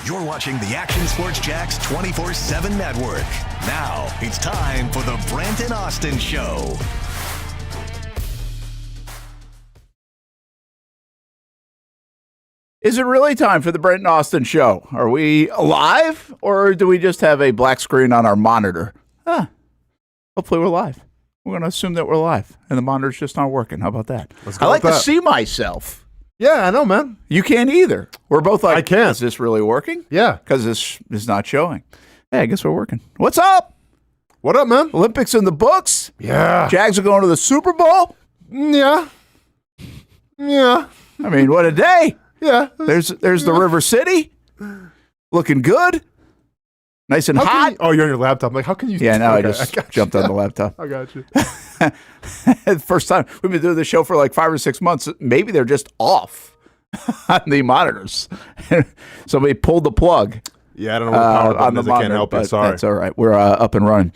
You're watching the Action Sports Jacks 24/7 network. Now it's time for the Brent and Austen Show. Is it really time for the Brent and Austen Show? Are we live, or do we just have a black screen on our monitor? Hopefully we're live. We're going to assume that we're live, and the monitors just aren't working. How about that? I like to see myself. Yeah, I know, man. You can't either. We're both like, I can't. Is this really working? Yeah. Because this is not showing. Hey, I guess we're working. What's up? What up, man? Olympics in the books? Yeah. Jags are going to the Super Bowl? Yeah. Yeah. I mean, what a day. Yeah. There's the River City. Looking good. Nice and hot. You're on your laptop. I'm like, how can you? Yeah, now okay, I just jumped on the laptop. I got you. First time. We've been doing the show for like 5 or 6 months. Maybe they're just off on the monitors. Somebody pulled the plug. Yeah, I don't know what the power button is. I can't help it. Sorry. That's all right. We're up and running.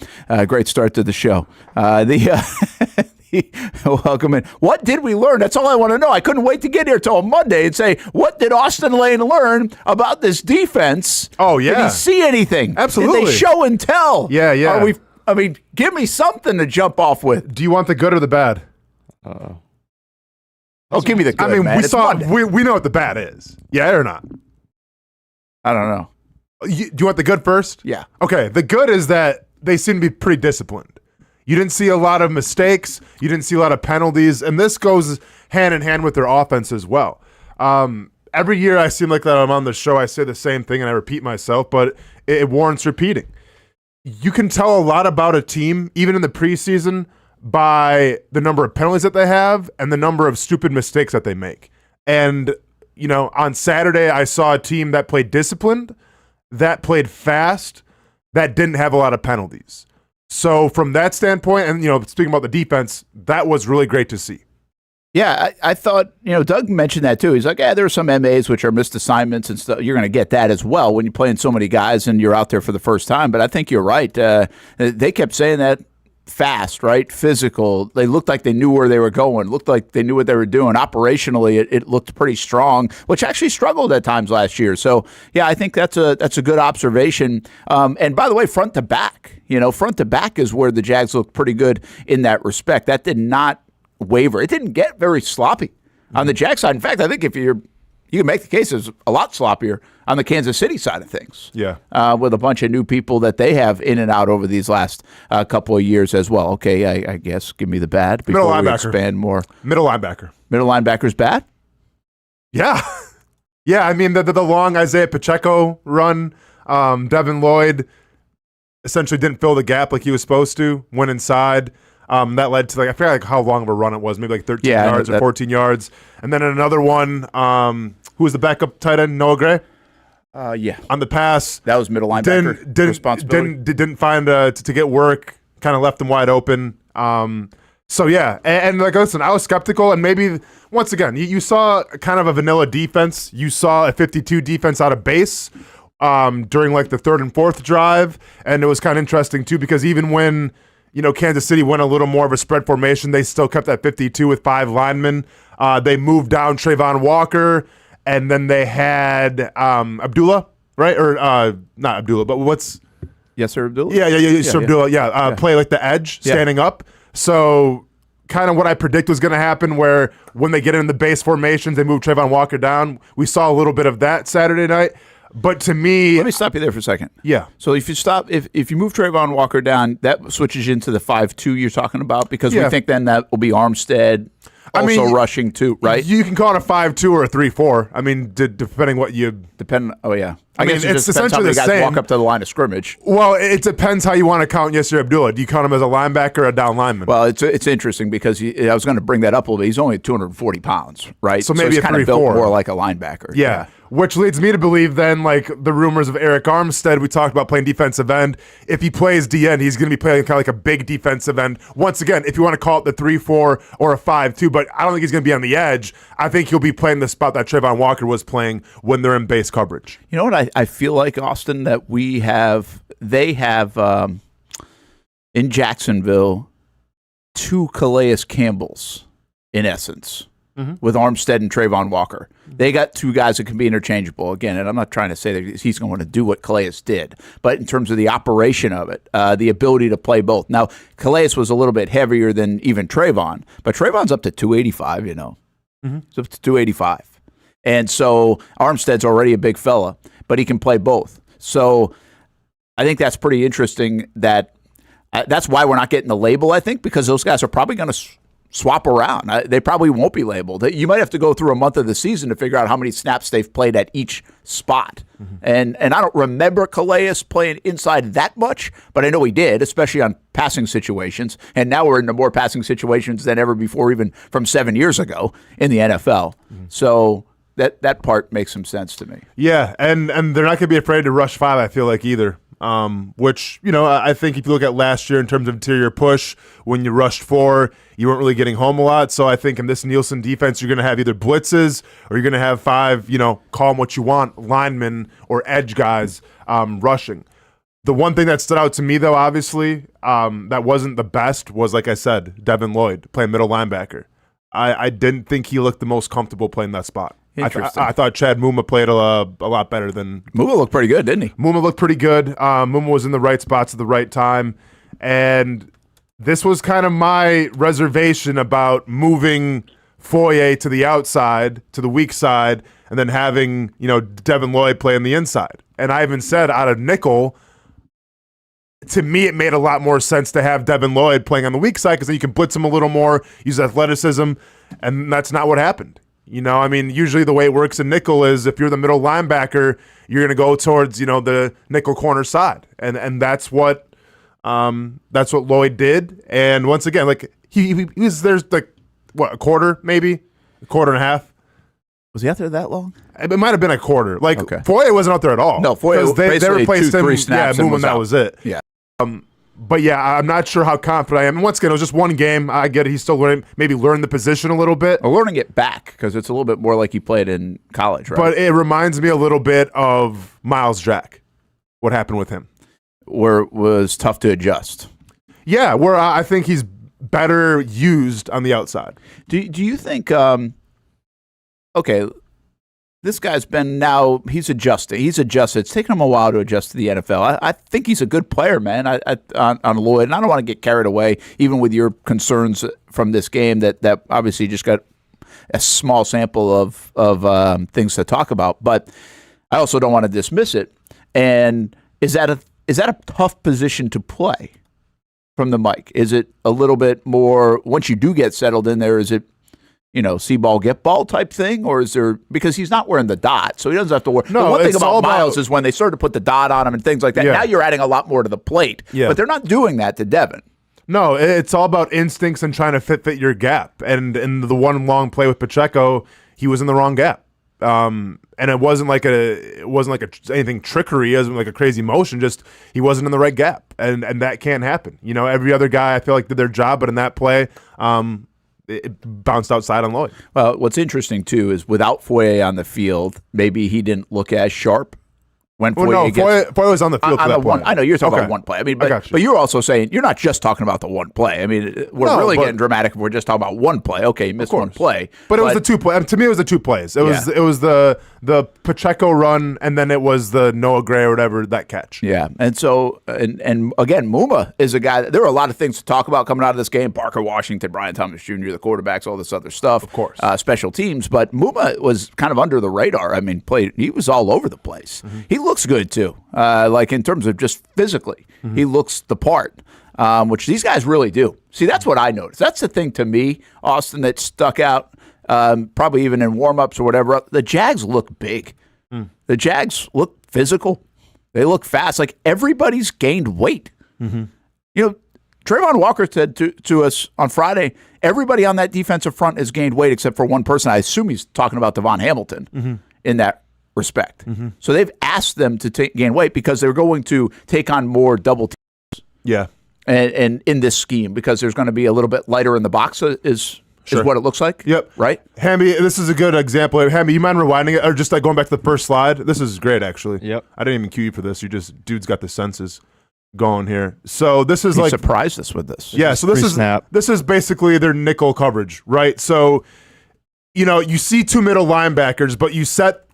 Great start to the show. Welcome in. What did we learn? That's all I want to know. I couldn't wait to get here till Monday and say, what did Austen Lane learn about this defense? Oh, yeah. Did he see anything? Absolutely. Did they show and tell? Yeah, yeah. Give me something to jump off with. Do you want the good or the bad? Oh, give me the good, man. We know what the bad is. Yeah or not? I don't know. Do you want the good first? Yeah. Okay, the good is that they seem to be pretty disciplined. You didn't see a lot of mistakes. You didn't see a lot of penalties. And this goes hand in hand with their offense as well. Every year I seem like that I'm on the show, I say the same thing and I repeat myself, but it warrants repeating. You can tell a lot about a team, even in the preseason, by the number of penalties that they have and the number of stupid mistakes that they make. And, on Saturday I saw a team that played disciplined, that played fast, that didn't have a lot of penalties. So from that standpoint, and speaking about the defense, that was really great to see. Yeah, I thought, Doug mentioned that too. He's like, there are some MAs which are missed assignments and stuff. You're going to get that as well when you're playing so many guys and you're out there for the first time. But I think you're right. They kept saying that fast, right? Physical. They looked like they knew where they were going. Looked like they knew what they were doing. Operationally, it looked pretty strong, which actually struggled at times last year. So, yeah, I think that's a good observation. And by the way, front to back, front to back is where the Jags looked pretty good in that respect. That did not waver. It didn't get very sloppy on the Jags side. In fact, I think you can make the case it's a lot sloppier on the Kansas City side of things. Yeah. With a bunch of new people that they have in and out over these last couple of years as well. Okay, I guess give me the bad before we expand more. Middle linebacker. Middle linebacker's bad? Yeah. Yeah, I mean, the long Isaiah Pacheco run, Devin Lloyd essentially didn't fill the gap like he was supposed to, went inside. That led to, I forget how long of a run it was, maybe 13 yards or 14 yards. And then another one, who was the backup tight end, Noah Gray? Yeah. On the pass. That was middle linebacker responsibility. Didn't find to get work, kind of left them wide open. So, yeah. And listen, I was skeptical. And maybe, once again, you saw kind of a vanilla defense. You saw a 52 defense out of base during the third and fourth drive. And it was kind of interesting, too, because even when Kansas City went a little more of a spread formation, they still kept that 52 with 5 linemen. They moved down Trayvon Walker, and then they had Abdullah, right? Or not Abdullah, but what's... Yes, sir, Abdullah? Yeah, Sir Abdullah, play like the edge, standing up. So kind of what I predict was going to happen, where when they get in the base formations, they move Trayvon Walker down. We saw a little bit of that Saturday night. But to me... Let me stop you there for a second. Yeah. So if you move Trayvon Walker down, that switches into the 5-2 you're talking about, because we think then that will be Armstead also rushing too, right? You can call it a 5-2 or a 3-4. I mean, depending what you... Oh, yeah. I mean, it's essentially the guys same. Walk up to the line of scrimmage. Well, it depends how you want to count Yasir Abdullah. Do you count him as a linebacker or a down lineman? Well, it's interesting because I was going to bring that up a little bit. He's only 240 pounds, right? So maybe he's a 3-4. Kind of built more like a linebacker. Yeah. Which leads me to believe then, the rumors of Eric Armstead, we talked about playing defensive end. If he plays D-end, he's going to be playing kind of like a big defensive end. Once again, if you want to call it the 3-4 or a 5-2, but I don't think he's going to be on the edge. I think he'll be playing the spot that Trayvon Walker was playing when they're in base coverage. You know what I feel like, Austen, that they have in Jacksonville 2 Calais Campbells, in essence. with Armstead and Trayvon Walker. They got two guys that can be interchangeable. Again, and I'm not trying to say that he's going to do what Calais did, but in terms of the operation of it, the ability to play both. Now, Calais was a little bit heavier than even Trayvon, but Trayvon's up to 285, He's up to 285. And so Armstead's already a big fella, but he can play both. So I think that's pretty interesting that's why we're not getting the label, I think, because those guys are probably going to swap around. They probably won't be labeled. You might have to go through a month of the season to figure out how many snaps they've played at each spot. And I don't remember Calais playing inside that much, but I know he did, especially on passing situations. And now we're into more passing situations than ever before, even from 7 years ago in the NFL. So that part makes some sense to me. Yeah, and they're not going to be afraid to rush 5, I feel like, either. Which, I think if you look at last year in terms of interior push, when you rushed 4, you weren't really getting home a lot. So I think in this Nielsen defense, you're going to have either blitzes or you're going to have 5, call them what you want, linemen or edge guys rushing. The one thing that stood out to me, though, obviously, that wasn't the best was, like I said, Devin Lloyd playing middle linebacker. I didn't think he looked the most comfortable playing that spot. I thought Chad Muma played a lot better than... Muma looked pretty good, didn't he? Muma looked pretty good. Muma was in the right spots at the right time. And this was kind of my reservation about moving Foye to the outside, to the weak side, and then having, Devin Lloyd play on the inside. And I even said out of nickel, to me, it made a lot more sense to have Devin Lloyd playing on the weak side because then you can blitz him a little more, use athleticism, and that's not what happened. Usually the way it works in nickel is if you're the middle linebacker, you're going to go towards, the nickel corner side. And that's what Lloyd did. And once again, like he was there's like a quarter, maybe a quarter and a half. Was he out there that long? It might have been a quarter. Like okay. Foye wasn't out there at all. No, Foye they replaced 2, 3 him. snaps Movement, that was it. Yeah. But yeah, I'm not sure how confident I am. And once again, it was just one game. I get it. He's still learning the position a little bit. Or learning it back because it's a little bit more like he played in college, right? But it reminds me a little bit of Miles Jack. What happened with him? Where it was tough to adjust. Yeah, where I think he's better used on the outside. Do you think, this guy's he's adjusted. It's taken him a while to adjust to the NFL. I think he's a good player, man, on Lloyd. And I don't want to get carried away, even with your concerns from this game that obviously just got a small sample of things to talk about. But I also don't want to dismiss it. And is that a tough position to play from the mic? Is it a little bit more, once you do get settled in there, is it, see ball, get ball type thing? Or is there, because he's not wearing the dot, so he doesn't have to worry. No, the one thing about Miles is when they started to put the dot on him and things like that, now you're adding a lot more to the plate. Yeah. But they're not doing that to Devin. No, it's all about instincts and trying to fit your gap. And in the one long play with Pacheco, he was in the wrong gap. And it wasn't like anything trickery, it wasn't like a crazy motion, just he wasn't in the right gap. And that can't happen. Every other guy I feel like did their job, but in that play, it bounced outside on Lloyd. Well, what's interesting too is without Foye on the field, maybe he didn't look as sharp. When Foye was on the field for that play. I know you're talking about one play. I mean, but you're also saying you're not just talking about the one play. I mean, we're really getting dramatic if we're just talking about one play. Okay, you missed one play, but it was the 2 plays. To me, it was the 2 plays. It was the Pacheco run, and then it was the Noah Gray or whatever that catch. Yeah, and so and again, Muma is a guy. There are a lot of things to talk about coming out of this game. Parker Washington, Brian Thomas Jr., the quarterbacks, all this other stuff. Of course, special teams. But Muma was kind of under the radar. I mean, he was all over the place. Mm-hmm. He looks good too. Like in terms of just physically, he looks the part, which these guys really do. See, that's what I noticed. That's the thing to me, Austen, that stuck out, probably even in warm-ups or whatever. The Jags look big. The Jags look physical. They look fast. Like everybody's gained weight. Mm-hmm. Trayvon Walker said to us on Friday, everybody on that defensive front has gained weight except for one person. I assume he's talking about Devon Hamilton in that respect. Mm-hmm. So they've asked them to gain weight because they're going to take on more double teams. Yeah. And in this scheme, because there's going to be a little bit lighter in the box is what it looks like. Yep. Right? Hamby, this is a good example. Hamby, you mind rewinding it or just like going back to the first slide? This is great, actually. Yep. I didn't even cue you for this. Dude's got the senses going here. So this is he surprised us with this. Yeah, so this is basically their nickel coverage, right? So you see two middle linebackers, but you set.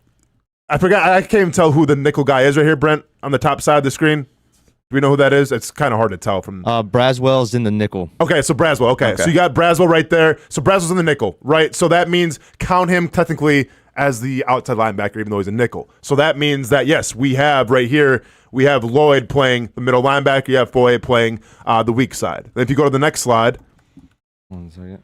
I forgot. I can't even tell who the nickel guy is right here, Brent, on the top side of the screen. Do we know who that is? It's kind of hard to tell from. Braswell's in the nickel. Okay, so Braswell. Okay, so you got Braswell right there. So Braswell's in the nickel, right? So that means count him technically as the outside linebacker, even though he's a nickel. So that means that, yes, we have right here, we have Lloyd playing the middle linebacker. You have Foye playing the weak side. Then if you go to the next slide. 1 second.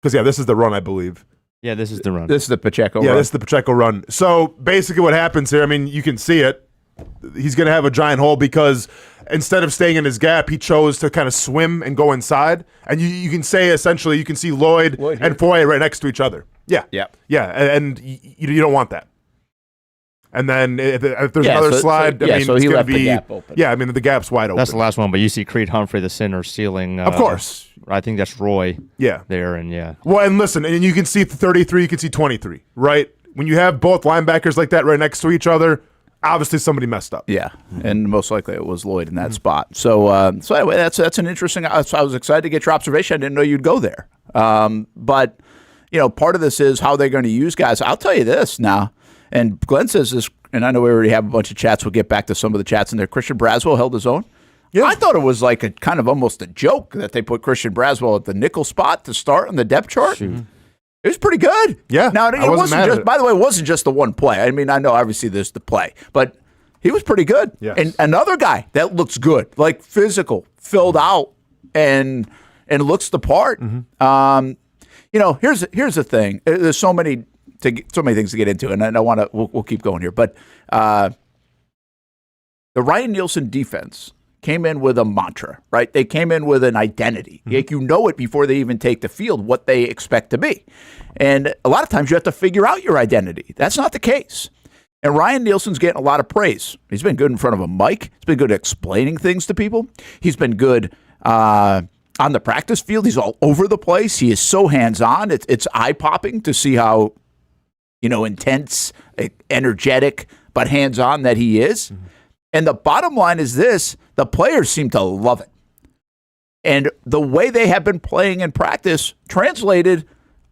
Because, yeah, this is the run, I believe. Yeah, this is the run. This is the Pacheco run. Yeah, this is the Pacheco run. So basically what happens here, I mean, you can see it. He's going to have a giant hole because instead of staying in his gap, he chose to kind of swim and go inside. And you can say, essentially, you can see Lloyd and Foye right next to each other. Yeah. Yeah. Yeah, and you don't want that. And then if there's another slide, I mean, so it's he going to left be... the gap open. Yeah, I mean, the gap's wide open. That's the last one, but you see Creed Humphrey, the center, stealing... of course. I think that's Roy. Yeah. There, and yeah. Well, and listen, and you can see 33, you can see 23, right? When you have both linebackers like that right next to each other, obviously somebody messed up. Yeah, and most likely it was Lloyd in that spot. So anyway, that's an interesting. I was excited to get your observation. I didn't know you'd go there. But part of this is how they're going to use guys. I'll tell you this now, and Glenn says this, and I know we already have a bunch of chats. We'll get back to some of the chats in there. Christian Braswell held his own. Yeah. I thought it was like a kind of almost a joke that they put Christian Braswell at the nickel spot to start on the depth chart. Shoot. It was pretty good. Yeah. Now, it wasn't just, by the way, it wasn't just the one play. I mean, I know obviously there's the play, but he was pretty good. Yes. And another guy that looks good, like physical, filled out, and looks the part. Mm-hmm. Here's the thing. There's so many things to get into, and I want to. We'll keep going here, but the Ryan Nielsen defense came in with a mantra, right? They came in with an identity. Mm-hmm. Like, you know it before they even take the field, what they expect to be. And a lot of times you have to figure out your identity. That's not the case. And Ryan Nielsen's getting a lot of praise. He's been good in front of a mic. He's been good at explaining things to people. He's been good on the practice field. He's all over the place. He is so hands-on. It's eye-popping to see how, intense, energetic, but hands-on that he is. Mm-hmm. And the bottom line is this: the players seem to love it. And the way they have been playing in practice translated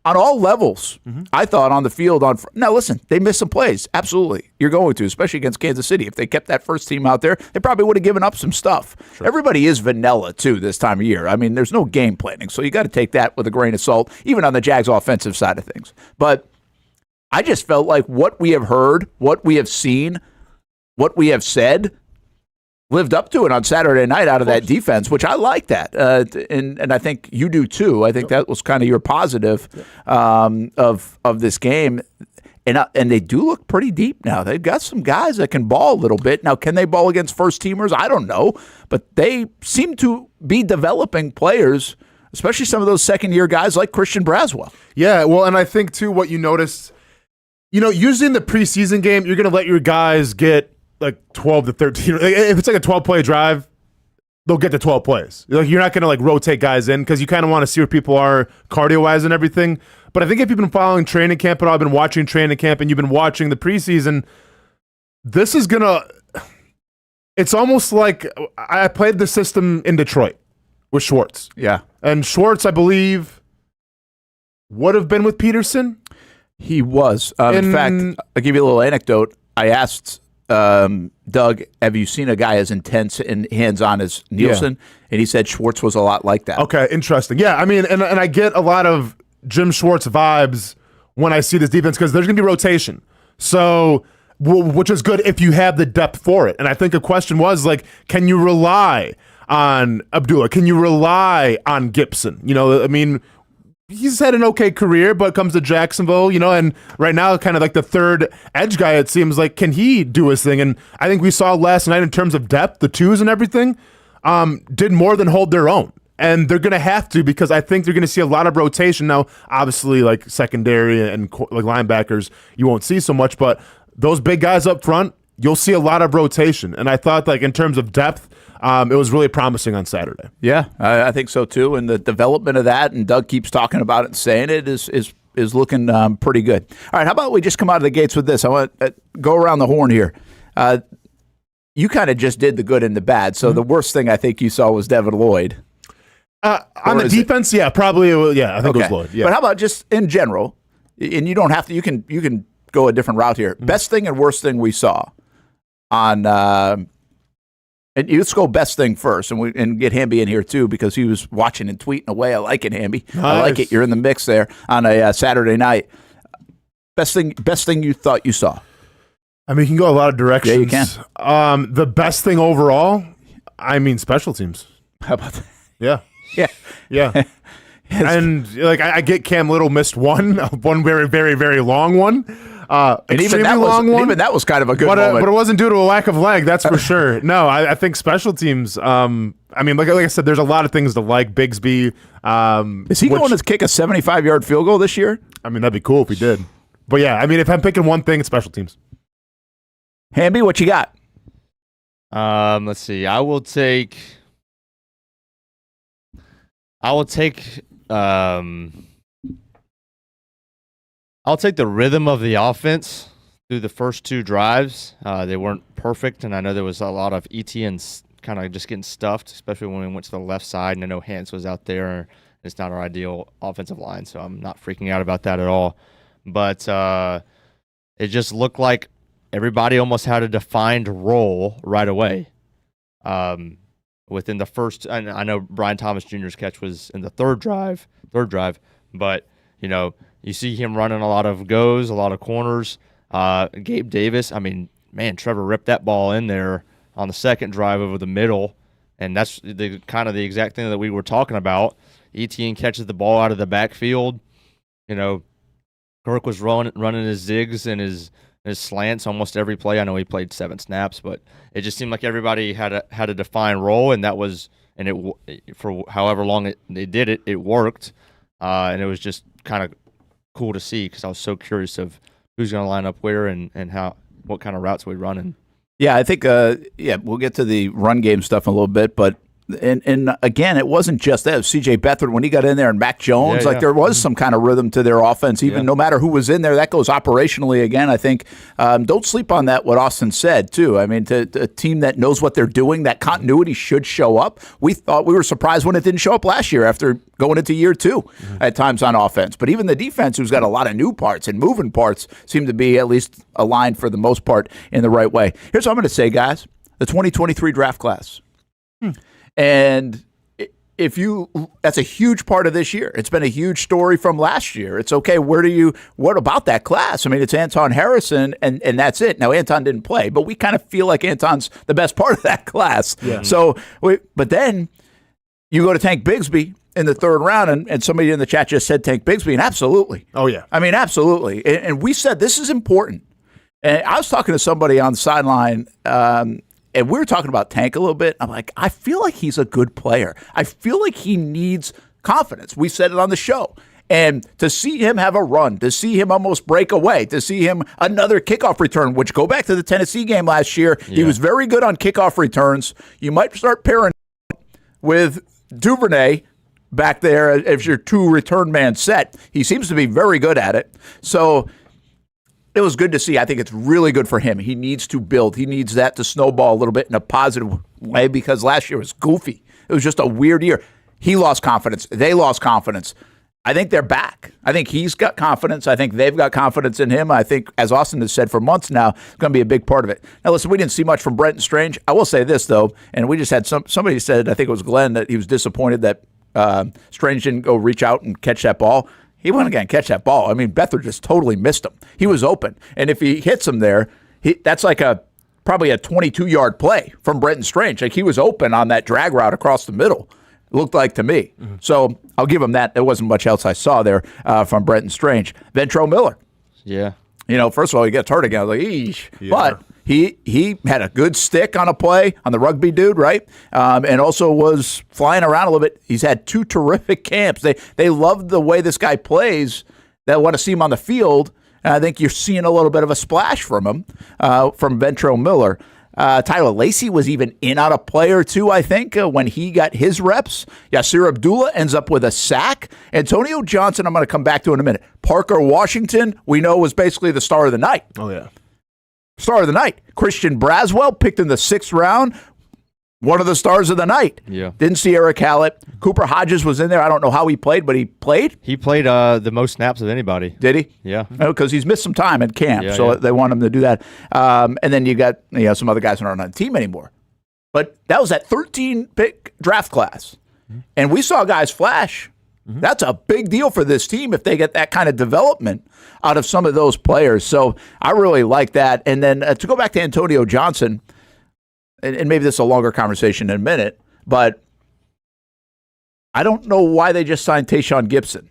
on all levels, I thought, on the field. Now, listen, they missed some plays. Absolutely. You're going to, especially against Kansas City. If they kept that first team out there, they probably would have given up some stuff. Sure. Everybody is vanilla, too, this time of year. I mean, there's no game planning, so you got to take that with a grain of salt, even on the Jags' offensive side of things. But I just felt like what we have heard, what we have seen, what we have said lived up to it on Saturday night out of that defense, which I like that. And I think you do too. I think that was kind of your positive of this game. And they do look pretty deep now. They've got some guys that can ball a little bit. Now, can they ball against first teamers? I don't know. But they seem to be developing players, especially some of those second-year guys like Christian Braswell. Yeah, well, and I think too what you noticed, usually in the preseason game, you're going to let your guys get like 12 to 13. If it's like a 12-play drive, they'll get to 12 plays. Like, you're not going to like rotate guys in because you kind of want to see where people are cardio-wise and everything. But I think if you've been following training camp at all, I've been watching training camp, and you've been watching the preseason, this is going to – it's almost like I played the system in Detroit with Schwartz. Yeah. And Schwartz, I believe, would have been with Peterson. He was. In fact, I'll give you a little anecdote. I asked Doug, have you seen a guy as intense and hands-on as Nielsen? Yeah. And he said Schwartz was a lot like that. Okay, interesting. Yeah, I mean, and I get a lot of Jim Schwartz vibes when I see this defense because there's going to be rotation. So, which is good if you have the depth for it. And I think the question was, like, can you rely on Abdullah? Can you rely on Gipson? I mean, he's had an okay career, but comes to Jacksonville, and right now kind of like the third edge guy, it seems like, can he do his thing? And I think we saw last night in terms of depth, the twos and everything, did more than hold their own. And they're going to have to, because I think they're going to see a lot of rotation. Now, obviously, like secondary and like linebackers, you won't see so much, but those big guys up front, you'll see a lot of rotation. And I thought, like, in terms of depth, it was really promising on Saturday. Yeah, I think so too. And the development of that, and Doug keeps talking about it and saying it, is looking pretty good. All right, how about we just come out of the gates with this? I want to go around the horn here. You kind of just did the good and the bad. So the worst thing I think you saw was Devin Lloyd. On the defense, yeah, probably. Yeah, I think it was Lloyd. Yeah. But how about just in general? And you don't have to. You can go a different route here. Best thing and worst thing we saw on. And let's go best thing first, and get Hamby in here too because he was watching and tweeting away. I like it, Hamby. Nice. I like it. You're in the mix there on a Saturday night. Best thing you thought you saw. I mean, you can go a lot of directions. Yeah, you can. The best thing overall, I mean, special teams. How about that? Yeah. Yeah. Yeah. And like I get Cam Little missed one very, very, very long one. And even that was kind of a good moment. But it wasn't due to a lack of leg, that's for sure. No, I think special teams. I mean, like I said, there's a lot of things to like. Bigsby. Is he going to kick a 75-yard field goal this year? I mean, that'd be cool if he did. But yeah, I mean, if I'm picking one thing, it's special teams. Hamby, what you got? Let's see. I'll take the rhythm of the offense through the first two drives. They weren't perfect, and I know there was a lot of ETNs kind of just getting stuffed, especially when we went to the left side, and I know Hans was out there. It's not our ideal offensive line, so I'm not freaking out about that at all. But it just looked like everybody almost had a defined role right away. Within the first, and I know Brian Thomas Jr.'s catch was in the third drive, but you see him running a lot of goes, a lot of corners. Gabe Davis, I mean, man, Trevor ripped that ball in there on the second drive over the middle, and that's the kind of the exact thing that we were talking about. ETN catches the ball out of the backfield. Kirk was running his zigs and his slants almost every play. I know he played 7 snaps, but it just seemed like everybody had a defined role, and that was for however long they did it, it worked, and it was just kind of cool to see because I was so curious of who's going to line up where and what kind of routes we running. Yeah, I think we'll get to the run game stuff in a little bit, but and again, it wasn't just that. It was C.J. Beathard when he got in there and Mac Jones. There was some kind of rhythm to their offense, even no matter who was in there. That goes operationally again, I think. Don't sleep on that, what Austen said, too. I mean, to a team that knows what they're doing, that continuity should show up. We were surprised when it didn't show up last year after going into year 2 at times on offense. But even the defense, who's got a lot of new parts and moving parts, seem to be at least aligned for the most part in the right way. Here's what I'm going to say, guys. The 2023 draft class. And that's a huge part of this year. It's been a huge story from last year. It's okay. What about that class? I mean, it's Anton Harrison and that's it. Now, Anton didn't play, but we kind of feel like Anton's the best part of that class. Yeah. So, but then you go to Tank Bigsby in the third round, and somebody in the chat just said Tank Bigsby, and absolutely. Oh, yeah. I mean, absolutely. And we said this is important. And I was talking to somebody on the sideline, and we were talking about Tank a little bit. I'm like, I feel like he's a good player. I feel like he needs confidence. We said it on the show. And to see him have a run, to see him almost break away, to see him another kickoff return, which go back to the Tennessee game last year, he was very good on kickoff returns. You might start pairing with Duvernay back there if your 2 return man set. He seems to be very good at it. So it was good to see. I think it's really good for him. He needs to build. He needs that to snowball a little bit in a positive way because last year was goofy. It was just a weird year. He lost confidence. They lost confidence. I think they're back. I think he's got confidence. I think they've got confidence in him. I think, as Austen has said for months now, it's going to be a big part of it. Now, listen, we didn't see much from Brent Strange. I will say this, though, and we just had somebody said, I think it was Glenn, that he was disappointed that Strange didn't go reach out and catch that ball. He went again, catch that ball. I mean, Beathard just totally missed him. He was open. And if he hits him there, that's like probably a 22-yard play from Brenton Strange. Like he was open on that drag route across the middle, it looked like to me. Mm-hmm. So I'll give him that. There wasn't much else I saw there from Brenton Strange. Ventrell Miller. Yeah. First of all, he gets hurt again. I was like, eesh. Yeah. But he had a good stick on a play on the rugby dude, right? And also was flying around a little bit. He's had 2 terrific camps. They love the way this guy plays. They want to see him on the field. And I think you're seeing a little bit of a splash from him, from Ventrell Miller. Tyler Lacey was even in on a play or 2, I think, when he got his reps. Yasir Abdullah ends up with a sack. Antonio Johnson, I'm going to come back to in a minute. Parker Washington, we know, was basically the star of the night. Oh, yeah. Star of the night. Christian Braswell picked in the 6th round. One of the stars of the night. Yeah. Didn't see Eric Hallett. Cooper Hodges was in there. I don't know how he played, but he played. He played the most snaps of anybody. Did he? Yeah. Because he's missed some time in camp, Yeah, so yeah. they want him to do that. And then you got some other guys who aren't on the team anymore. But that was that 13-pick draft class. And we saw guys flash. That's a big deal for this team if they get that kind of development out of some of those players. So I really like that. And then to go back to Antonio Johnson, and maybe this is a longer conversation in a minute, but I don't know why they just signed Tashaun Gipson.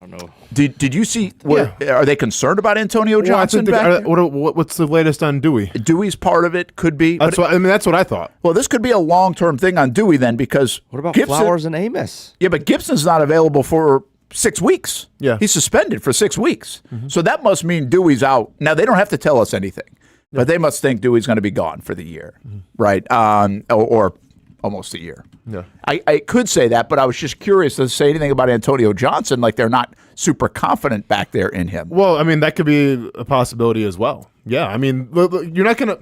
I don't know. Did you see? Are they concerned about Antonio Johnson? What's the latest on Dewey? Dewey's part of it. Could be. That's what I thought. Well, this could be a long-term thing on Dewey then, because What about Gibson, Flowers and Amos? Yeah, but Gibson's not available for 6 weeks. Yeah. He's suspended for 6 weeks. So that must mean Dewey's out. Now, they don't have to tell us anything, but they must think Dewey's going to be gone for the year, right? Or almost a year. Yeah. I could say that, but I was just curious to say anything about Antonio Johnson, like they're not super confident back there in him. Well, I mean, that could be a possibility as well. Yeah, I mean, you're not gonna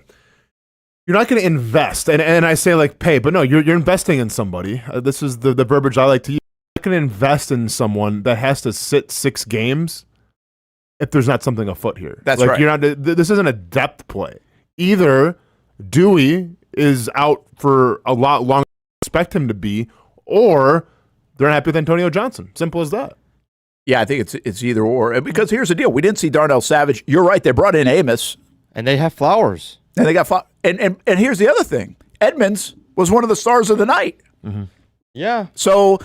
invest, and I say like pay, but no, you're investing in somebody. This is the verbiage I like to use. You're not gonna invest in someone that has to sit 6 games if there's not something afoot here. That's like, right. You're not. This isn't a depth play. Either Dewey is out for a lot longer than they expect him to be, or they're not happy with Antonio Johnson. Simple as that. Yeah, I think it's either or. Because here's the deal. We didn't see Darnell Savage. You're right. They brought in Amos. And they have Flowers. And they got and here's the other thing. Edmonds was one of the stars of the night. Yeah. So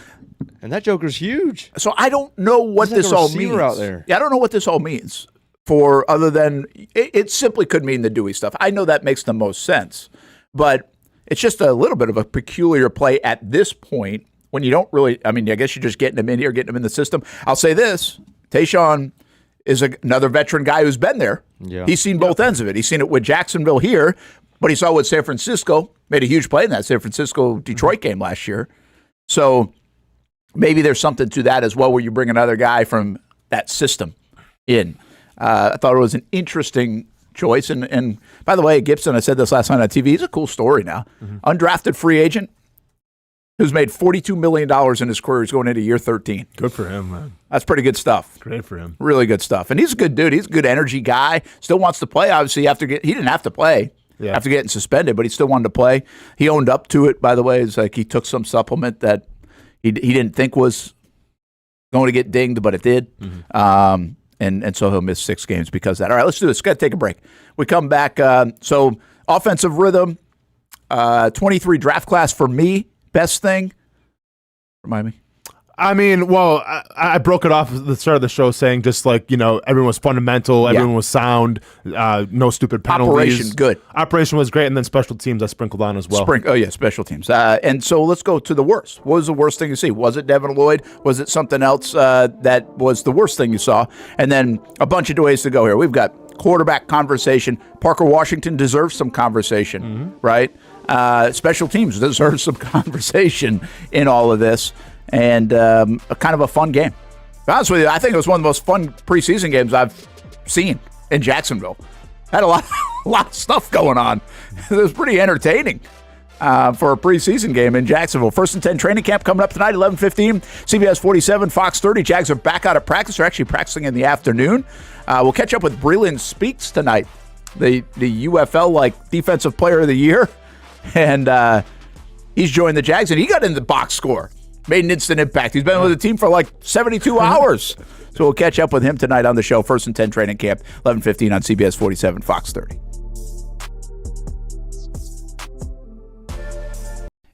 And that Joker's huge. So I don't know what He's like this a all receiver means. out there. Yeah, I don't know what this all means for other than it simply could mean the Dewey stuff. I know that makes the most sense, but it's just a little bit of a peculiar play at this point when you don't really. I mean, I guess you're just getting him in here, getting him in the system. I'll say this: Tashaun is another veteran guy who's been there. Yeah. He's seen both ends of it. He's seen it with Jacksonville here, but he saw with San Francisco. Made a huge play in that San Francisco-Detroit game last year. So maybe there's something to that as well, where you bring another guy from that system in. I thought it was an interesting choice. And by the way, Gipson, I said this last night on TV, he's a cool story now. Undrafted free agent who's made $42 million in his career. He's going into year 13. Good for him, man. That's pretty good stuff. Great for him. Really good stuff. And he's a good dude. He's a good energy guy. Still wants to play. Obviously, he didn't have to play after getting suspended, but he still wanted to play. He owned up to it, by the way. It's like he took some supplement that he didn't think was going to get dinged, but it did. And so he'll miss 6 games because of that. All right, let's do this. Got to take a break. We come back. So offensive rhythm, 23 draft class for me. Best thing. Remind me. I mean, well, I broke it off at the start of the show saying just like, everyone was fundamental, everyone was sound, no stupid penalties. Operation, good. Operation was great, and then special teams I sprinkled on as well. Special teams. And so let's go to the worst. What was the worst thing you see? Was it Devin Lloyd? Was it something else that was the worst thing you saw? And then a bunch of ways to go here. We've got quarterback conversation. Parker Washington deserves some conversation, right? Special teams deserve some conversation in all of this. And a kind of a fun game. To be honest with you, I think it was one of the most fun preseason games I've seen in Jacksonville. Had a lot of stuff going on. It was pretty entertaining for a preseason game in Jacksonville. 1st and 10 training camp coming up tonight, 11:15. CBS 47, Fox 30. Jags are back out of practice. They're actually practicing in the afternoon. We'll catch up with Breland Speaks tonight, the UFL Defensive Player of the Year. And he's joined the Jags, and he got in the box score. Made an instant impact. He's been with the team for 72 hours. So we'll catch up with him tonight on the show. 1st and 10 training camp, 11:15 on CBS 47, Fox 30.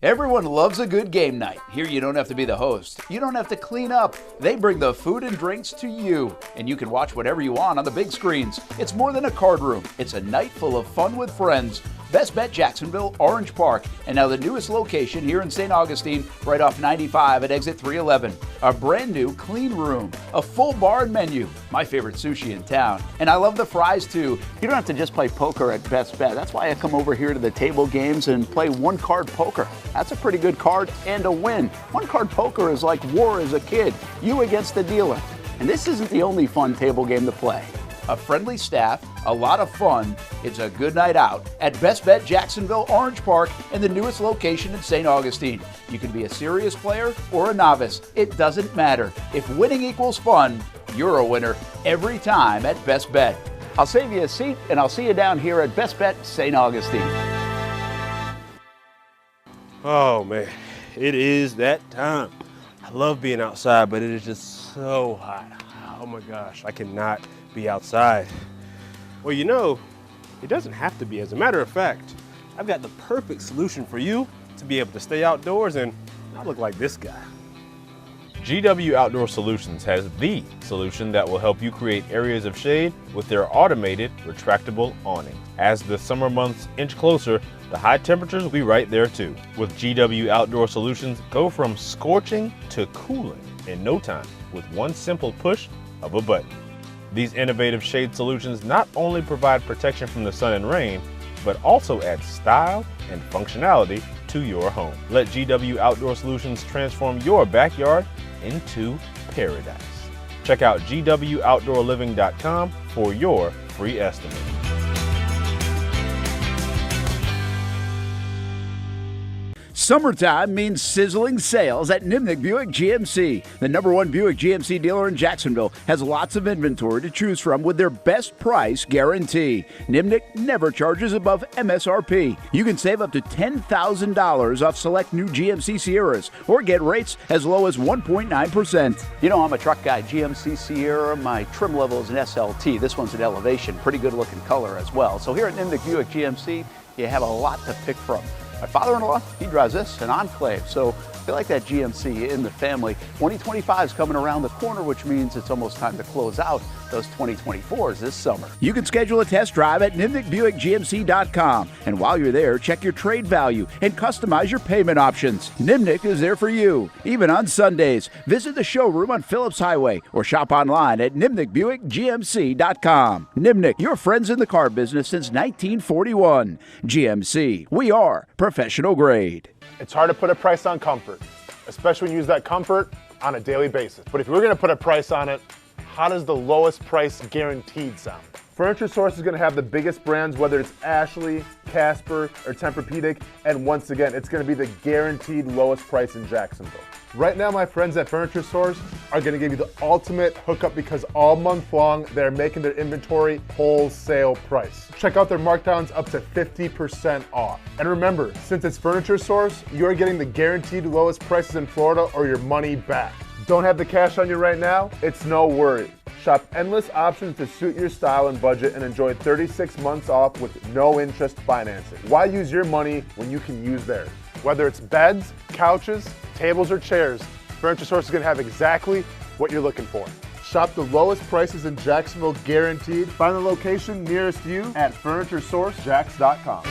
Everyone loves a good game night. Here you don't have to be the host. You don't have to clean up. They bring the food and drinks to you. And you can watch whatever you want on the big screens. It's more than a card room. It's a night full of fun with friends. Best Bet Jacksonville, Orange Park. And now the newest location here in St. Augustine, right off 95 at exit 311. A brand new clean room. A full bar menu. My favorite sushi in town. And I love the fries too. You don't have to just play poker at Best Bet. That's why I come over here to the table games and play one card poker. That's a pretty good card and a win. One card poker is like war as a kid. You against the dealer. And this isn't the only fun table game to play. a friendly staff, a lot of fun. It's a good night out at Best Bet Jacksonville Orange Park in the newest location in St. Augustine. You can be a serious player or a novice. It doesn't matter. If winning equals fun, you're a winner every time at Best Bet. I'll save you a seat, and I'll see you down here at Best Bet St. Augustine. Oh, man, it is that time. I love being outside, but it is just so hot. Oh, my gosh, I cannot be outside. Well, you know, it doesn't have to be. As a matter of fact, I've got the perfect solution for you to be able to stay outdoors and not look like this guy. GW Outdoor Solutions has the solution that will help you create areas of shade with their automated retractable awning. As the summer months inch closer, the high temperatures will be right there too. With GW Outdoor Solutions, go from scorching to cooling in no time with one simple push of a button. These innovative shade solutions not only provide protection from the sun and rain, but also add style and functionality to your home. Let GW Outdoor Solutions transform your backyard into paradise. Check out gwoutdoorliving.com for your free estimate. Summertime means sizzling sales at Nimnick Buick GMC. The #1 Buick GMC dealer in Jacksonville has lots of inventory to choose from with their best price guarantee. Nimnick never charges above MSRP. You can save up to $10,000 off select new GMC Sierras or get rates as low as 1.9%. You know, I'm a truck guy. GMC Sierra, my trim level is an SLT. This one's an Elevation. Pretty good looking color as well. So here at Nimnick Buick GMC, you have a lot to pick from. My father-in-law, he drives this, an Enclave, so I feel like that GMC in the family. 2025 is coming around the corner, which means it's almost time to close out those 2024s this summer. You can schedule a test drive at nimnickbuickgmc.com, and while you're there, check your trade value and customize your payment options. Nimnick is there for you, even on Sundays. Visit the showroom on Phillips Highway or shop online at nimnickbuickgmc.com. Nimnick, your friends in the car business since 1941. GMC, we are professional grade. It's hard to put a price on comfort, especially when you use that comfort on a daily basis. But if we're gonna put a price on it, how does the lowest price guaranteed sound? Furniture Source is gonna have the biggest brands, whether it's Ashley, Casper, or Tempur-Pedic, and once again, it's gonna be the guaranteed lowest price in Jacksonville. Right now, my friends at Furniture Source are gonna give you the ultimate hookup because all month long, they're making their inventory wholesale price. Check out their markdowns up to 50% off. And remember, since it's Furniture Source, you're getting the guaranteed lowest prices in Florida or your money back. Don't have the cash on you right now? It's no worry. Shop endless options to suit your style and budget and enjoy 36 months off with no interest financing. Why use your money when you can use theirs? Whether it's beds, couches, tables, or chairs, Furniture Source is going to have exactly what you're looking for. Shop the lowest prices in Jacksonville guaranteed. Find the location nearest you at FurnitureSourceJacks.com.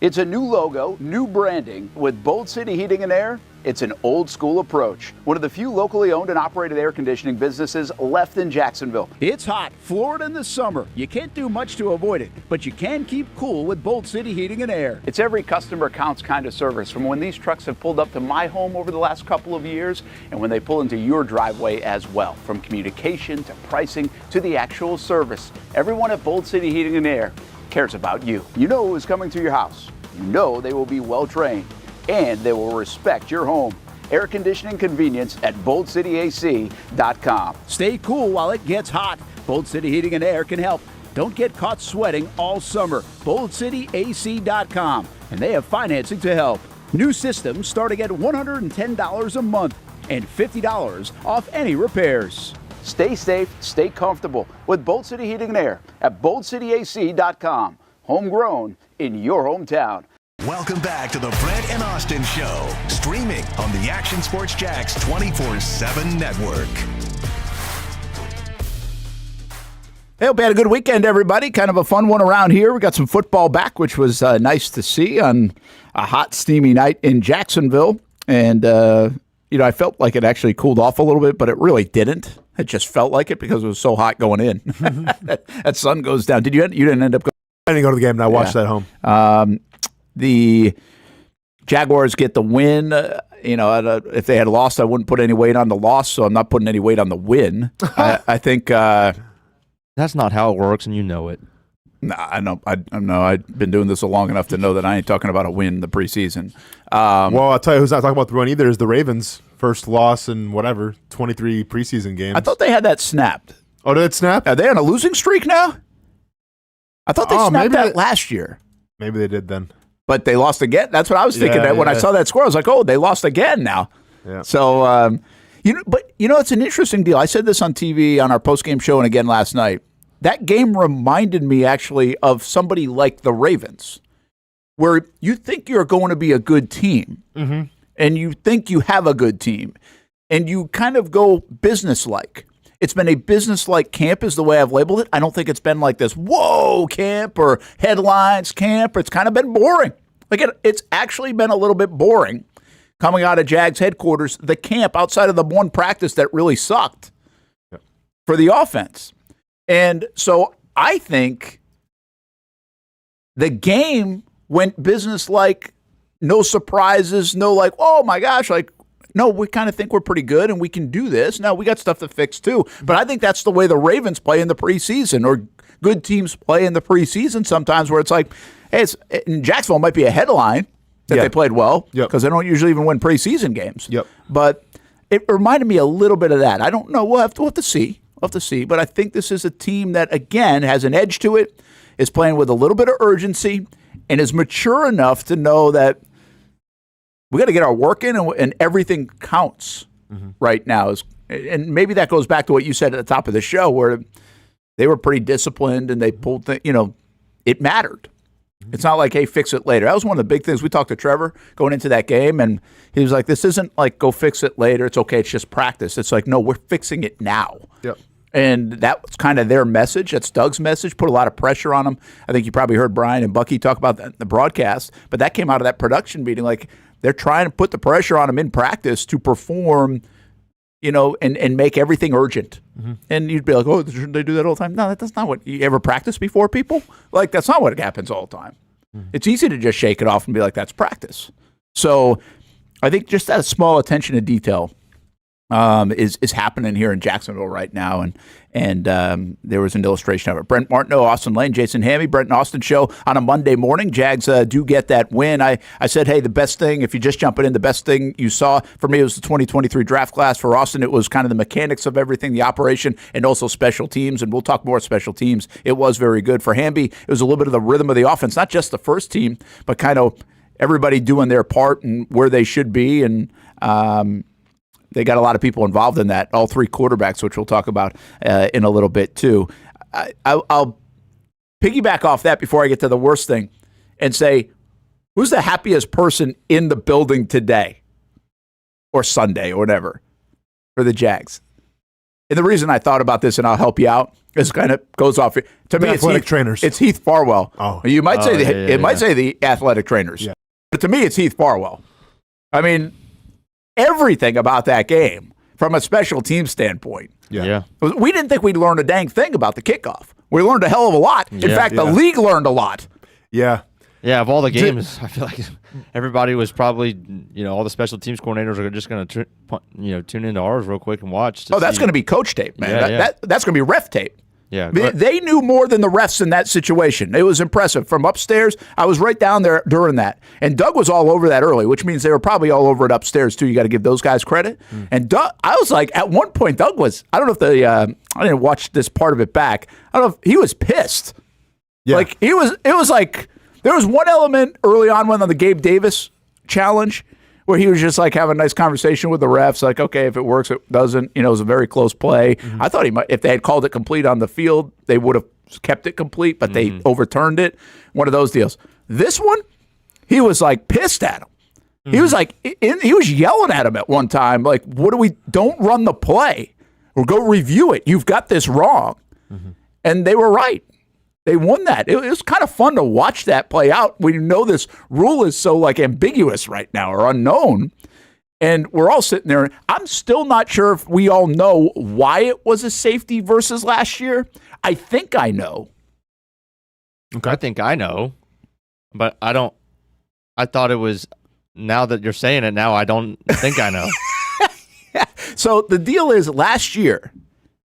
It's a new logo, new branding. With Bold City Heating and Air, it's an old school approach. One of the few locally owned and operated air conditioning businesses left in Jacksonville. It's hot, Florida in the summer. You can't do much to avoid it, but you can keep cool with Bold City Heating and Air. It's every customer counts kind of service, from when these trucks have pulled up to my home over the last couple of years and when they pull into your driveway as well. From communication to pricing to the actual service, everyone at Bold City Heating and Air cares about you. You know who is coming to your house. You know they will be well trained and they will respect your home. Air conditioning convenience at boldcityac.com. Stay cool while it gets hot. Bold City Heating and Air can help. Don't get caught sweating all summer. boldcityac.com, and they have financing to help. New systems starting at $110 a month and $50 off any repairs. Stay safe, stay comfortable with Bold City Heating and Air at boldcityac.com. Homegrown in your hometown. Welcome back to the Brent and Austen Show, streaming on the Action Sports Jacks 24/7 network. Hey, hope you had a good weekend, everybody. Kind of a fun one around here. We got some football back, which was nice to see on a hot, steamy night in Jacksonville. And, I felt like it actually cooled off a little bit, but it really didn't. It just felt like it because it was so hot going in. That sun goes down. You didn't end up going? I didn't go to the game, and I watched that at home. The Jaguars get the win. if they had lost, I wouldn't put any weight on the loss, so I'm not putting any weight on the win. I think that's not how it works, and you know it. Nah, I know. I've been doing this long enough to know that I ain't talking about a win in the preseason. Well, I'll tell you who's not talking about the run either is the Ravens. First loss in 23 preseason games. I thought they had that snapped. Oh, did it snap? Are they on a losing streak now? I thought they snapped that last year. Maybe they did then. But they lost again. That's what I was thinking. When I saw that score, I was like, oh, they lost again now. Yeah. So, it's an interesting deal. I said this on TV on our postgame show and again last night. That game reminded me actually of somebody like the Ravens, where you think you're going to be a good team, and you think you have a good team, and you kind of go businesslike. It's been a business-like camp is the way I've labeled it. I don't think it's been like this, whoa, camp or headlines camp. It's kind of been boring. It's actually been a little bit boring coming out of Jags headquarters, the camp outside of the one practice that really sucked for the offense. And so I think the game went business-like, no surprises, no like, oh my gosh, like, no, we kind of think we're pretty good and we can do this. No, we got stuff to fix too. But I think that's the way the Ravens play in the preseason, or good teams play in the preseason sometimes, where it's like, hey, in Jacksonville might be a headline that they played well because they don't usually even win preseason games. But it reminded me a little bit of that. I don't know. We'll have to see. But I think this is a team that, again, has an edge to it, is playing with a little bit of urgency, and is mature enough to know that we got to get our work in, and everything counts right now. And maybe that goes back to what you said at the top of the show, where they were pretty disciplined and they pulled things, it mattered. It's not like, hey, fix it later. That was one of the big things. We talked to Trevor going into that game, and he was like, this isn't like go fix it later. It's okay. It's just practice. It's like, no, we're fixing it now. And that was kind of their message. That's Doug's message. Put a lot of pressure on them. I think you probably heard Brian and Bucky talk about that in the broadcast, but that came out of that production meeting. Like, they're trying to put the pressure on them in practice to perform, and make everything urgent. And you'd be like, oh, shouldn't they do that all the time? No, that's not what you ever practice before, people? Like, that's not what happens all the time. It's easy to just shake it off and be like, that's practice. So I think just that small attention to detail is happening here in Jacksonville right now, and there was an illustration of it. Brent Martineau, Austen Lane, Jason Hamby, Brent and Austin show on a Monday morning. Jags do get that win. I said, hey, the best thing, if you're just jumping in, the best thing you saw for me was the 2023 draft class. For Austin, it was kind of the mechanics of everything, the operation, and also special teams, and we'll talk more special teams. It was very good. For Hamby, it was a little bit of the rhythm of the offense, not just the first team, but kind of everybody doing their part and where they should be, and they got a lot of people involved in that, all three quarterbacks, which we'll talk about in a little bit too. I'll piggyback off that before I get to the worst thing and say, who's the happiest person in the building today or Sunday or whatever for the Jags? And the reason I thought about this, and I'll help you out, is kind of goes off. To me, it's Heath, trainers. It's Heath Farwell. Oh. You might say it might say the athletic trainers. Yeah. But to me, it's Heath Farwell. I mean, everything about that game from a special team standpoint. Yeah. We didn't think we'd learn a dang thing about the kickoff. We learned a hell of a lot. In fact, the league learned a lot. Yeah. Yeah, of all the games, I feel like everybody was probably, all the special teams coordinators are just going to, tune into ours real quick and watch. That's going to be coach tape, man. That's going to be ref tape. Yeah, they knew more than the refs in that situation. It was impressive. From upstairs, I was right down there during that. And Doug was all over that early, which means they were probably all over it upstairs, too. You got to give those guys credit. And Doug, I was like, at one point, Doug was, I don't know if I didn't watch this part of it back. I don't know if he was pissed. Yeah. Like, it was like, there was one element early on when on the Gabe Davis challenge where he was just like having a nice conversation with the refs, like, okay, if it works, it doesn't. It was a very close play. I thought he might, if they had called it complete on the field, they would have kept it complete, but they overturned it. One of those deals. This one, he was like pissed at him. He was like, he was yelling at him at one time, like, don't run the play or go review it. You've got this wrong. And they were right. They won that. It was kind of fun to watch that play out. We know this rule is so like ambiguous right now or unknown. And we're all sitting there. I'm still not sure if we all know why it was a safety versus last year. I think I know. Okay. I think I know, but I don't. I thought it was now that you're saying it, now I don't think I know. So the deal is last year,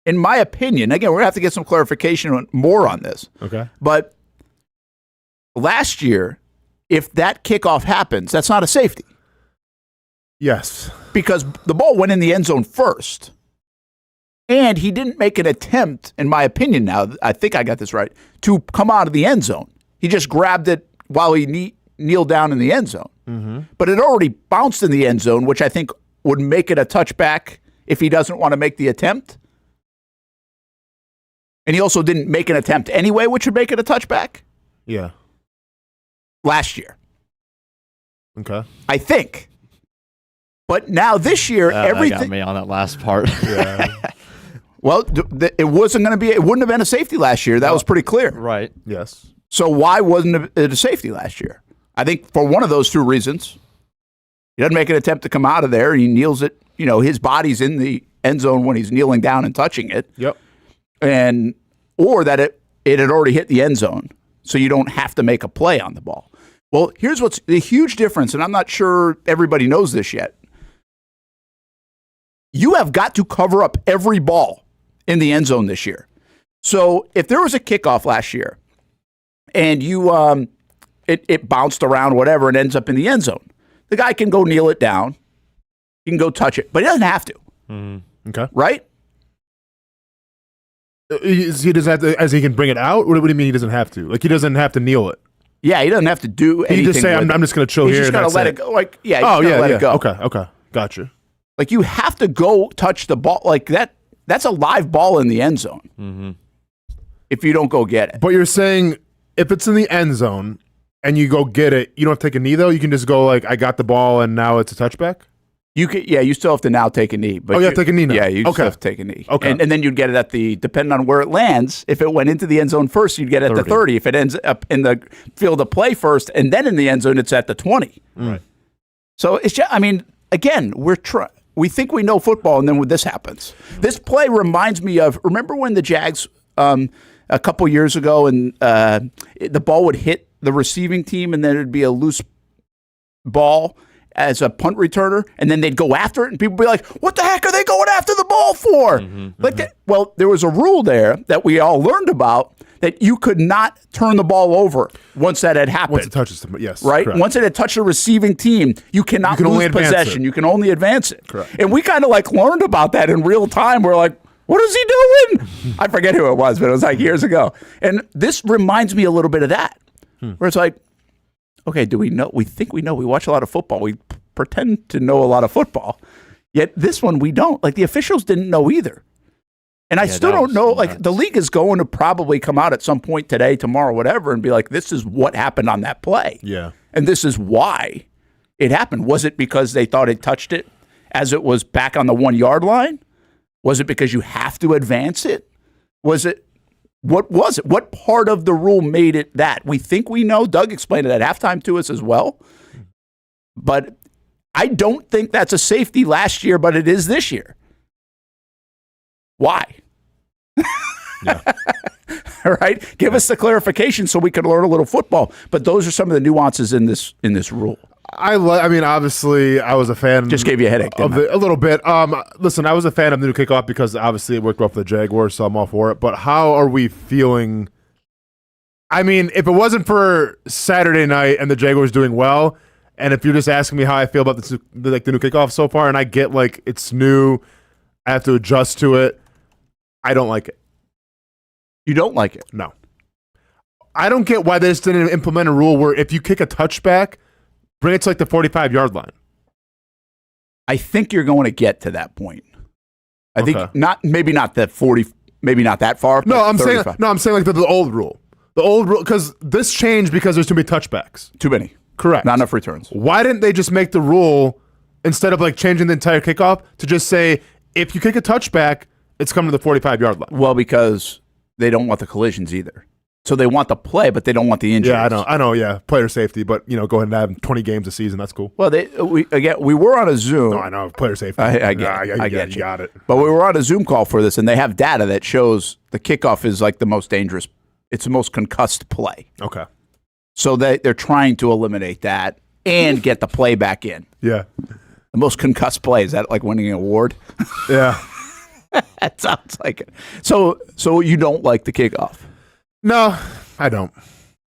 in my opinion, again, we're going to have to get some clarification more on this. Okay. But last year, if that kickoff happens, that's not a safety. Yes. Because the ball went in the end zone first. And he didn't make an attempt, in my opinion now, I think I got this right, to come out of the end zone. He just grabbed it while he kneeled down in the end zone. Mm-hmm. But it already bounced in the end zone, which I think would make it a touchback if he doesn't want to make the attempt. And he also didn't make an attempt anyway, which would make it a touchback. Yeah. Last year. Okay. I think. But now this year, everything. That got me on that last part. Yeah. Well, it wasn't going to be. It wouldn't have been a safety last year. That was pretty clear. Right. Yes. So why wasn't it a safety last year? I think for one of those two reasons. He doesn't make an attempt to come out of there. He kneels it. You know, his body's in the end zone when he's kneeling down and touching it. Yep. Or that it had already hit the end zone, so you don't have to make a play on the ball. Well, here's what's the huge difference, and I'm not sure everybody knows this yet. You have got to cover up every ball in the end zone this year. So if there was a kickoff last year and it bounced around, whatever, and ends up in the end zone, the guy can go kneel it down. He can go touch it, but he doesn't have to. Mm-hmm. Okay. Right? He doesn't have to, as he can bring it out? What do you mean he doesn't have to? Like, he doesn't have to kneel it? Yeah, he doesn't have to do anything. He just say, I'm just going to chill here. He's just got to let it go. Like, yeah, let it go. Okay. Gotcha. Like, you have to go touch the ball. Like, that's a live ball in the end zone if you don't go get it. But you're saying if it's in the end zone and you go get it, you don't have to take a knee, though? You can just go, like, I got the ball and now it's a touchback? You still have to now take a knee. But you have to take a knee now? Yeah, you still have to take a knee. Okay. And then you'd get it depending on where it lands, if it went into the end zone first, you'd get it at the 30. If it ends up in the field of play first and then in the end zone, it's at the 20. Right. So it's just, I mean, again, we think we know football, and then when this happens. This play reminds me of, remember when the Jags a couple years ago and the ball would hit the receiving team and then it'd be a loose ball as a punt returner, and then they'd go after it, and people would be like, what the heck are they going after the ball for? Well, there was a rule there that we all learned about that you could not turn the ball over once that had happened. Once it touches the, yes. Right? Correct. Once it had touched the receiving team, you cannot lose possession. You can only advance it. Correct. And we kind of like learned about that in real time. We're like, what is he doing? I forget who it was, but it was like years ago. And this reminds me a little bit of that, where it's like, okay, do we know? We think we know. We watch a lot of football. We pretend to know a lot of football. Yet this one we don't. Like, the officials didn't know either. And I still don't know. Like, the league is going to probably come out at some point today, tomorrow, whatever, and be like, this is what happened on that play. Yeah. And this is why it happened. Was it because they thought it touched it as it was back on the 1 yard line? Was it because you have to advance it? Was it? What was it? What part of the rule made it that? We think we know. Doug explained it at halftime to us as well. But I don't think that's a safety last year, but it is this year. Why? Yeah. All right. Give us the clarification so we can learn a little football. But those are some of the nuances in this rule. I mean, obviously, I was a fan. Just gave you a headache, a little bit. Listen, I was a fan of the new kickoff because obviously it worked well for the Jaguars, so I'm all for it. But how are we feeling? I mean, if it wasn't for Saturday night and the Jaguars doing well, and if you're just asking me how I feel about the new kickoff so far, and I get like it's new, I have to adjust to it. I don't like it. You don't like it? No. I don't get why they just didn't implement a rule where if you kick a touchback, bring it to like the 45-yard line. I think you're going to get to that point. I think maybe not that 40, maybe not that far. No, I'm 35. saying like the old rule. The old rule, because this changed because there's too many touchbacks. Too many. Correct. Not enough returns. Why didn't they just make the rule, instead of like changing the entire kickoff, to just say, if you kick a touchback, it's coming to the 45-yard line? Well, because they don't want the collisions either. So they want the play, but they don't want the injuries. Yeah, I know, yeah. Player safety, but, go ahead and have 20 games a season. That's cool. Well, we were on a Zoom. No, I know. Player safety. I get you. You got it. But we were on a Zoom call for this, and they have data that shows the kickoff is like the most dangerous. It's the most concussed play. Okay. So they're trying to eliminate that. and get the play back in. Yeah. The most concussed play. Is that like winning an award? Yeah. That sounds like it. So you don't like the kickoff? No, I don't.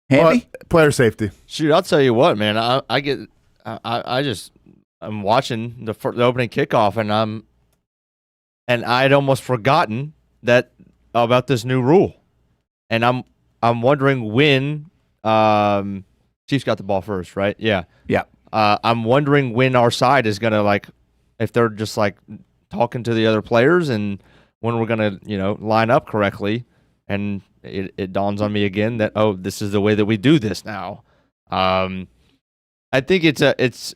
Hamby? Player safety. Shoot, I'll tell you what, man. I'm watching the opening kickoff, and I'd almost forgotten about this new rule, and I'm wondering when Chiefs got the ball first, right? Yeah. Yeah. I'm wondering when our side is gonna if they're just talking to the other players, and when we're gonna line up correctly, and it dawns on me again that this is the way that we do this now. I think it's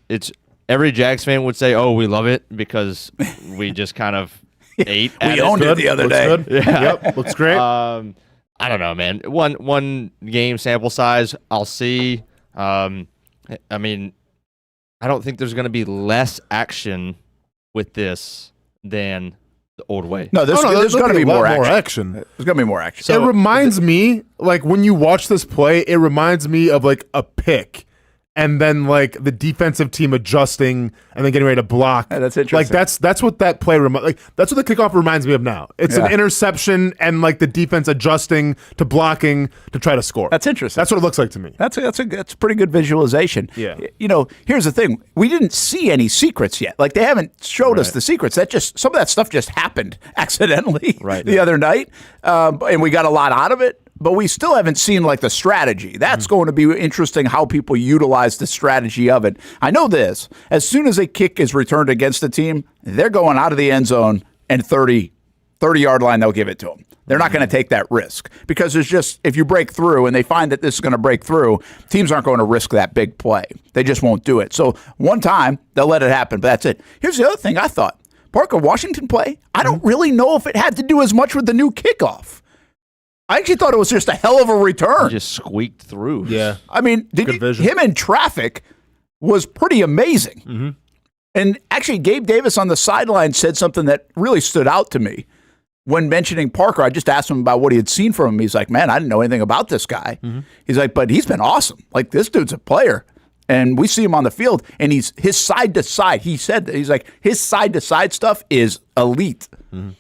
every Jags fan would say, we love it because we just kind of ate at we owned it the other day. Good. Yeah. Yep, looks great. I don't know, man. One game sample size, I'll see. I mean, I don't think there's going to be less action with this than the old way. No, there's going to be more action. There's going to be more action. So it reminds me, when you watch this play, it reminds me of a pick, and then the defensive team adjusting and then getting ready to block. That's interesting. That's what that play that's what the kickoff reminds me of now. It's an interception and the defense adjusting to blocking to try to score. That's interesting. That's what it looks like to me. That's a pretty good visualization. Yeah. Here's the thing: we didn't see any secrets yet. They haven't showed us the secrets. Some of that stuff just happened accidentally the other night, and we got a lot out of it. But we still haven't seen the strategy. That's going to be interesting how people utilize the strategy of it. I know this. As soon as a kick is returned against a team, they're going out of the end zone and 30-yard line, they'll give it to them. They're not going to take that risk because there's just, if you break through and they find that this is going to break through, teams aren't going to risk that big play. They just won't do it. So one time, they'll let it happen, but that's it. Here's the other thing I thought. Parker Washington play, I don't really know if it had to do as much with the new kickoff. I actually thought it was just a hell of a return. He just squeaked through. Yeah. I mean, him in traffic was pretty amazing. Mm-hmm. And actually, Gabe Davis on the sideline said something that really stood out to me. When mentioning Parker, I just asked him about what he had seen from him. He's like, man, I didn't know anything about this guy. Mm-hmm. He's like, but he's been awesome. This dude's a player. And we see him on the field, and his side-to-side. He said that. He's like, his side-to-side stuff is elite. Mm-hmm.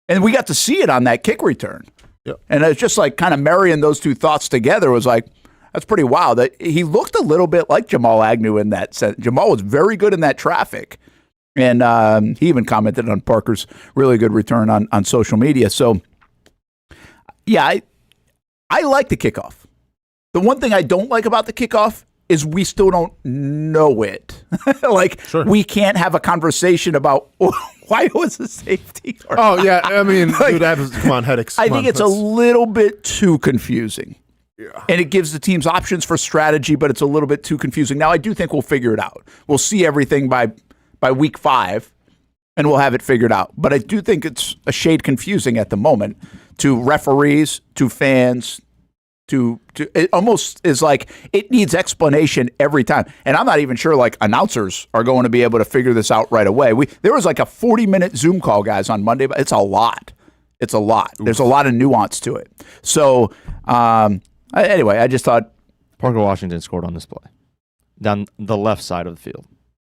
And we got to see it on that kick return. Yep. And it's just kind of marrying those two thoughts together was that's pretty wild. He looked a little bit like Jamal Agnew in that sense. Jamal was very good in that traffic. And he even commented on Parker's really good return on social media. So, yeah, I like the kickoff. The one thing I don't like about the kickoff is we still don't know it. Sure. We can't have a conversation about why it was a safety. Yeah. I mean, dude, come on, headaches. I think it's a little bit too confusing. Yeah. And it gives the teams options for strategy, but it's a little bit too confusing. Now, I do think we'll figure it out. We'll see everything by week 5, and we'll have it figured out. But I do think it's a shade confusing at the moment to referees, to fans, to it almost is it needs explanation every time. And I'm not even sure announcers are going to be able to figure this out right away. There was a 40-minute Zoom call, guys, on Monday, but it's a lot. It's a lot. Oof. There's a lot of nuance to it. So anyway, I just thought Parker Washington scored on this play down the left side of the field.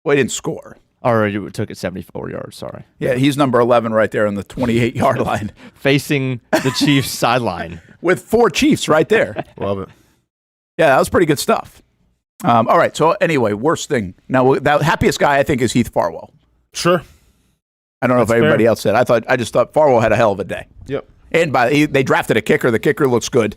Well, he didn't score. Or you took it 74 yards, sorry. Yeah, he's number 11 right there on the 28-yard line. Facing the Chiefs' sideline. With 4 Chiefs right there. Love it. Yeah, that was pretty good stuff. All right, so anyway, worst thing. Now, the happiest guy, I think, is Heath Farwell. Sure. I don't know if everybody else said. I just thought Farwell had a hell of a day. Yep. And they drafted a kicker. The kicker looks good.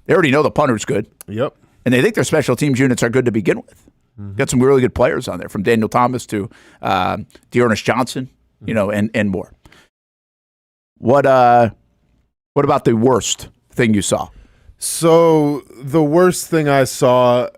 They already know the punter's good. Yep. And they think their special teams units are good to begin with. Mm-hmm. Got some really good players on there, from Daniel Thomas to Dearness Johnson, and more. What about the worst thing you saw? So the worst thing I saw,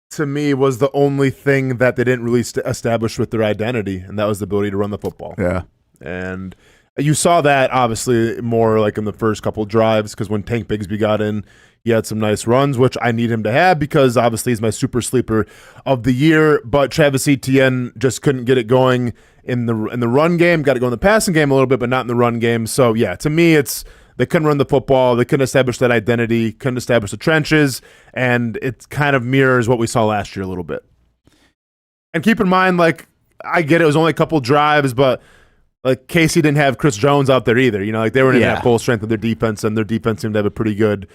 to me, was the only thing that they didn't really establish with their identity, and that was the ability to run the football. Yeah. And you saw that, obviously, more in the first couple drives, because when Tank Bigsby got in, he had some nice runs, which I need him to have because obviously he's my super sleeper of the year. But Travis Etienne just couldn't get it going in the run game. Got to go in the passing game a little bit, but not in the run game. So yeah, to me, they couldn't run the football. They couldn't establish that identity. Couldn't establish the trenches, and it kind of mirrors what we saw last year a little bit. And keep in mind, like, I get it was only a couple drives, but like Casey didn't have Chris Jones out there either. You know, like they were in that full strength of their defense, and their defense seemed to have a pretty good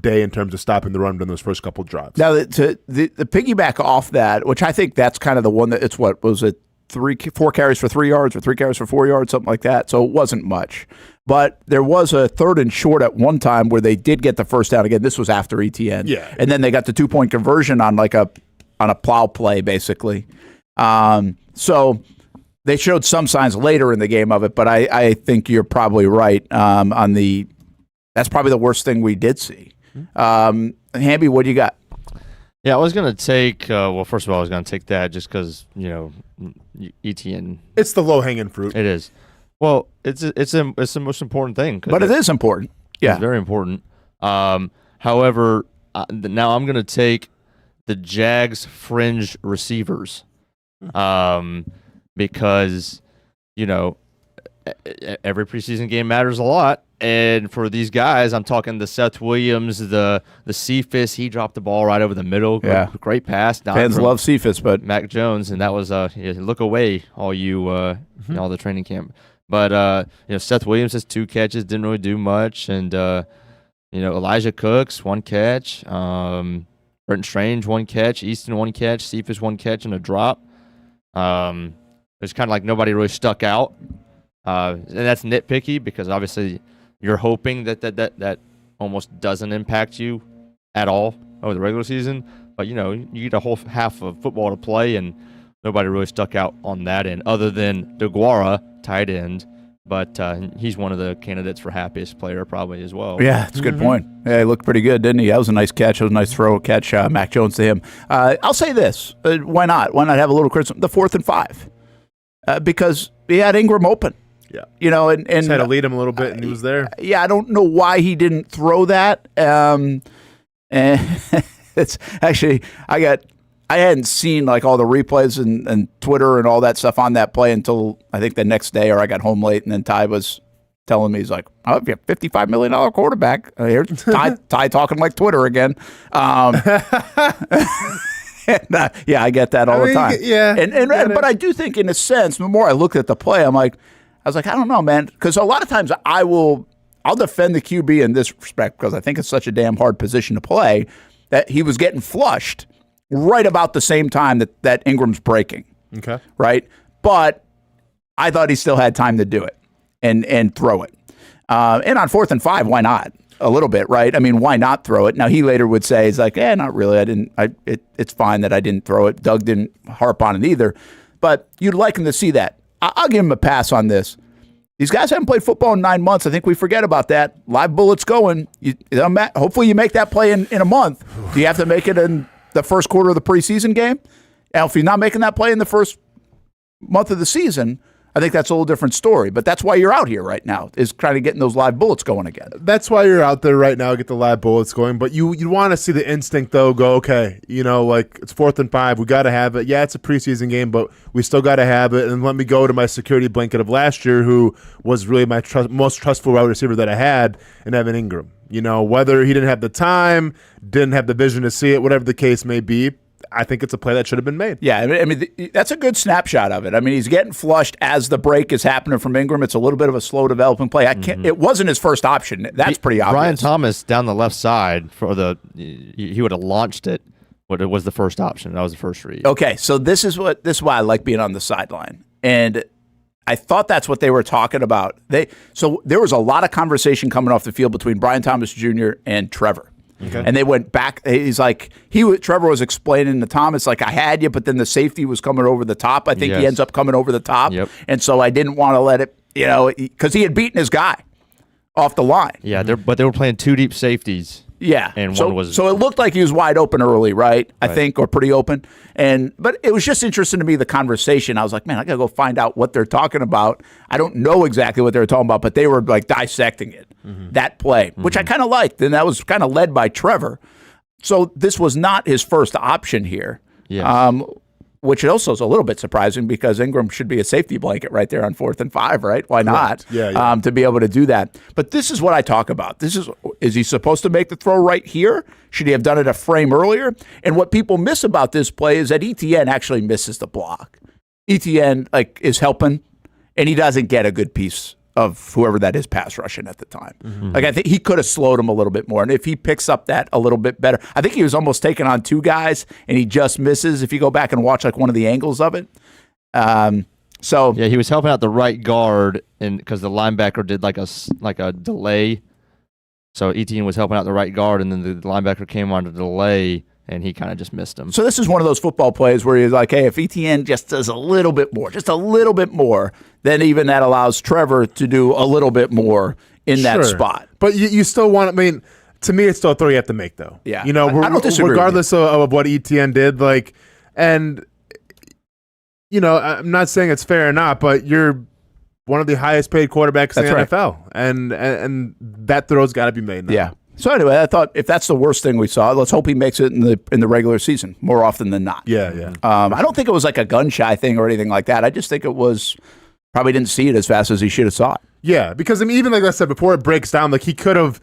day in terms of stopping the run in those first couple drives. Now, the piggyback off that, which I think that's kind of the one that it's what was it 4 carries for 3 yards or 3 carries for 4 yards, something like that. So it wasn't much. But there was a 3rd and short at one time where they did get the first down. Again, this was after ETN. Yeah. And then they got the 2-point conversion on a plow play, basically. So they showed some signs later in the game of it, but I think you're probably right that's probably the worst thing we did see. Hamby, what do you got? Yeah, I was going to take, first of all, I was going to take that just because, ETN. It's the low-hanging fruit. It is. Well, it's the most important thing. But it is important. Yeah. It's very important. However, now I'm going to take the Jags fringe receivers because, every preseason game matters a lot. And for these guys, I'm talking the Seth Williams, the Cephas. He dropped the ball right over the middle. Yeah. Great pass. Fans love Cephas, but Mac Jones, and that was look away, all you all the training camp. But Seth Williams has 2 catches, didn't really do much, and Elijah Cooks 1 catch, Burton Strange 1 catch, Easton 1 catch, Cephas 1 catch and a drop. It's kind of like nobody really stuck out, and that's nitpicky because obviously you're hoping that almost doesn't impact you at all over the regular season. But, you get a whole half of football to play, and nobody really stuck out on that end other than DeGuara, tight end. But he's one of the candidates for happiest player probably as well. Yeah, that's a good point. Yeah, he looked pretty good, didn't he? That was a nice catch. It was a nice throw catch, Mac Jones to him. I'll say this. Why not? Why not have a little criticism? The 4th and 5. Because he had Ingram open. Yeah. And just had to lead him a little bit, and he was there. Yeah, I don't know why he didn't throw that. And it's actually, I hadn't seen like all the replays and Twitter and all that stuff on that play until I think the next day, or I got home late, and then Ty was telling me, he's like, "Oh, you have a $55 million quarterback." Here's Ty talking like Twitter again. And, I get that all the time. Yeah, but I do think, in a sense, the more I looked at the play, I was like, I don't know, man, because a lot of times I'll defend the QB in this respect because I think it's such a damn hard position to play that he was getting flushed right about the same time that Ingram's breaking. Okay. Right? But I thought he still had time to do it and throw it. And on 4th and 5, why not? A little bit, right? I mean, why not throw it? Now, he later would say, he's like, not really. It's fine that I didn't throw it. Doug didn't harp on it either. But you'd like him to see that. I'll give him a pass on this. These guys haven't played football in 9 months. I think we forget about that. Live bullets going. Hopefully you make that play in a month. Do you have to make it in the first quarter of the preseason game? And if you're not making that play in the first month of the season, I think that's a little different story. But that's why you're out here right now, is trying to get those live bullets going again. That's why you're out there right now, get the live bullets going. But you want to see the instinct, though, go, okay, like it's 4th and 5. We got to have it. Yeah, it's a preseason game, but we still got to have it. And let me go to my security blanket of last year, who was really my most trustful wide receiver that I had, in Evan Ingram. Whether he didn't have the time, didn't have the vision to see it, whatever the case may be, I think it's a play that should have been made. Yeah, I mean, that's a good snapshot of it. I mean, he's getting flushed as the break is happening from Ingram. It's a little bit of a slow developing play. It wasn't his first option. That's pretty obvious. Brian Thomas down the left side he would have launched it, but it was the first option. That was the first read. Okay, so this is why I like being on the sideline. And I thought that's what they were talking about. So there was a lot of conversation coming off the field between Brian Thomas Jr. and Trevor. Okay. And they went back. He's like, Trevor was explaining to Thomas, like, I had you, but then the safety was coming over the top. I think he ends up coming over the top. Yep. And so I didn't want to let it, because he had beaten his guy off the line. Yeah, but they were playing 2 deep safeties. Yeah. And so it looked like he was wide open early, right? I think, or pretty open. But it was just interesting to me, the conversation. I was like, man, I got to go find out what they're talking about. I don't know exactly what they were talking about, but they were like dissecting it, that play, which I kind of liked. And that was kind of led by Trevor. So this was not his first option here. Yes. which also is a little bit surprising because Ingram should be a safety blanket right there on 4th and 5, right? Why not? Yeah. To be able to do that. But this is what I talk about. Is he supposed to make the throw right here? Should he have done it a frame earlier? And what people miss about this play is that ETN actually misses the block. ETN is helping, and he doesn't get a good piece of whoever that is pass rushing at the time. I think he could have slowed him a little bit more. And if he picks up that a little bit better, I think he was almost taking on 2 guys and he just misses if you go back and watch one of the angles of it. Yeah, he was helping out the right guard and because the linebacker did like a delay. So Etienne was helping out the right guard and then the linebacker came on to delay and he kind of just missed him. So this is one of those football plays where he's like, hey, if Etienne just does a little bit more, then even that allows Trevor to do a little bit more in that spot. But you still want, to me, it's still a throw you have to make, though. Yeah. I don't disagree regardless of what Etienne did, and, I'm not saying it's fair or not, but you're one of the highest paid quarterbacks in the NFL. And that throw's got to be made now. Yeah. So anyway, I thought if that's the worst thing we saw, let's hope he makes it in the regular season more often than not. Yeah. I don't think it was like a gun shy thing or anything like that. I just think it was probably didn't see it as fast as he should have saw it. Yeah, because even like I said before, it breaks down. He could have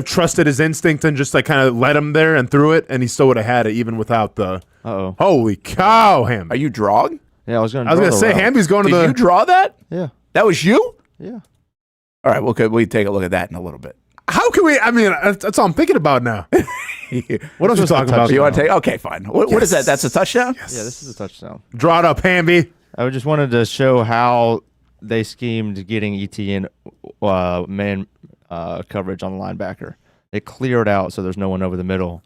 trusted his instinct and just kind of let him there and threw it, and he still would have had it even without the. Uh-oh. Holy cow, Hamby! Are you drawing? Yeah, I was going to say Hamby's going Did to the. you draw that? Yeah. That was you? Yeah. All right. Well, could we take a look at that in a little bit? How can we? That's all I'm thinking about now. What else are you talking about? You want to take? Okay, fine. What is that? That's a touchdown? Yes. Yeah, this is a touchdown. Draw it up, Hamby. I just wanted to show how they schemed getting ETN man coverage on the linebacker. They cleared out so there's no one over the middle.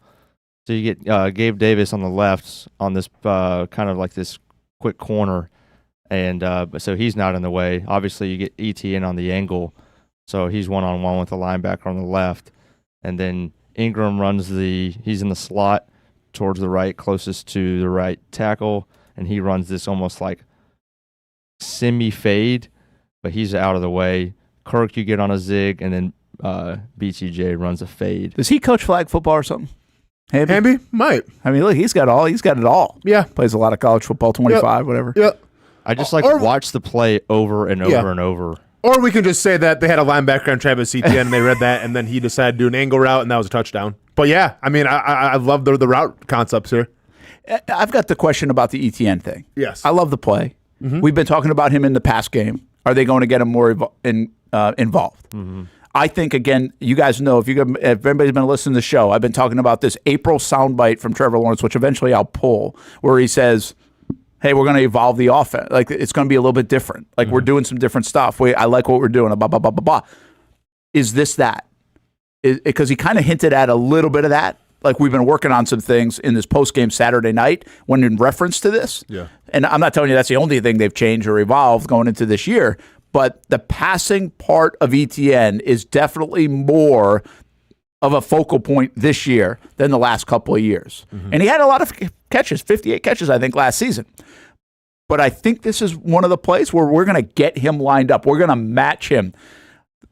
So you get Gabe Davis on the left on this kind of like this quick corner, and so he's not in the way. Obviously, you get ETN on the angle, so he's one-on-one with the linebacker on the left, and then Ingram he's in the slot towards the right, closest to the right tackle, and he runs this almost like semi-fade, but he's out of the way. Kirk, you get on a zig, and then BTJ runs a fade. Does he coach flag football or something? Hamby might. Look, he's got it all. Yeah. Plays a lot of college football, 25, whatever. Yep. I just watch the play over and over and over. Or we can just say that they had a linebacker on Travis Etienne and they read that, and then he decided to do an angle route, and that was a touchdown. But yeah, I love the route concepts here. I've got the question about the ETN thing. Yes. I love the play. Mm-hmm. We've been talking about him in the pass game. Are they going to get him more involved? Mm-hmm. I think, again, you guys know, if anybody's been listening to the show, I've been talking about this April soundbite from Trevor Lawrence, which eventually I'll pull, where he says, hey, we're going to evolve the offense. It's going to be a little bit different. We're doing some different stuff. I like what we're doing. Blah, blah, blah, blah, blah. Is this that? Because he kind of hinted at a little bit of that. We've been working on some things in this post-game Saturday night when in reference to this. Yeah. And I'm not telling you that's the only thing they've changed or evolved going into this year, but the passing part of ETN is definitely more of a focal point this year than the last couple of years. Mm-hmm. And he had a lot of catches, 58 catches, I think, last season. But I think this is one of the plays where we're going to get him lined up. We're going to match him.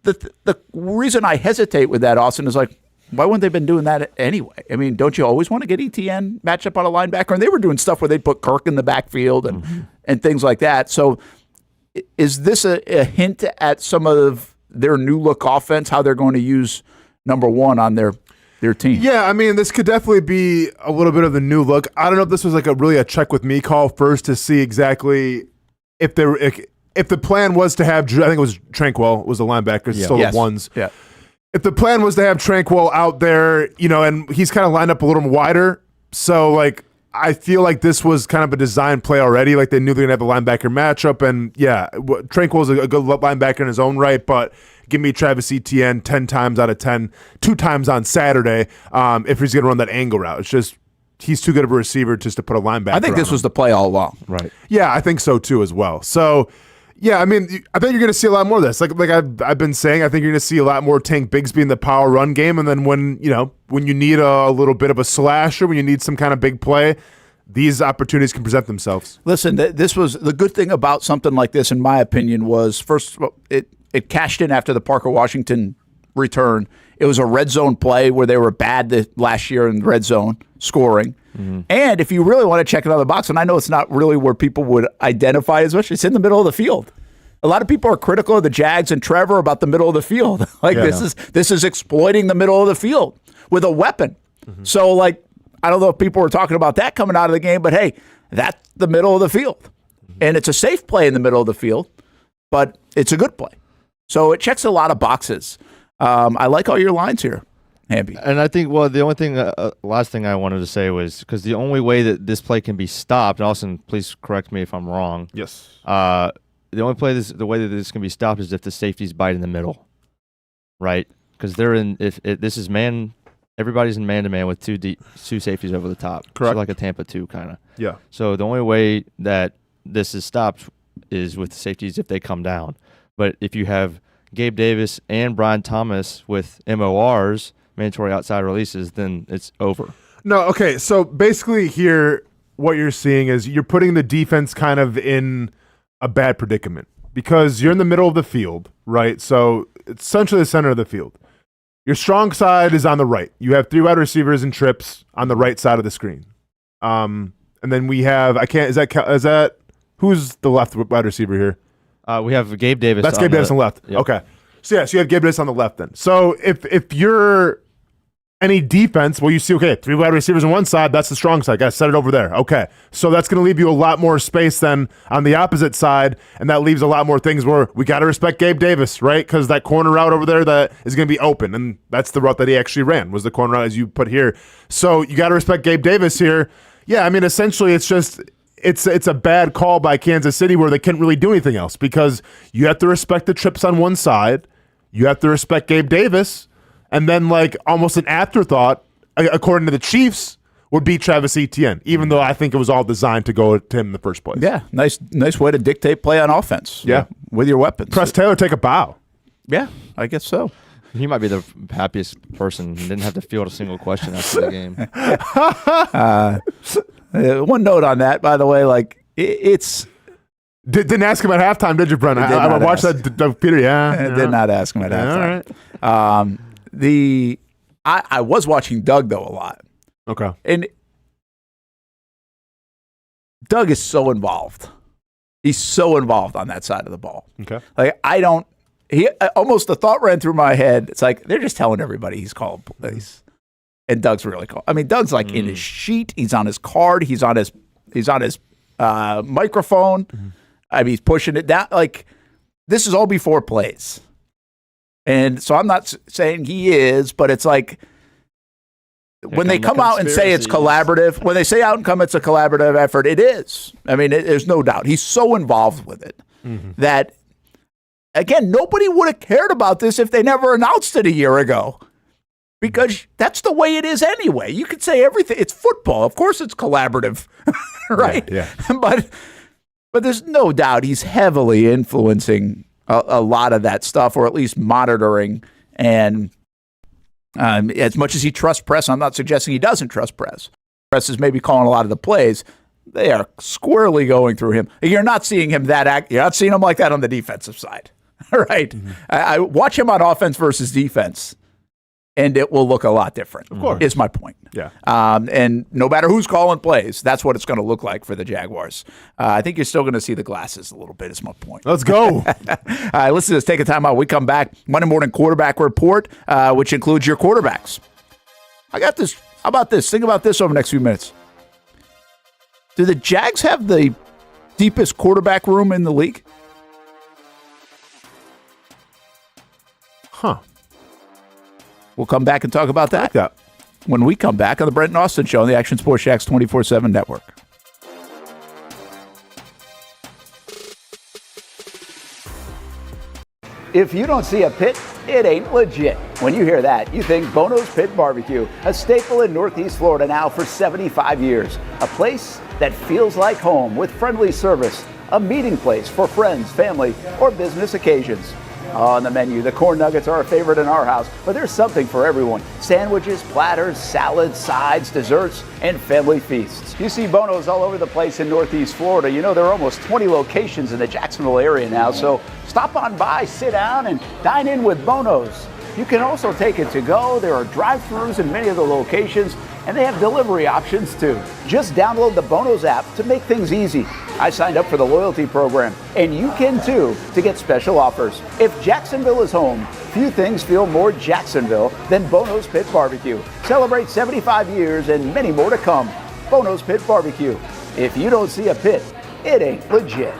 The reason I hesitate with that, Austen, is why wouldn't they have been doing that anyway? Don't you always want to get ETN matched up on a linebacker? And they were doing stuff where they'd put Kirk in the backfield and things like that. So is this a hint at some of their new look offense, how they're going to use number one on their team? Yeah, this could definitely be a little bit of the new look. I don't know if this was a check with me call first to see exactly if the plan was to have, I think it was Tranquil was the linebacker, still the ones. Yeah. If the plan was to have Tranquil out there, and he's kind of lined up a little wider, so I feel like this was kind of a design play already. They knew they're going to have a linebacker matchup, and yeah, Tranquil is a good linebacker in his own right, but give me Travis Etienne 10 times out of 10, 2 times on Saturday if he's going to run that angle route. It's just he's too good of a receiver just to put a linebacker I think this was the play all along. Right. Yeah, I think so too as well. So, yeah, I think you're going to see a lot more of this. Like I've been saying, I think you're going to see a lot more Tank Bigsby in the power run game, and then when you need a little bit of a slasher, when you need some kind of big play, these opportunities can present themselves. Listen, this was the good thing about something like this, in my opinion, was first it cashed in after the Parker Washington return. It was a red zone play where they were bad last year in the red zone, scoring. And if you really want to check another box, and I know it's not really where people would identify as much, it's in the middle of the field. A lot of people are critical of the Jags and Trevor about the middle of the field. This is exploiting the middle of the field with a weapon. So, like, I don't know if people were talking about that coming out of the game, but hey, that's the middle of the field. And it's a safe play in the middle of the field, but it's a good play. So it checks a lot of boxes. I like all your lines here, Hamby. And I think, well, the only thing, last thing I wanted to say was, because the only way that this play can be stopped, and Austen, please correct me if I'm wrong. Yes. The only play, the way that this can be stopped is if the safeties bite in the middle, right? Because this is man, everybody's in man-to-man with two safeties over the top. Correct. So like a Tampa 2 kind of. Yeah. So the only way that this is stopped is with the safeties if they come down. But if you have Gabe Davis and Brian Thomas with MORs, mandatory outside releases, then it's over. No, okay. So basically here, what you're seeing is you're putting the defense kind of in a bad predicament because you're in the middle of the field, right? So it's essentially the center of the field. Your strong side is on the right. You have 3 wide receivers and trips on the right side of the screen. And then we have, is that who's the left wide receiver here? We have Gabe Davis. That's Gabe Davis on the left. Yep. Okay. So you have Gabe Davis on the left then. So if you're any defense, well, you see, okay, 3 wide receivers on one side, that's the strong side. Got to set it over there. Okay. So that's going to leave you a lot more space than on the opposite side, and that leaves a lot more things where we got to respect Gabe Davis, right? Because that corner route over there that is going to be open, and that's the route that he actually ran, was the corner route as you put here. So you got to respect Gabe Davis here. Yeah, I mean, essentially it's just it's a bad call by Kansas City where they couldn't really do anything else because you have to respect the trips on one side, you have to respect Gabe Davis, and then, like, almost an afterthought, according to the Chiefs, would be Travis Etienne, even though I think it was all designed to go to him in the first place. Yeah, nice way to dictate play on offense. Yeah. With your weapons. Press Taylor, take a bow. Yeah, I guess so. He might be the happiest person. He didn't have to field a single question after the game. One note on that, by the way, like, it's... Didn't ask him at halftime, did you, Brent? I watched that, Peter. Yeah, I did not ask him at halftime. All right. I was watching Doug, though, a lot. Okay. And Doug is so involved. He's so involved on that side of the ball. Okay. Like, almost the thought ran through my head. It's like, they're just telling everybody he's calling plays. And Doug's really calling. I mean, Doug's like in his sheet. He's on his card. He's on his microphone. Mm-hmm. I mean, he's pushing it down. Like, this is all before plays. And so I'm not saying he is, but it's like when they come out and say it's collaborative, when they say out and come it's a collaborative effort, it is. I mean, there's no doubt. He's so involved with it that, again, nobody would have cared about this if they never announced it a year ago. Because that's the way it is anyway. You could say everything. It's football. Of course it's collaborative, right? Yeah. But there's no doubt he's heavily influencing a lot of that stuff, or at least monitoring. And as much as he trusts press, I'm not suggesting he doesn't trust press. Press is maybe calling a lot of the plays. They are squarely going through him. You're not seeing him you're not seeing him like that on the defensive side, right? Mm-hmm. I watch him on offense versus defense, and it will look a lot different. Of course, is my point. Yeah. And no matter who's calling plays, that's what it's going to look like for the Jaguars. I think you're still going to see the glasses a little bit. Is my point. Let's go. All right, let's just take a time out. We come back. Monday morning quarterback report, which includes your quarterbacks. I got this. How about this? Think about this over the next few minutes. Do the Jags have the deepest quarterback room in the league? Huh. We'll come back and talk about that when we come back on the Brent and Austen Show on the Action Sports Jacks 24/7 network. If you don't see a pit, it ain't legit. When you hear that, you think Bono's Pit Barbecue, a staple in Northeast Florida now for 75 years. A place that feels like home with friendly service, a meeting place for friends, family, or business occasions. On the menu, the corn nuggets are a favorite in our house, but there's something for everyone. Sandwiches, platters, salads, sides, desserts, and family feasts. You see Bono's all over the place in Northeast Florida. You know, there are almost 20 locations in the Jacksonville area now, so stop on by, sit down, and dine in with Bono's. You can also take it to go. There are drive-thrus in many of the locations, And they have delivery options too. Just download the Bonos app to make things easy. I signed up for the loyalty program, and you can too, to get special offers. If Jacksonville is home, few things feel more Jacksonville than Bonos Pit Barbecue. Celebrate 75 years and many more to come. Bonos Pit Barbecue. If you don't see a pit, it ain't legit.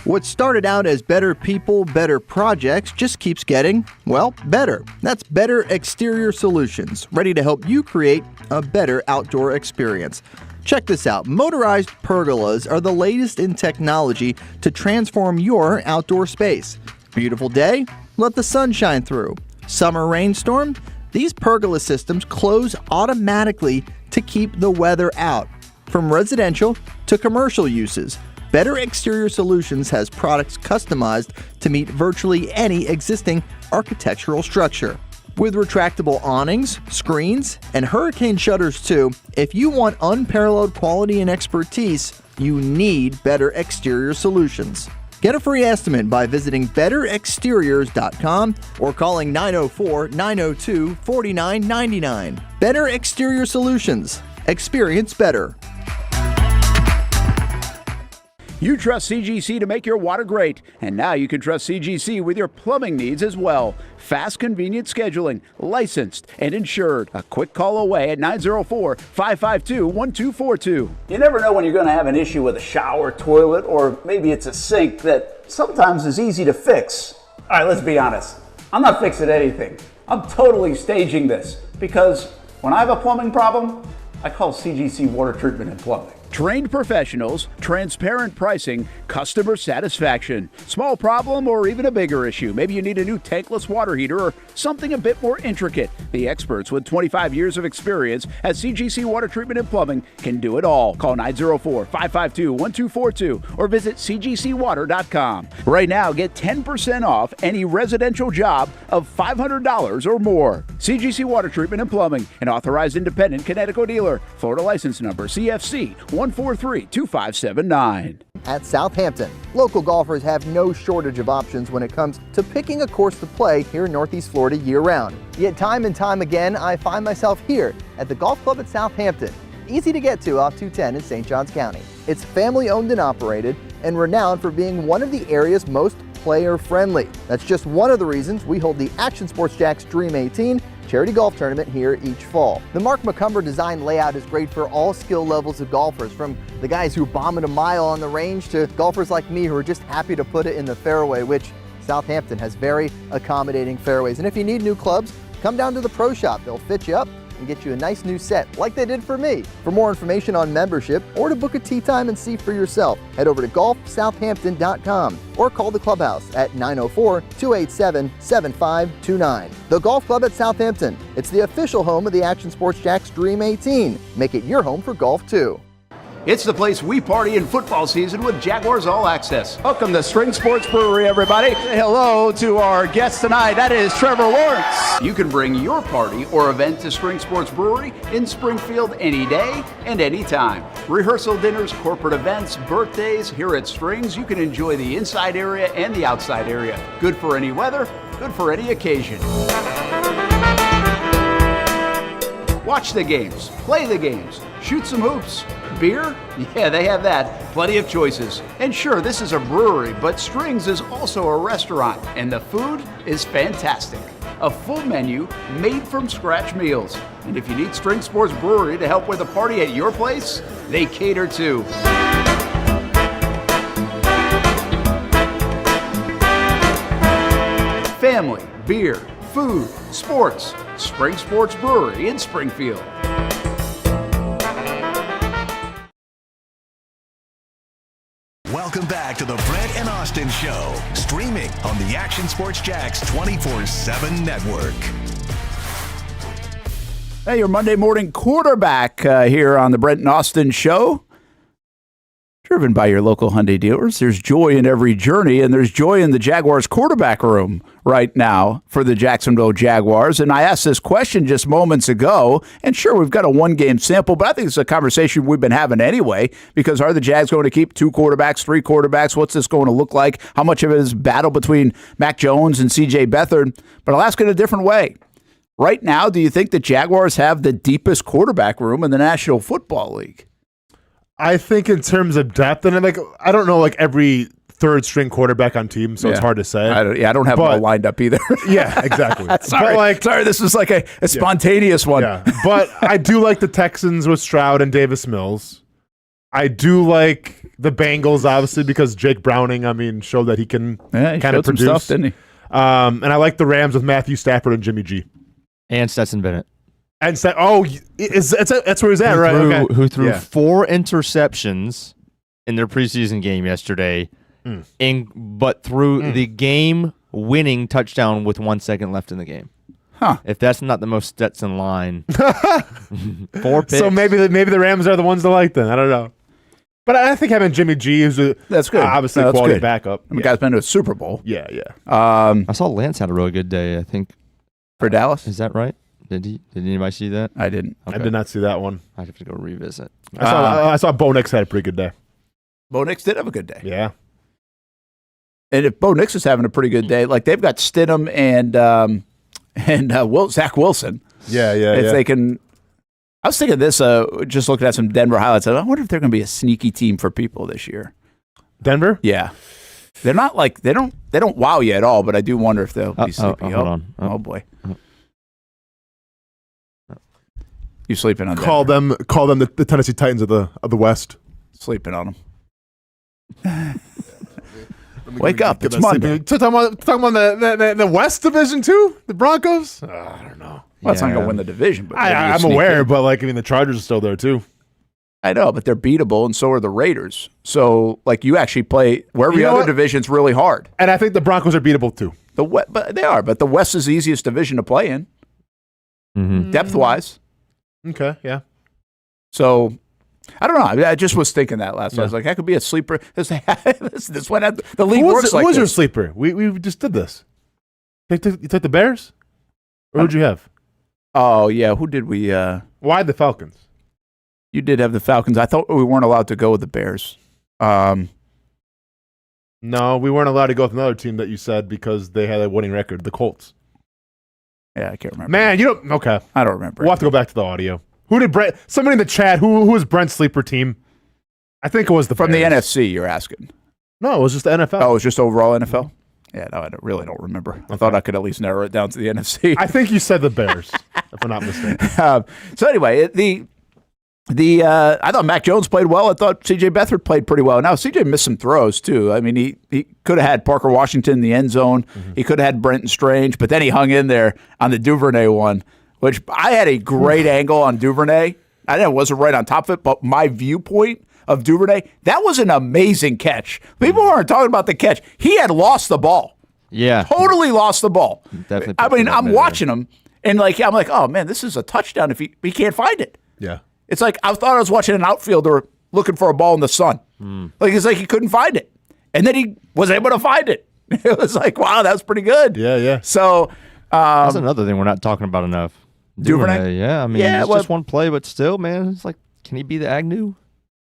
What started out as better people, better projects just keeps getting, well, better. That's Better Exterior Solutions, ready to help you create a better outdoor experience. Check this out. Motorized pergolas are the latest in technology to transform your outdoor space. Beautiful day? Let the sun shine through. Summer rainstorm? These pergola systems close automatically to keep the weather out. From residential to commercial uses, Better Exterior Solutions has products customized to meet virtually any existing architectural structure. With retractable awnings, screens, and hurricane shutters too, if you want unparalleled quality and expertise, you need Better Exterior Solutions. Get a free estimate by visiting betterexteriors.com or calling 904-902-4999. Better Exterior Solutions. Experience better. You trust CGC to make your water great, and now you can trust CGC with your plumbing needs as well. Fast, convenient scheduling, licensed and insured. A quick call away at 904-552-1242. You never know when you're going to have an issue with a shower, toilet, or maybe it's a sink that sometimes is easy to fix. All right, let's be honest. I'm not fixing anything. I'm totally staging this because when I have a plumbing problem, I call CGC Water Treatment and Plumbing. Trained professionals, transparent pricing, customer satisfaction. Small problem or even a bigger issue. Maybe you need a new tankless water heater or something a bit more intricate. The experts with 25 years of experience at CGC Water Treatment and Plumbing can do it all. Call 904-552-1242 or visit cgcwater.com. Right now, get 10% off any residential job of $500 or more. CGC Water Treatment and Plumbing, an authorized independent Connecticut dealer. Florida license number CFC 1432579. At Southampton, local golfers have no shortage of options when it comes to picking a course to play here in Northeast Florida year-round. Yet time and time again, I find myself here at the Golf Club at Southampton. Easy to get to off 210 in St. Johns County. It's family-owned and operated and renowned for being one of the area's most player-friendly. That's just one of the reasons we hold the Action Sports Jacks Dream 18 charity golf tournament here each fall. The Mark McCumber design layout is great for all skill levels of golfers, from the guys who bomb it a mile on the range to golfers like me who are just happy to put it in the fairway, which Southampton has very accommodating fairways. And if you need new clubs, come down to the pro shop. They'll fit you up and get you a nice new set like they did for me. For more information on membership or to book a tee time and see for yourself, head over to golfsouthampton.com or call the clubhouse at 904-287-7529. The Golf Club at Southampton. It's the official home of the Action Sports Jacks Dream 18. Make it your home for golf too. It's the place we party in football season with Jaguars All Access. Welcome to String Sports Brewery, everybody. Say hello to our guest tonight. That is Trevor Lawrence. You can bring your party or event to String Sports Brewery in Springfield any day and any time. Rehearsal dinners, corporate events, birthdays. Here at Strings, you can enjoy the inside area and the outside area. Good for any weather, good for any occasion. Watch the games, play the games, shoot some hoops. Beer? Yeah, they have that. Plenty of choices. And sure, this is a brewery, but Strings is also a restaurant, and the food is fantastic. A full menu made from scratch meals. And if you need String Sports Brewery to help with a party at your place, they cater too. Family, beer, food, sports. Spring Sports Brewery in Springfield. Welcome back to the Brent and Austen Show, streaming on the Action Sports Jacks 24/7 network. Hey, your Monday morning quarterback here on the Brent and Austen Show. Driven by your local Hyundai dealers. There's joy in every journey, and there's joy in the Jaguars quarterback room. right now for the Jacksonville Jaguars. And I asked this question just moments ago, and sure, we've got a one-game sample, but I think it's a conversation we've been having anyway, because are the Jags going to keep 2 quarterbacks, 3 quarterbacks? What's this going to look like? How much of it is battle between Mac Jones and C.J. Beathard? But I'll ask it a different way. Right now, do you think the Jaguars have the deepest quarterback room in the National Football League? I think in terms of depth, and I don't know every third-string quarterback on team, so it's hard to say. I don't have them all lined up either. Yeah, exactly. Sorry, this was like a spontaneous one. Yeah. But I do like the Texans with Stroud and Davis Mills. I do like the Bengals, obviously, because Jake Browning, showed that he can kind of produce. Some stuff, didn't he? And I like the Rams with Matthew Stafford and Jimmy G. And Stetson Bennett. And that's where he's at, right? Who threw 4 interceptions in their preseason game yesterday, but threw the game-winning touchdown with 1 second left in the game. Huh. If that's not the most Stetson line. 4 picks. So maybe the Rams are the ones to like then. I don't know. But I think having Jimmy G is that's good. Obviously that's quality good. backup. The guy's been to a Super Bowl. Yeah. I saw Lance had a really good day, I think. For Dallas? Is that right? Did anybody see that? I didn't. Okay. I did not see that one. I'd have to go revisit. I saw Bo Nix had a pretty good day. Bo Nix did have a good day. Yeah. And if Bo Nix is having a pretty good day, they've got Stidham and Zach Wilson. Yeah. If they can. I was thinking this, just looking at some Denver highlights. I wonder if they're going to be a sneaky team for people this year. Denver? Yeah. They're not they don't wow you at all, but I do wonder if they'll be sleepy. Hold on. Oh boy. You sleeping on call Denver. Call them the Tennessee Titans of the West. Sleeping on them. Wake up! It's Monday. Talking about the West Division too. The Broncos. I don't know. Well, it's not going to win the division, but I'm aware. But the Chargers are still there too. I know, but they're beatable, and so are the Raiders. So you actually play where every other division's really hard. And I think the Broncos are beatable too. But they are. But the West is the easiest division to play in, depth-wise. Okay, yeah. So, I don't know. I just was thinking that last night. I was like, that could be a sleeper. This one, the league works like this. Who was your sleeper? We just did this. You took the Bears? Or who'd you have? Oh, yeah. Who did we? Why the Falcons? You did have the Falcons. I thought we weren't allowed to go with the Bears. No, we weren't allowed to go with another team that you said because they had a winning record, the Colts. Yeah, I can't remember. Man, you don't. Okay, I don't remember. We'll have to go back to the audio. Who did Brent? Somebody in the chat. Who was Brent's sleeper team? I think it was from Bears. the NFC. You're asking? No, it was just the NFL. Oh, it was just overall NFL. Yeah, no, I really don't remember. Okay. I thought I could at least narrow it down to the NFC. I think you said the Bears, if I'm not mistaken. So anyway, I thought Mac Jones played well. I thought C.J. Beathard played pretty well. Now, C.J. missed some throws, too. I mean, he could have had Parker Washington in the end zone. Mm-hmm. He could have had Brenton Strange, but then he hung in there on the Duvernay one, which I had a great angle on Duvernay. I know it wasn't right on top of it, but my viewpoint of Duvernay, that was an amazing catch. People aren't talking about the catch. He had lost the ball. Yeah. Totally lost the ball. Definitely. I mean, I'm watching him, and I'm like, oh, man, this is a touchdown if he can't find it. Yeah. It's like I thought I was watching an outfielder looking for a ball in the sun. It's like he couldn't find it. And then he was able to find it. It was like, wow, that was pretty good. Yeah. So that's another thing we're not talking about enough. Duvernay? Yeah, I mean, it's just one play, but still, man, it's like, can he be the Agnew?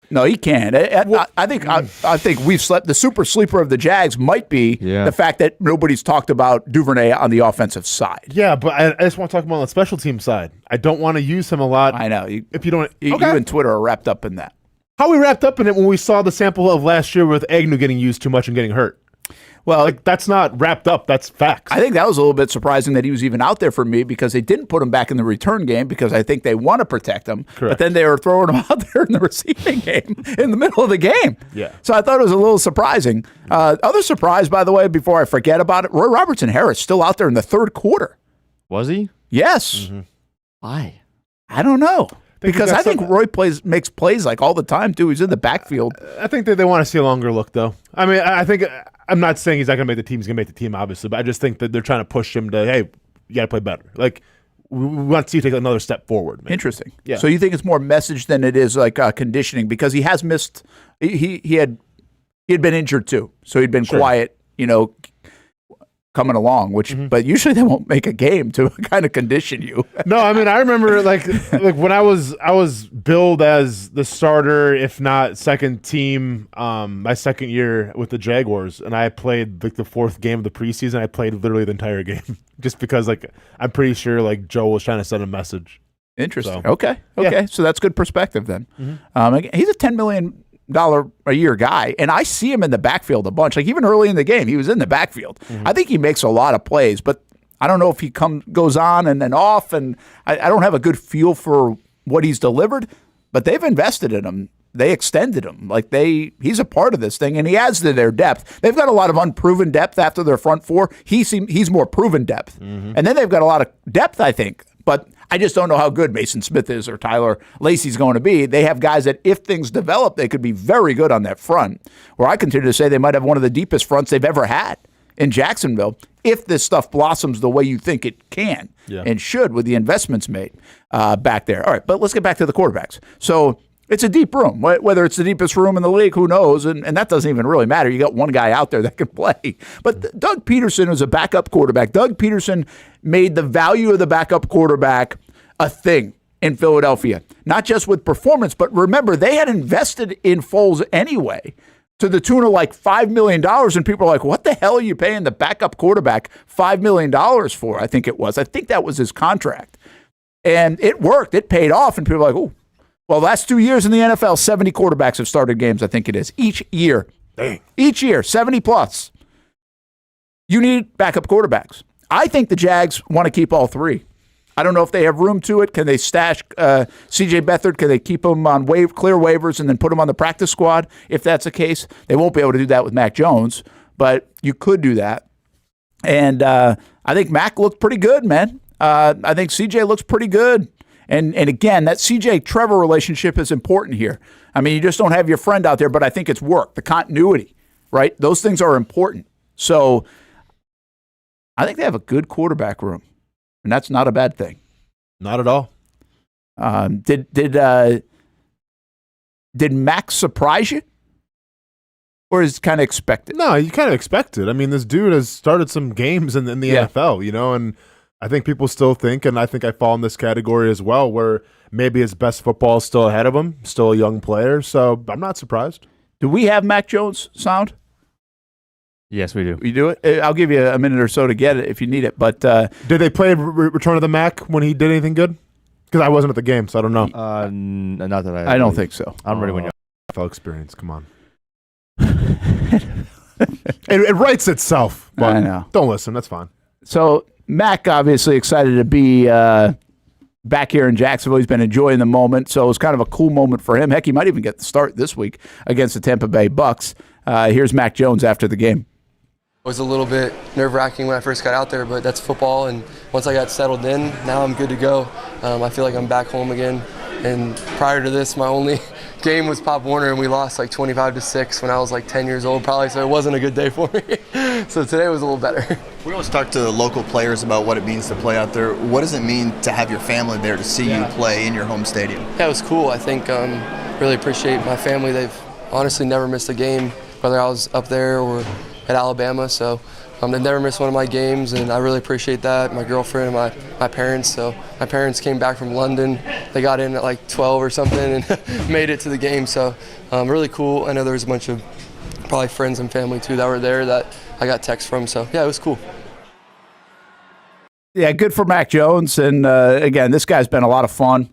No, he can. I think we've slept. The super sleeper of the Jags might be the fact that nobody's talked about Duvernay on the offensive side. Yeah, but I just want to talk about on the special team side. I don't want to use him a lot. I know. If you don't, you and Twitter are wrapped up in that. How we wrapped up in it when we saw the sample of last year with Agnew getting used too much and getting hurt. Well, that's not wrapped up. That's facts. I think that was a little bit surprising that he was even out there for me because they didn't put him back in the return game because I think they want to protect him. Correct. But then they were throwing him out there in the receiving game in the middle of the game. Yeah. So I thought it was a little surprising. Other surprise, by the way, before I forget about it, Roy Robertson-Harris still out there in the third quarter. Was he? Yes. Mm-hmm. Why? I don't know. Because I think Roy makes plays all the time, too. He's in the backfield. I think that they want to see a longer look, though. I mean, I'm not saying he's not going to make the team. He's going to make the team, obviously. But I just think that they're trying to push him to, hey, you got to play better. We want to see you take another step forward. Maybe. Interesting. Yeah. So you think it's more message than it is conditioning? Because he has missed he had been injured, too. So he'd been quiet, coming along, but usually they won't make a game to kind of condition you. No, I mean, I remember like when I was billed as the starter, if not second team, my second year with the Jaguars, and I played like the fourth game of the preseason. I played literally the entire game just because like I'm pretty sure like Joe was trying to send a message. Interesting. So, Okay. yeah. So that's good perspective then. He's a $10 million a year guy, and I see him in the backfield a bunch. Like even early in the game, he was in the backfield. I think he makes a lot of plays, but I don't know if he goes on and then off, and I don't have a good feel for what he's delivered. But they've invested in him. They extended him. He's a part of this thing, and he adds to their depth. They've got a lot of unproven depth after their front four. He's more proven depth, and then they've got a lot of depth, I think. But I just don't know how good Mason Smith is or Tyler Lacey's going to be. They have guys that, if things develop, they could be very good on that front. Where I continue to say they might have one of the deepest fronts they've ever had in Jacksonville if this stuff blossoms the way you think it can and should with the investments made back there. All right, but let's get back to the quarterbacks. So it's a deep room. Whether it's the deepest room in the league, who knows? And that doesn't even really matter. You got one guy out there that can play. But Doug Peterson was a backup quarterback. Doug Peterson made the value of the backup quarterback a thing in Philadelphia, not just with performance, but remember, they had invested in Foles anyway to the tune of like $5 million. And people are like, what the hell are you paying the backup quarterback $5 million for? I think it was. I think that was his contract. And it worked. It paid off. And people are like, oh. Well, last 2 years in the NFL, 70 quarterbacks have started games, I think it is, each year. Dang. Each year, 70 plus. You need backup quarterbacks. I think the Jags want to keep all three. I don't know if they have room to it. Can they stash C.J. Beathard? Can they keep him on clear waivers and then put him on the practice squad if that's the case? They won't be able to do that with Mac Jones, but you could do that. And I think Mac looked pretty good, man. I think C.J. looks pretty good. And again, that CJ-Trevor relationship is important here. I mean, you just don't have your friend out there, but I think it's work, the continuity, right? Those things are important. So I think they have a good quarterback room, and that's not a bad thing. Not at all. Did Max surprise you? Or is it kind of expected? No, you kind of expect it. I mean, this dude has started some games in the NFL, and I think people still think, and I think I fall in this category as well, where maybe his best football is still ahead of him, still a young player, so I'm not surprised. Do we have Mac Jones sound? Yes, we do. You do it? I'll give you a minute or so to get it if you need it. But did they play Return of the Mac when he did anything good? Because I wasn't at the game, so I don't know. Not that I don't think so. I'm ready when you're. NFL experience, come on. It writes itself. But I know. Don't listen, that's fine. So Mac obviously excited to be back here in Jacksonville. He's been enjoying the moment, so it was kind of a cool moment for him. Heck, he might even get the start this week against the Tampa Bay Bucks. Here's Mac Jones after the game. It was a little bit nerve-wracking when I first got out there, but that's football, and once I got settled in, now I'm good to go. I feel like I'm back home again, and prior to this, my only game was Pop Warner, and we lost like 25-6 when I was like 10 years old probably, so it wasn't a good day for me. So today was a little better. We always talk to local players about what it means to play out there. What does it mean to have your family there to see you play in your home stadium? Yeah, it was cool. I think really appreciate my family. They've honestly never missed a game, whether I was up there or at Alabama. So they've never missed one of my games, and I really appreciate that. My girlfriend and my parents. So my parents came back from London. They got in at like 12 or something and made it to the game. So really cool. I know there was a bunch of probably friends and family too that were there that I got texts from. So yeah, it was cool. Yeah, good for Mac Jones. And again, this guy's been a lot of fun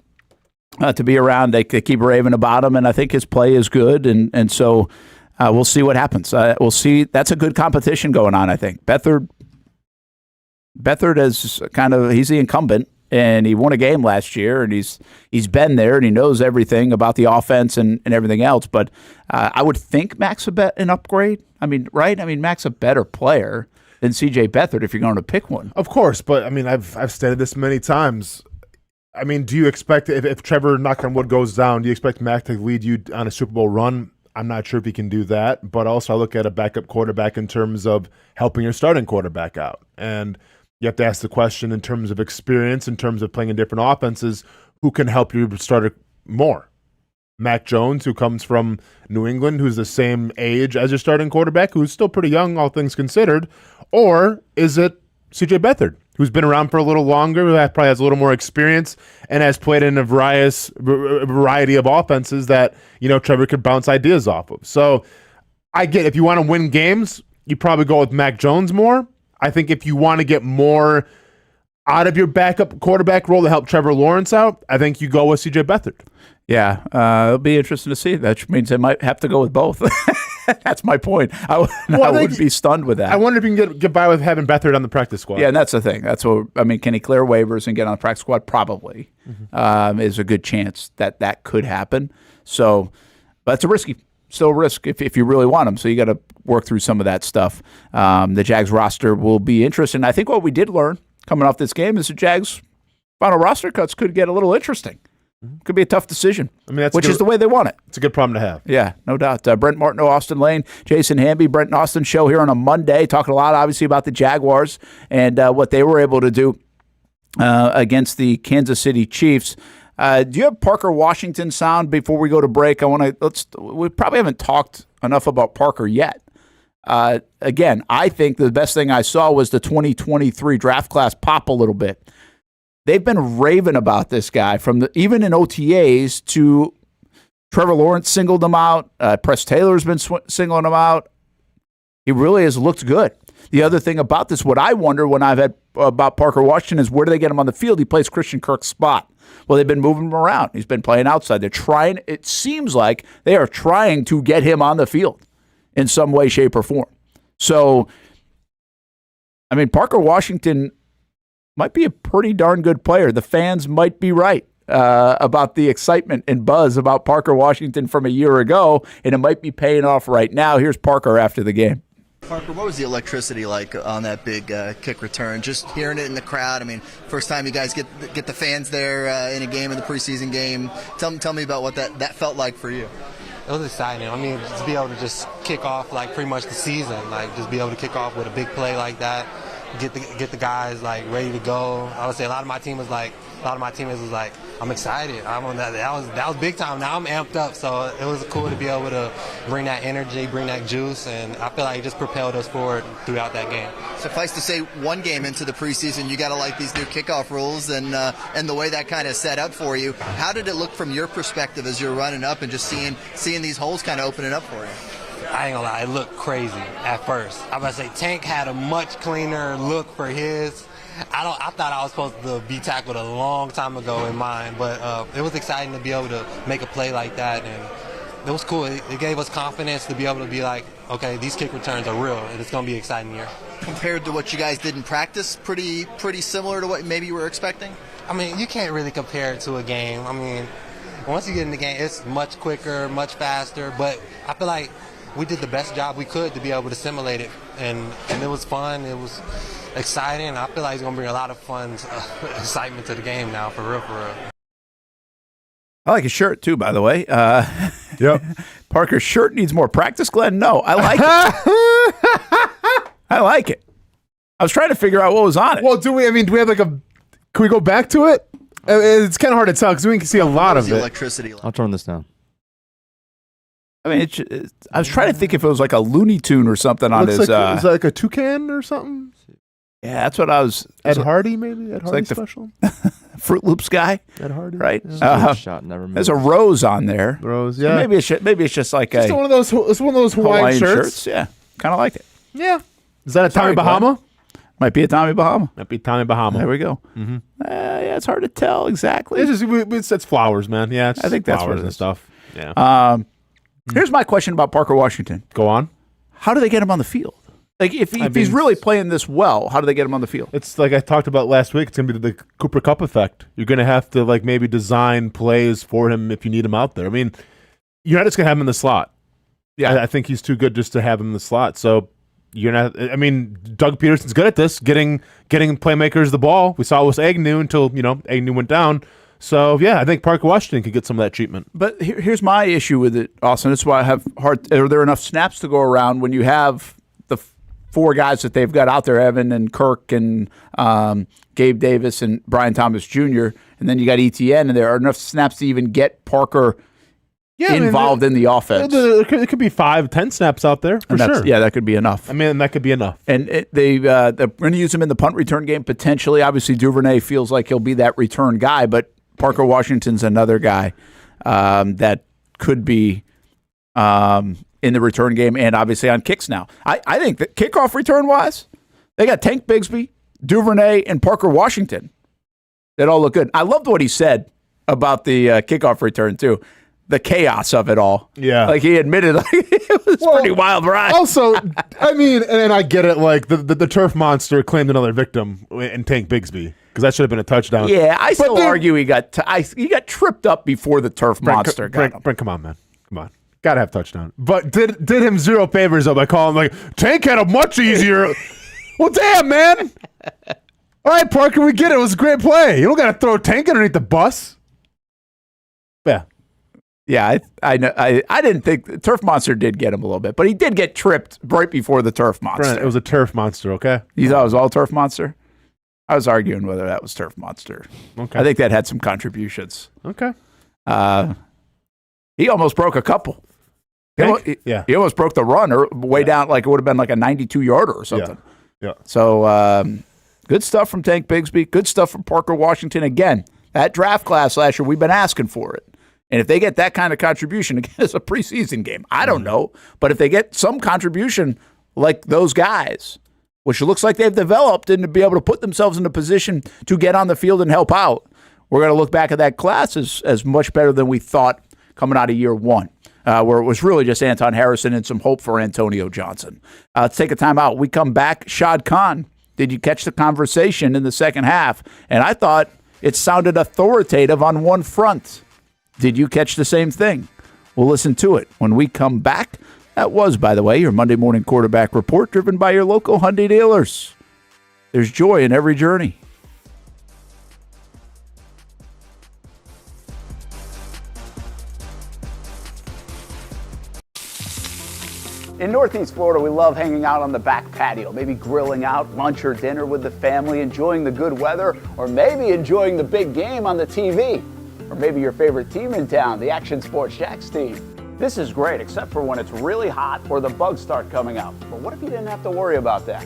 to be around. They keep raving about him, and I think his play is good. And so we'll see what happens. We'll see. That's a good competition going on, I think. Beathard is he's the incumbent, and he won a game last year, and he's been there, and he knows everything about the offense and everything else. But I would think Mac's an upgrade. I mean, right? I mean, Mac's a better player than C.J. Beathard if you're going to pick one. Of course, but I mean, I've stated this many times. I mean, do you expect, if Trevor, knock on wood, goes down, do you expect Mac to lead you on a Super Bowl run? I'm not sure if he can do that, but also I look at a backup quarterback in terms of helping your starting quarterback out. And you have to ask the question in terms of experience, in terms of playing in different offenses, who can help you start more? Mac Jones, who comes from New England, who's the same age as your starting quarterback, who's still pretty young, all things considered, Or is it CJ Beathard, who's been around for a little longer, who probably has a little more experience and has played in a variety of offenses that, Trevor could bounce ideas off of. So I get if you want to win games, you probably go with Mac Jones more. I think if you want to get more out of your backup quarterback role to help Trevor Lawrence out, I think you go with CJ Beathard. Yeah, it'll be interesting to see. That may might have to go with both. That's my point. I wouldn't be stunned with that. I wonder if you can get by with having Beathard on the practice squad. Yeah, and that's the thing. Can he clear waivers and get on the practice squad? Probably. Is a good chance that could happen. So, but it's still a risk if you really want him. So you got to work through some of that stuff. The Jags roster will be interesting. I think what we did learn coming off this game is the Jags final roster cuts could get a little interesting. Could be a tough decision, which is the way they want it. It's a good problem to have. Yeah, no doubt. Brent Martineau, Austen Lane, Jason Hamby, Brent and Austen show here on a Monday, talking a lot, obviously, about the Jaguars and what they were able to do against the Kansas City Chiefs. Do you have Parker Washington sound before we go to break? We probably haven't talked enough about Parker yet. Again, I think the best thing I saw was the 2023 draft class pop a little bit. They've been raving about this guy even in OTAs to Trevor Lawrence singled him out. Press Taylor's been singling him out. He really has looked good. The other thing about this, what I wonder when I've had about Parker Washington is where do they get him on the field? He plays Christian Kirk's spot. Well, they've been moving him around. He's been playing outside. It seems like they are trying to get him on the field in some way, shape, or form. So, Parker Washington might be a pretty darn good player. The fans might be right about the excitement and buzz about Parker Washington from a year ago, and it might be paying off right now. Here's Parker after the game. Parker, what was the electricity like on that big kick return? Just hearing it in the crowd. First time you guys get the fans there in a game, in the preseason game. Tell me about what that felt like for you. It was exciting. Just be able to just kick off pretty much the season. Just be able to kick off with a big play like that. Get the guys ready to go. I would say a lot of my teammates was like, I'm excited. That was big time. Now I'm amped up. So it was cool to be able to bring that energy, bring that juice, and I feel like it just propelled us forward throughout that game. Suffice to say, one game into the preseason, you got to like these new kickoff rules and the way that kind of set up for you. How did it look from your perspective as you're running up and just seeing these holes kind of opening up for you? I ain't gonna lie, it looked crazy at first. I was about to say Tank had a much cleaner look for his. I thought I was supposed to be tackled a long time ago in mine, but it was exciting to be able to make a play like that, and it was cool. It gave us confidence to be able to be like, okay, these kick returns are real, and it's gonna be an exciting year. Compared to what you guys did in practice, pretty similar to what maybe you were expecting? You can't really compare it to a game. Once you get in the game, it's much quicker, much faster, but I feel like we did the best job we could to be able to simulate it, and it was fun. It was exciting. I feel like it's going to bring a lot of fun, excitement to the game now, for real, for real. I like his shirt, too, by the way. Yep. Parker's shirt needs more practice, Glenn? No, I like it. I like it. I was trying to figure out what was on it. Well, do we have can we go back to it? It's kind of hard to tell because we can see a lot of it. Electricity. I'll turn this down. I was trying to think if it was like a Looney Tune or something on his. Is that like a toucan or something? Yeah, that's what I was. Ed Hardy, maybe? Ed Hardy like special? Fruit Loops guy? Ed Hardy? Right? Yeah. Shot never moved. There's a rose on there. Rose, yeah. Maybe it's just like it's one of those Hawaiian shirts. Yeah, kind of like it. Yeah. Is that a Tommy Bahama? Might be a Tommy Bahama. Might be Tommy Bahama. There we go. Mm-hmm. Yeah, it's hard to tell exactly. It's flowers, man. Yeah, I think that's flowers what it and is. stuff. Yeah. Here's my question about Parker Washington. Go on. How do they get him on the field? Like, if he's really playing this well, how do they get him on the field? It's like I talked about last week. It's going to be the Cooper Kupp effect. You're going to have to maybe design plays for him if you need him out there. You're not just going to have him in the slot. Yeah, I think he's too good just to have him in the slot. So you're not. Doug Peterson's good at this, getting playmakers the ball. We saw it with Agnew until Agnew went down. So, yeah, I think Parker Washington could get some of that treatment. But here's my issue with it, Austin. That's why I have are there enough snaps to go around when you have the four guys that they've got out there, Evan and Kirk and Gabe Davis and Brian Thomas Jr., and then you got ETN, and there are enough snaps to even get Parker involved in the offense. It could be 5-10 snaps out there for sure. Yeah, that could be enough. I mean, that could be enough. And they're going to use him in the punt return game potentially. Obviously, Duvernay feels like he'll be that return guy, but Parker Washington's another guy that could be in the return game and obviously on kicks now. I think that kickoff return-wise, they got Tank Bigsby, Duvernay, and Parker Washington. That all look good. I loved what he said about the kickoff return, too. The chaos of it all. Yeah. Like he admitted it was pretty wild ride. Also, I mean, and I get it, like the turf monster claimed another victim in Tank Bigsby because that should have been a touchdown. Yeah, I still argue he got tripped up before the turf monster got him. Brent, come on, man. Come on. Got to have touchdown. But did him zero favors though by calling like, Tank had a much easier. Well, damn, man. All right, Parker, we get it. It was a great play. You don't got to throw Tank underneath the bus. Yeah. Yeah, I know. I didn't think Turf Monster did get him a little bit, but he did get tripped right before the Turf Monster. Brent, it was a Turf Monster, okay? You thought it was all Turf Monster? I was arguing whether that was Turf Monster. Okay. I think that had some contributions. Okay. He almost broke a couple. He almost broke the run or way down, like it would have been like a 92-yarder or something. Yeah. So good stuff from Tank Bigsby. Good stuff from Parker Washington. Again, that draft class last year, we've been asking for it. And if they get that kind of contribution, again, it's a preseason game. I don't know. But if they get some contribution like those guys, which looks like they've developed and to be able to put themselves in a position to get on the field and help out, we're going to look back at that class as much better than we thought coming out of year one, where it was really just Anton Harrison and some hope for Antonio Johnson. Let's take a time out. We come back. Shad Khan, did you catch the conversation in the second half? And I thought it sounded authoritative on one front. Did you catch the same thing? We'll listen to it when we come back. That was, by the way, your Monday morning quarterback report driven by your local Hyundai dealers. There's joy in every journey. In Northeast Florida, we love hanging out on the back patio, maybe grilling out lunch or dinner with the family, enjoying the good weather, or maybe enjoying the big game on the TV. Or maybe your favorite team in town, the Action Sports Jacks team. This is great, except for when it's really hot or the bugs start coming out. But what if you didn't have to worry about that?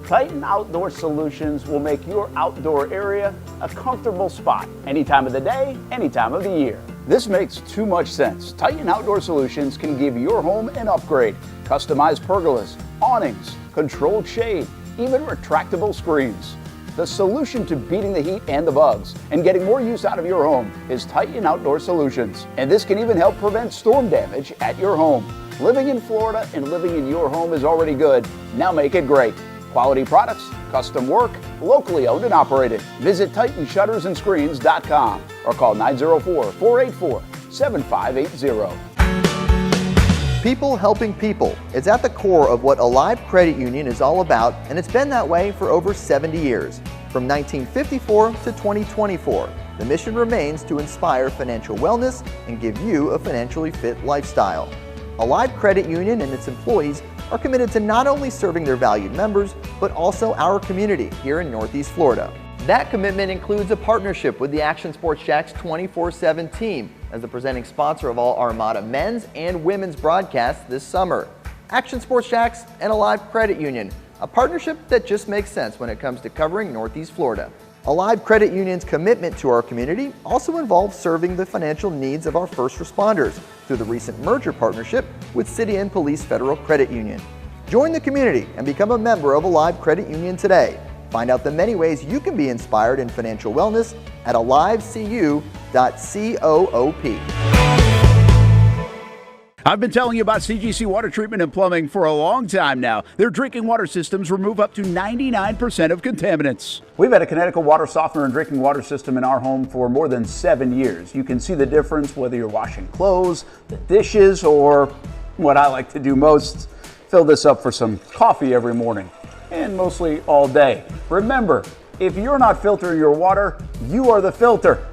Titan Outdoor Solutions will make your outdoor area a comfortable spot, any time of the day, any time of the year. This makes too much sense. Titan Outdoor Solutions can give your home an upgrade. Customized pergolas, awnings, controlled shade, even retractable screens. The solution to beating the heat and the bugs and getting more use out of your home is Titan Outdoor Solutions. And this can even help prevent storm damage at your home. Living in Florida and living in your home is already good. Now make it great. Quality products, custom work, locally owned and operated. Visit TitanShuttersAndScreens.com or call 904-484-7580. People helping people. It's at the core of what Alive Credit Union is all about, and it's been that way for over 70 years. From 1954 to 2024, the mission remains to inspire financial wellness and give you a financially fit lifestyle. Alive Credit Union and its employees are committed to not only serving their valued members, but also our community here in Northeast Florida. That commitment includes a partnership with the Action Sports Jacks 24/7 team as the presenting sponsor of all Armada men's and women's broadcasts this summer. Action Sports Jacks and Alive Credit Union, a partnership that just makes sense when it comes to covering Northeast Florida. Alive Credit Union's commitment to our community also involves serving the financial needs of our first responders through the recent merger partnership with City and Police Federal Credit Union. Join the community and become a member of Alive Credit Union today. Find out the many ways you can be inspired in financial wellness at alivecu.coop. I've been telling you about CGC Water Treatment and Plumbing for a long time now. Their drinking water systems remove up to 99% of contaminants. We've had a Connecticut water softener and drinking water system in our home for more than 7 years. You can see the difference whether you're washing clothes, the dishes, or what I like to do most, fill this up for some coffee every morning. And mostly all day. Remember, if you're not filtering your water, you are the filter.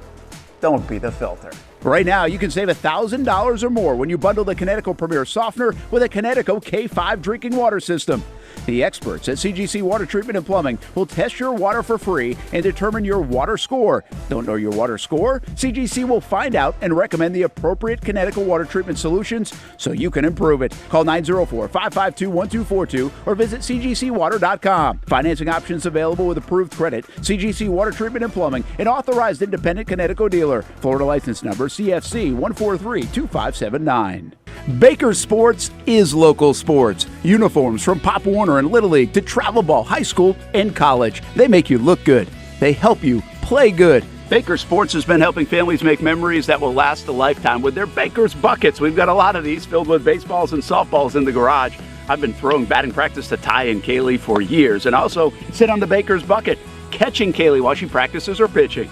Don't be the filter. Right now, you can save $1,000 or more when you bundle the Connecticut Premier Softener with a Connecticut K5 drinking water system. The experts at CGC Water Treatment and Plumbing will test your water for free and determine your water score. Don't know your water score? CGC will find out and recommend the appropriate Connecticut water treatment solutions so you can improve it. Call 904-552-1242 or visit cgcwater.com. Financing options available with approved credit. CGC Water Treatment and Plumbing, an authorized independent Connecticut dealer. Florida license number CFC 1432579. Baker Sports is local sports. Uniforms from Pop Warner and Little League to travel ball, high school, and college. They make you look good. They help you play good. Baker Sports has been helping families make memories that will last a lifetime with their Baker's buckets. We've got a lot of these filled with baseballs and softballs in the garage. I've been throwing batting practice to Ty and Kaylee for years and also sit on the Baker's bucket, catching Kaylee while she practices her pitching.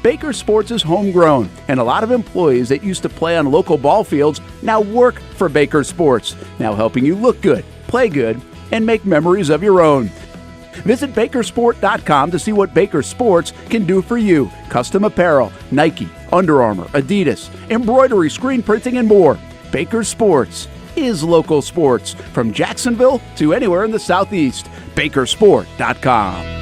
Baker Sports is homegrown, and a lot of employees that used to play on local ball fields now work for Baker Sports, now helping you look good, play good, and make memories of your own. Visit bakersport.com to see what Baker Sports can do for you. Custom apparel, Nike, Under Armour, Adidas, embroidery, screen printing, and more. Baker Sports is local sports from Jacksonville to anywhere in the Southeast. Bakersport.com.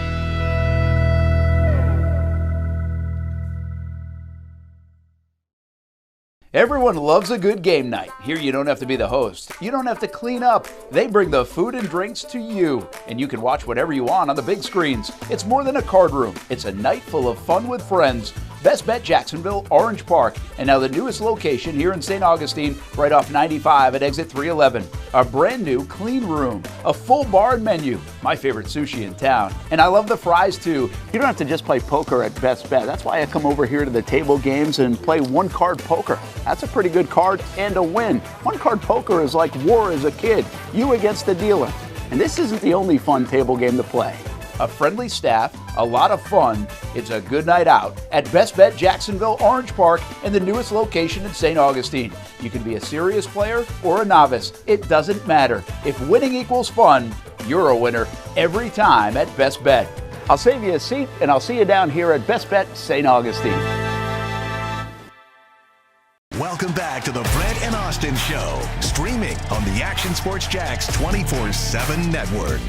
Everyone loves a good game night. Here you don't have to be the host. You don't have to clean up. They bring the food and drinks to you, and you can watch whatever you want on the big screens. It's more than a card room. It's a night full of fun with friends. Best Bet Jacksonville, Orange Park, and now the newest location here in St. Augustine, right off 95 at exit 311. A brand new clean room, a full bar and menu, my favorite sushi in town. And I love the fries too. You don't have to just play poker at Best Bet. That's why I come over here to the table games and play one card poker. That's a pretty good card and a win. One card poker is like war as a kid, you against the dealer. And this isn't the only fun table game to play. A friendly staff, a lot of fun. It's a good night out at Best Bet Jacksonville, Orange Park, and the newest location in St. Augustine. You can be a serious player or a novice. It doesn't matter. If winning equals fun, you're a winner every time at Best Bet. I'll save you a seat, and I'll see you down here at Best Bet St. Augustine. Welcome back to the Brent and Austen Show, streaming on the Action Sports Jax 24/7 network.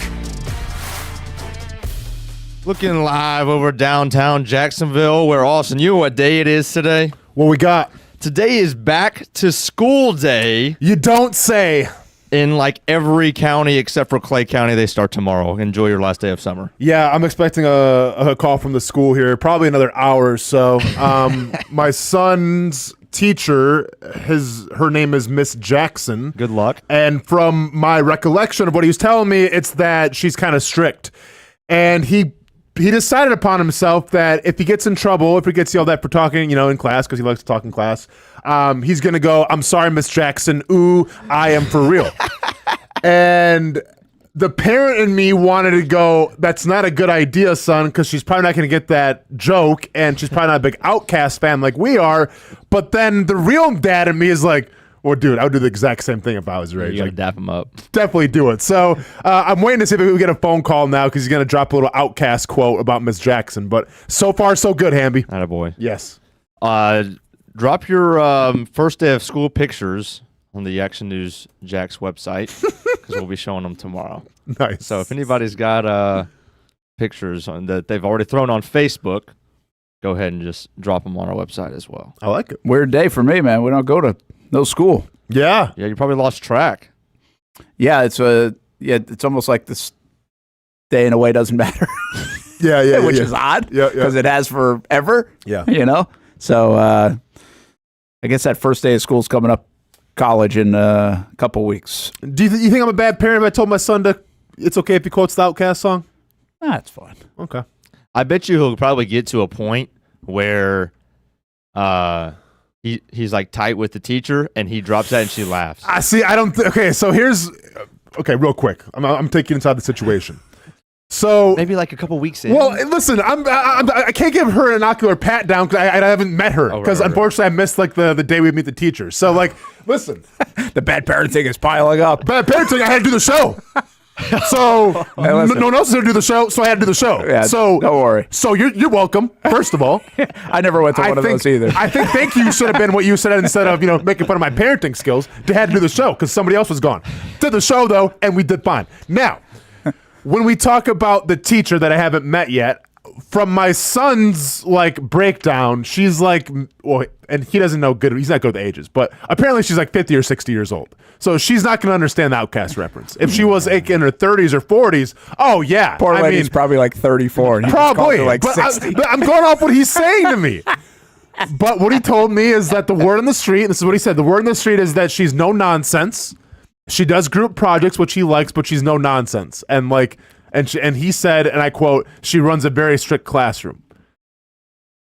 Looking live over downtown Jacksonville, where Austen, you know what day it is today? What we got? Today is back to school day. You don't say. In like every county except for Clay County, they start tomorrow. Enjoy your last day of summer. Yeah, I'm expecting a call from the school here, probably another hour or so. My son's teacher, her name is Miss Jackson. Good luck. And from my recollection of what he was telling me, it's that she's kind of strict. And he decided upon himself that if he gets in trouble, if he gets yelled at for talking, in class, because he likes to talk in class, he's going to go, "I'm sorry, Miss Jackson. Ooh, I am for real." And the parent in me wanted to go, "That's not a good idea, son, because she's probably not going to get that joke, and she's probably not a big Outcast fan like we are." But then the real dad in me is like, "Well, dude, I would do the exact same thing if I was your age." You gotta dap him up. Definitely do it. So I'm waiting to see if we get a phone call now because he's going to drop a little Outcast quote about Miss Jackson. But so far, so good, Hamby. Attaboy. Yes. Drop your first day of school pictures on the Action News Jax website because we'll be showing them tomorrow. Nice. So if anybody's got pictures that they've already thrown on Facebook, go ahead and just drop them on our website as well. I like it. Weird day for me, man. We don't go to no school. Yeah. Yeah, you probably lost track. Yeah, it's almost like this day in a way doesn't matter. Yeah. Which is odd. Yeah. Because it has forever. Yeah. So I guess that first day of school is coming up, college, in a couple weeks. Do you think I'm a bad parent if I told my son it's okay if he quotes the Outcast song? That's fine. Okay. I bet you he'll probably get to a point where he's like tight with the teacher and he drops that and she laughs. I see. I don't. Okay, so here's. Okay, real quick. I'm taking you inside the situation. So maybe like a couple weeks in. Well, listen, I can't give her an ocular pat down because I haven't met her because unfortunately I missed like the day we meet the teacher. So like, listen, the bad parenting is piling up. Bad parenting. I had to do the show. So no listen. one else is going to do the show, so I had to do the show. Yeah, so don't worry. So you're welcome, first of all. I never went to one of those either. I think thank you should have been what you said instead of making fun of my parenting skills. They had to do the show because somebody else was gone. Did the show, though, and we did fine. Now, when we talk about the teacher that I haven't met yet, from my son's breakdown, she's and he doesn't know good. He's not good with ages, but apparently she's 50 or 60 years old. So she's not going to understand the Outcast reference. If she was in her 30s or 40s, oh yeah, Poor lady's probably 34. And he probably her 60. but I'm going off what he's saying to me. But what he told me is that the word on the street, and this is what he said, the word on the street is that she's no nonsense. She does group projects, which he likes, but she's no nonsense. And and he said, and I quote, she runs a very strict classroom.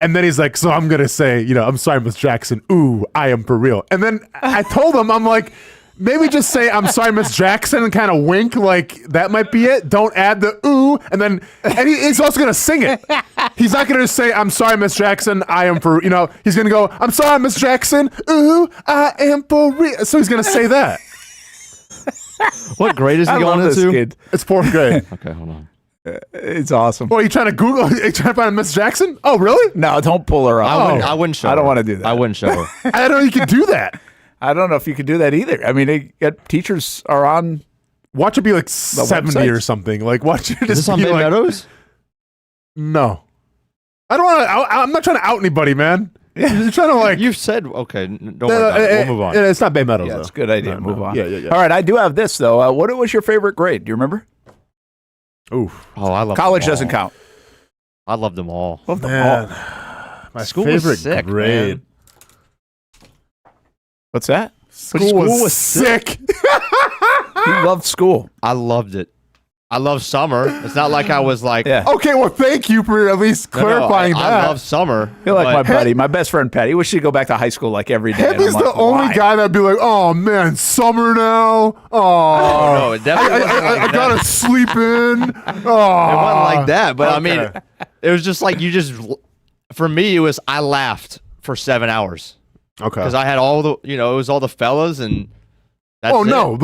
And then he's like, so I'm going to say, I'm sorry, Miss Jackson. Ooh, I am for real. And then I told him, I'm like, maybe just say, I'm sorry, Miss Jackson, and kind of wink, that might be it. Don't add the ooh. And he's also going to sing it. He's not going to say, I'm sorry, Miss Jackson, I am for, he's going to go, I'm sorry, Miss Jackson, ooh, I am for real. So he's going to say that. What grade is he going into? Kid. It's 4th grade. Okay, hold on. It's awesome. Well, are you trying to Google? Are you trying to find Miss Jackson? Oh, really? No, don't pull her up. I wouldn't show her. I don't want to do that. I wouldn't show her. I don't know you can do that. I don't know if you could do that either. I mean, teachers are on. Watch it be 70 websites. or something. Watch it just Is this on be Bay Meadows? No. I don't want to. I'm not trying to out anybody, man. You're trying to You said, okay, don't worry about it. We'll move on. It's not Bay Meadows, Yeah, though. it's a good idea. Move on. Yeah. All right, I do have this, though. What was your favorite grade? Do you remember? Oof. Oh, I love College them all. doesn't count. I love them all. Love them Man. all. My School was favorite sick, grade. What's that? School was sick. You loved school. I loved it. I love summer. It's not like I was Yeah. Okay, well, thank you for at least clarifying that. I love summer. You're like my but- buddy, my best friend Patty. We should go back to high school every day. Heavy's the only guy that'd be like, oh man, summer now. Oh, No, it definitely wasn't like I that. gotta sleep in. Oh, It wasn't like that, but I mean, Okay. it was just for me, it was, I laughed for 7 hours Okay. because I had all the, it was all the fellas and that's Oh it. no,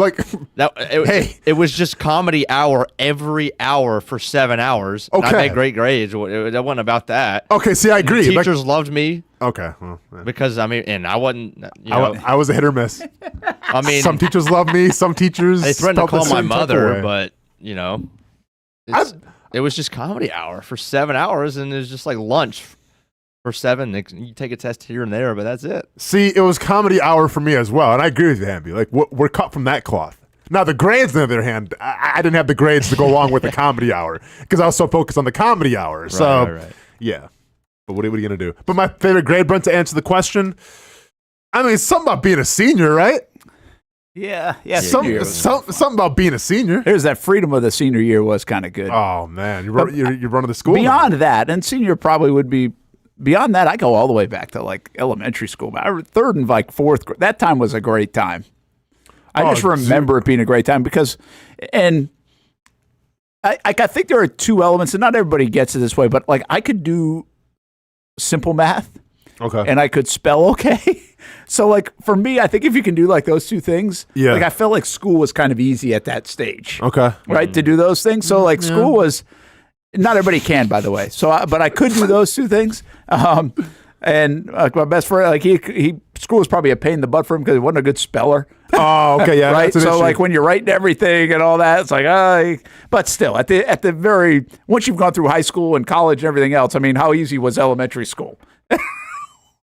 It was just comedy hour every hour for 7 hours. And Okay. I made great grades. It wasn't about that. Okay, see, I And the agree. teachers loved me Okay. Well, yeah. because, and I wasn't, I was a hit or miss. I mean, Some teachers love me. Some teachers. they threatened to felt the call my same type of mother, way. but it was just comedy hour for 7 hours, and it was just like lunch for 7. You take a test here and there, but that's it. See, it was comedy hour for me as well, and I agree with you, Hamby. We're cut from that cloth. Now the grades, on the other hand, I didn't have the grades to go along with the comedy hour because I was so focused on the comedy hour. So, Right. yeah. But what are you gonna do? But my favorite grade, Brent, to answer the question, I mean, something about being a senior, right? Yeah. Something about being a senior. There's that freedom of the senior year was kind of good. Oh man, you're running the school. Beyond that, and senior probably would be. Beyond that, I go all the way back to elementary school. Third and 4th grade. That time was a great time. I just remember it being a great time because, and I think there are two elements, and not everybody gets it this way, but I could do simple math, Okay. and I could spell okay. So for me, I think if you can do those two things, Yeah. I felt like school was kind of easy at that stage, Okay. right? To do those things. So school was. Not everybody can, by the way. So, but I could do those two things. And my best friend, he school was probably a pain in the butt for him because he wasn't a good speller. Oh, okay, yeah. Right. That's an So, issue. when you're writing everything and all that, it's but still, at the very once you've gone through high school and college and everything else, I mean, how easy was elementary school?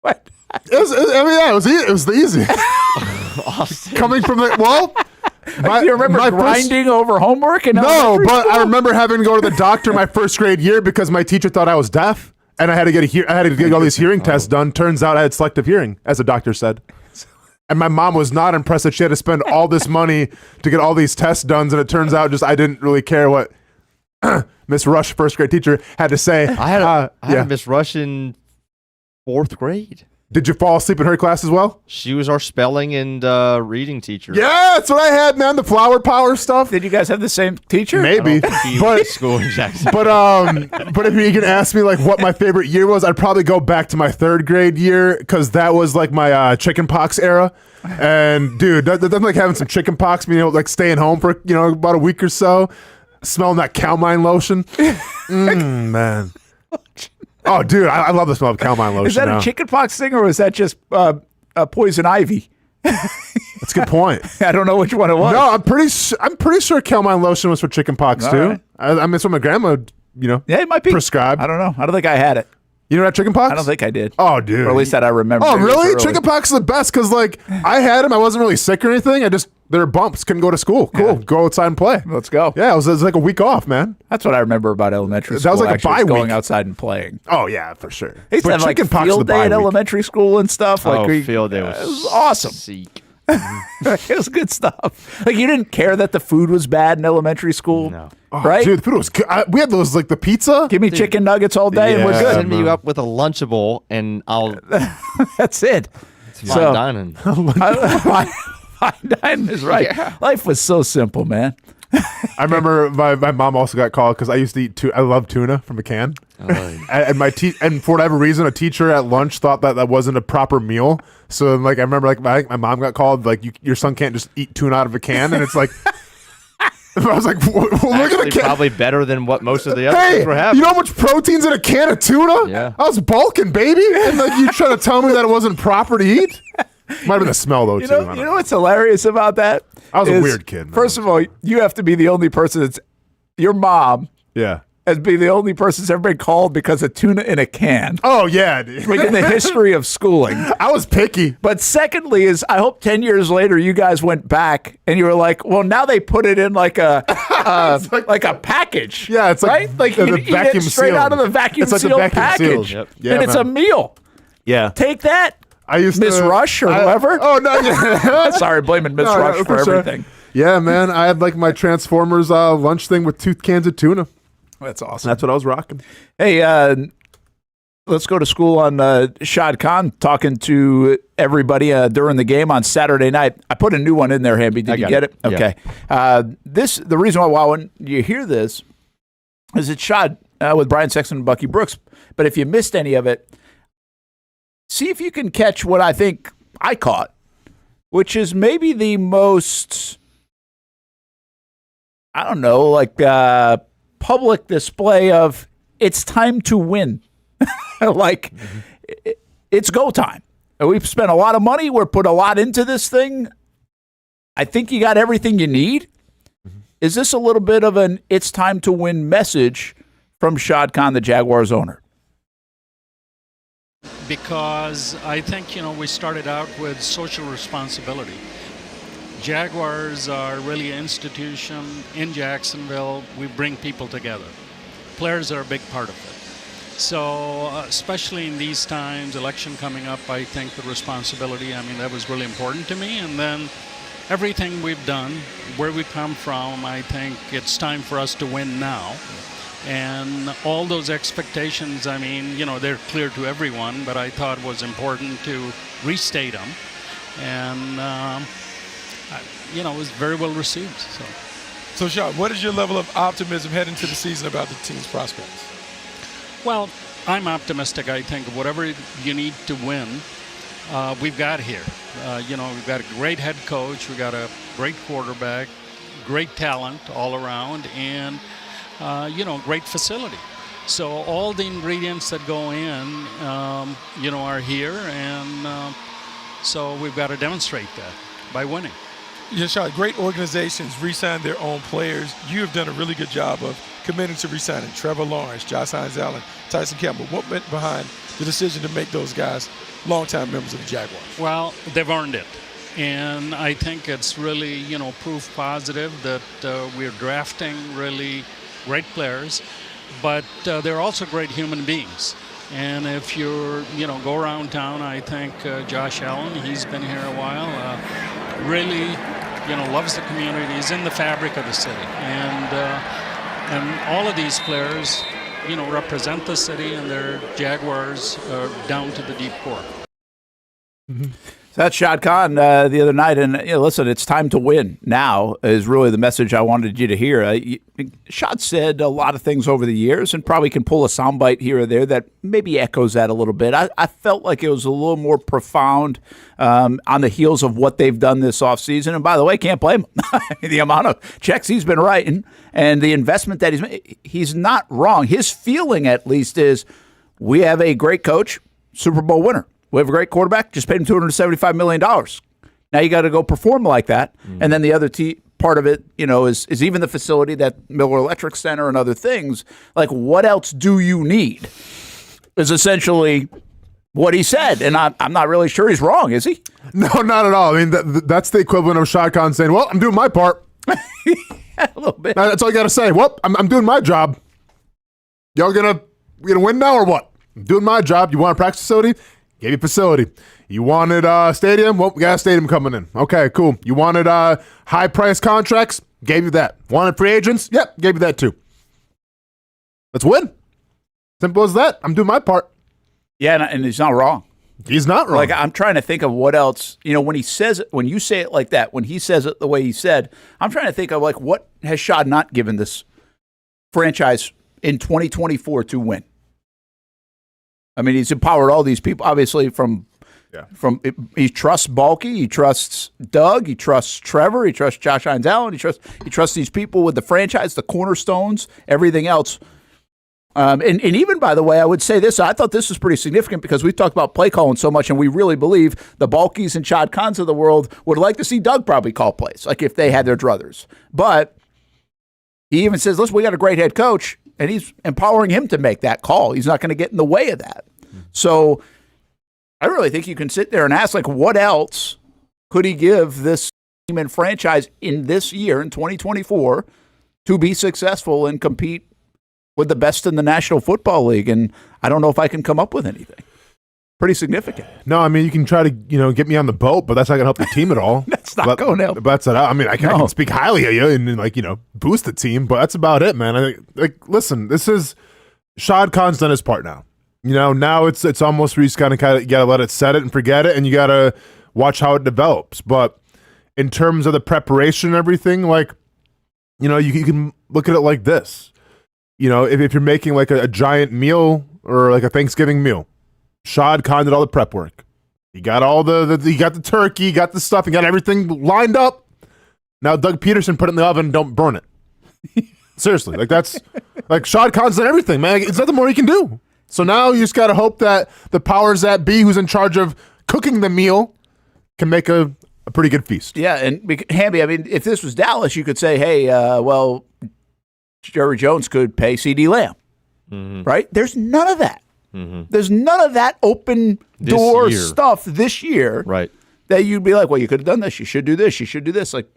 What? It was the easiest. Coming from Do you remember grinding over homework? And No, but I remember having to go to the doctor my first grade year because my teacher thought I was deaf, and I had to get all these hearing tests done. Turns out I had selective hearing, as the doctor said. And my mom was not impressed that she had to spend all this money to get all these tests done, and it turns out I didn't really care what Miss Rush, first grade teacher, had to say. I had a Miss Rush in 4th grade. Did you fall asleep in her class as well? She was our spelling and reading teacher. Yeah, that's what I had, man. The flower power stuff. Did you guys have the same teacher? Maybe, but school in Jackson. but if you can ask me like what my favorite year was, I'd probably go back to my 3rd grade year because that was like my chicken pox era. And dude, that's like having some chicken pox, like staying home for about a week or so, smelling that cow mine lotion. Man. Oh, dude, I love the smell of cow mine lotion. Is that now. a chicken pox thing, or was that just poison ivy? That's a good point. I don't know which one it was. No, I'm pretty sure cow mine lotion was for chicken pox too. Right. I mean, it's what my grandma, yeah, it might be prescribed. I don't know. I don't think I had it. You know that chicken pox? I don't think I did. Oh, dude. Or at least that I remember. Oh, really? Chicken pox is the best because, like, I had them. I wasn't really sick or anything. There were bumps. Couldn't go to school. Cool. Yeah. Go outside and play. Let's go. Yeah, it was like a week off, man. That's what I remember about elementary school. That was like a bye going week. Outside and playing. Oh, yeah, for sure. They used to have like field day at elementary school and stuff. Field day was awesome. Seek. It was good stuff. Like, you didn't care that the food was bad in elementary school. No. Right? Dude, the food was good. We had those, like the pizza. Give me chicken nuggets all day and we're good. Send me up with a Lunchable and I'll. That's it. Fine dining. Fine dining is right. Yeah. Life was so simple, man. I remember my mom also got called because I used to eat I love tuna from a can. And for whatever reason, a teacher at lunch thought that wasn't a proper meal. So like I remember like my mom got called like your son can't just eat tuna out of a can, and it's like. I was like, well, look at the can. Probably better than what most of the other kids were having. You know how much protein's in a can of tuna? Yeah. I was bulking, baby. And like you trying to tell me that it wasn't proper to eat? Might have been the smell though, you too. know what's hilarious about that? I was a weird kid, man. First of all, you have to be the only person that's your mom. Yeah. As being the only person that's ever been called because of tuna in a can. Oh, yeah, dude. Like in the history of schooling. I was picky. But secondly is I hope 10 years later you guys went back and you were like, well, now they put it in like a like a package. Yeah, it's like, right? Like the you eat vacuum it straight sealed. out of the vacuum sealed package. Yep. Yeah, and it's a meal. Yeah. Take that, I used Miss to, Rush or whoever. Oh, no. Yeah. Sorry, blaming Miss Rush for everything. Yeah, man. I had like my Transformers lunch thing with 2 cans of tuna. That's awesome. That's what I was rocking. Hey, let's go to school on Shad Khan talking to everybody during the game on Saturday night. I put a new one in there, Hamby. Did you get it? Yeah. Okay. The reason why when you hear this is it's Shad with Brian Sexton and Bucky Brooks. But if you missed any of it, see if you can catch what I think I caught, which is maybe the most, I don't know, like public display of it's time to win. Like, it's go time. We've spent a lot of money. We're put a lot into this thing. I think you got everything you need. Mm-hmm. Is this a little bit of an it's time to win message from Shad Khan, the Jaguars owner? Because I think, we started out with social responsibility. Jaguars are really an institution in Jacksonville. We bring people together. Players are a big part of it. So especially in these times, election coming up, I think the responsibility, that was really important to me. And then everything we've done, where we come from, I think it's time for us to win now. And all those expectations, they're clear to everyone, but I thought it was important to restate them. And it was very well received. So, Shad, what is your level of optimism heading into the season about the team's prospects? Well, I'm optimistic. I think whatever you need to win, we've got here. We've got a great head coach. We've got a great quarterback, great talent all around, and, great facility. So all the ingredients that go in, are here, and so we've got to demonstrate that by winning. Yeah, Shad, great organizations re-sign their own players. You have done a really good job of committing to re-signing Trevor Lawrence, Josh Hines-Allen, Tyson Campbell. What went behind the decision to make those guys longtime members of the Jaguars? Well, they've earned it. And I think it's really, proof positive that we're drafting really great players, but they're also great human beings. And if you're, go around town, I think Josh Allen, he's been here a while, really, loves the community. He's in the fabric of the city. And all of these players, represent the city, and they're Jaguars down to the deep core. So that's Shad Khan the other night. And listen, it's time to win now is really the message I wanted you to hear. Shad said a lot of things over the years and probably can pull a soundbite here or there that maybe echoes that a little bit. I felt like it was a little more profound on the heels of what they've done this offseason. And by the way, can't blame him. The amount of checks he's been writing and the investment that he's made, he's not wrong. His feeling, at least, is we have a great coach, Super Bowl winner. We have a great quarterback, just paid him $275 million. Now you got to go perform like that. And then the other part of it, is even the facility, that Miller Electric Center and other things. Like, what else do you need? Is essentially what he said. And I'm not really sure he's wrong, is he? No, not at all. I mean, that's the equivalent of Shad Khan saying, well, I'm doing my part. A little bit. That's all you got to say. Well, I'm doing my job. Y'all gonna win now or what? I'm doing my job. You want a practice facility? Gave you a facility. You wanted a stadium? Well, we got a stadium coming in. Okay, cool. You wanted high-priced contracts? Gave you that. Wanted free agents? Yep, gave you that too. Let's win. Simple as that. I'm doing my part. Yeah, and he's not wrong. He's not wrong. Like, I'm trying to think of what else, when he says it, when you say it like that, when he says it the way he said, I'm trying to think of, like, what has Shad not given this franchise in 2024 to win? I mean, he's empowered all these people, obviously, he trusts Balky, he trusts Doug, he trusts Trevor, he trusts Josh Hines Allen, he trusts these people with the franchise, the cornerstones, everything else. And even, by the way, I would say this, I thought this was pretty significant because we've talked about play calling so much, and we really believe the Balkys and Shad Khans of the world would like to see Doug probably call plays, like if they had their druthers. But he even says, listen, we got a great head coach, and he's empowering him to make that call. He's not going to get in the way of that. So I really think you can sit there and ask, like, what else could he give this team and franchise in this year, in 2024, to be successful and compete with the best in the National Football League? And I don't know if I can come up with anything. Pretty significant. No, I mean, you can try to, get me on the boat, but that's not going to help the team at all. That's not going to help. That's it. I mean, I can speak highly of you and boost the team, but that's about it, man. Listen, this is Shad Khan's done his part now. Now it's almost where you just kind of got to let it set it and forget it, and you got to watch how it develops. But in terms of the preparation and everything, you can look at it like this. If you're making like a giant meal or like a Thanksgiving meal, Shad Khan did all the prep work. He got all he got the turkey, got the stuff, he got everything lined up. Now Doug Peterson put it in the oven and don't burn it. Seriously, that's Shad Khan's done everything, man. It's nothing more he can do. So now you just got to hope that the powers that be, who's in charge of cooking the meal, can make a pretty good feast. Yeah, and Hamby, I mean, if this was Dallas, you could say, hey, Jerry Jones could pay C.D. Lamb, right? There's none of that. Mm-hmm. There's none of that open door stuff this year, right? That you'd be like, well, you could have done this. You should do this. You should do this. Like,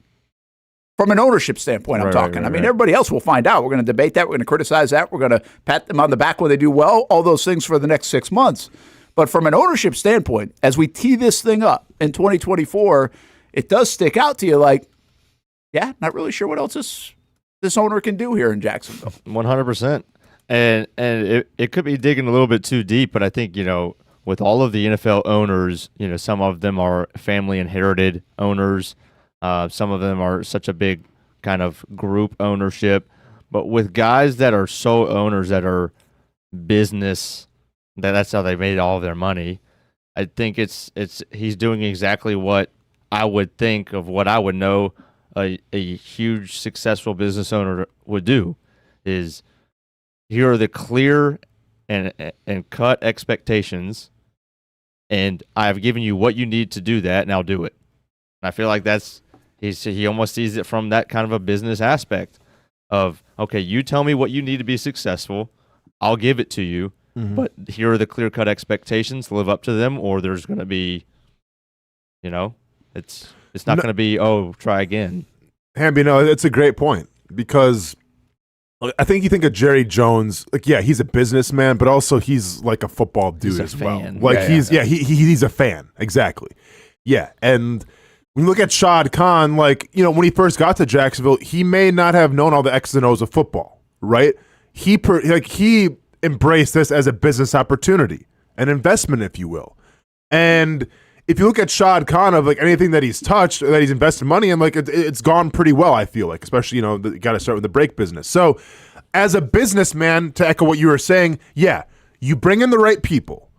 from an ownership standpoint, I'm talking. I mean, everybody else will find out. We're going to debate that. We're going to criticize that. We're going to pat them on the back when they do well, all those things for the next 6 months. But from an ownership standpoint, as we tee this thing up in 2024, it does stick out to you like, yeah, not really sure what else this owner can do here in Jacksonville. 100%. And it could be digging a little bit too deep, but I think, with all of the NFL owners, some of them are family inherited owners. Some of them are such a big kind of group ownership, but with guys that are sole owners that are business, that's how they made all of their money. I think he's doing exactly what I would think of what I would know a huge successful business owner would do is here are the clear and cut expectations, and I've given you what you need to do that, now do it. And I feel like he almost sees it from that kind of a business aspect of, okay, you tell me what you need to be successful, I'll give it to you, but here are the clear-cut expectations, live up to them, or there's going to be, it's not going to be, try again. Hamby, no, it's a great point because I think you think of Jerry Jones, he's a businessman, but also he's like a football dude as well. He's a fan, exactly. Yeah, and when you look at Shad Khan, when he first got to Jacksonville, he may not have known all the X's and O's of football, right? He embraced this as a business opportunity, an investment, if you will. And if you look at Shad Khan of like anything that he's touched or that he's invested money in, like it's gone pretty well, I feel like, especially, you got to start with the break business. So as a businessman, to echo what you were saying, yeah, you bring in the right people,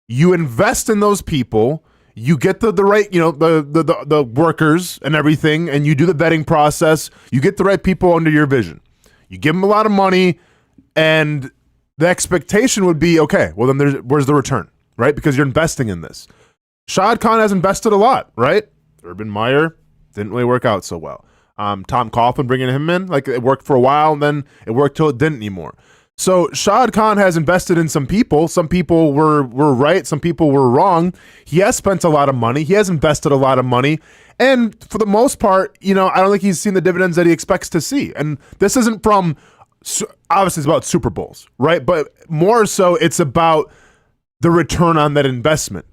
you invest in those people, you get the right, the workers and everything, and you do the vetting process, you get the right people under your vision. You give them a lot of money, and the expectation would be, okay, well then where's the return, right? Because you're investing in this. Shad Khan has invested a lot, right? Urban Meyer didn't really work out so well. Tom Coughlin, bringing him in, like it worked for a while, and then it worked till it didn't anymore. So Shad Khan has invested in some people. Some people were right, some people were wrong. He has spent a lot of money. He has invested a lot of money. And for the most part, I don't think he's seen the dividends that he expects to see. And this isn't from, obviously it's about Super Bowls, right? But more so it's about the return on that investment.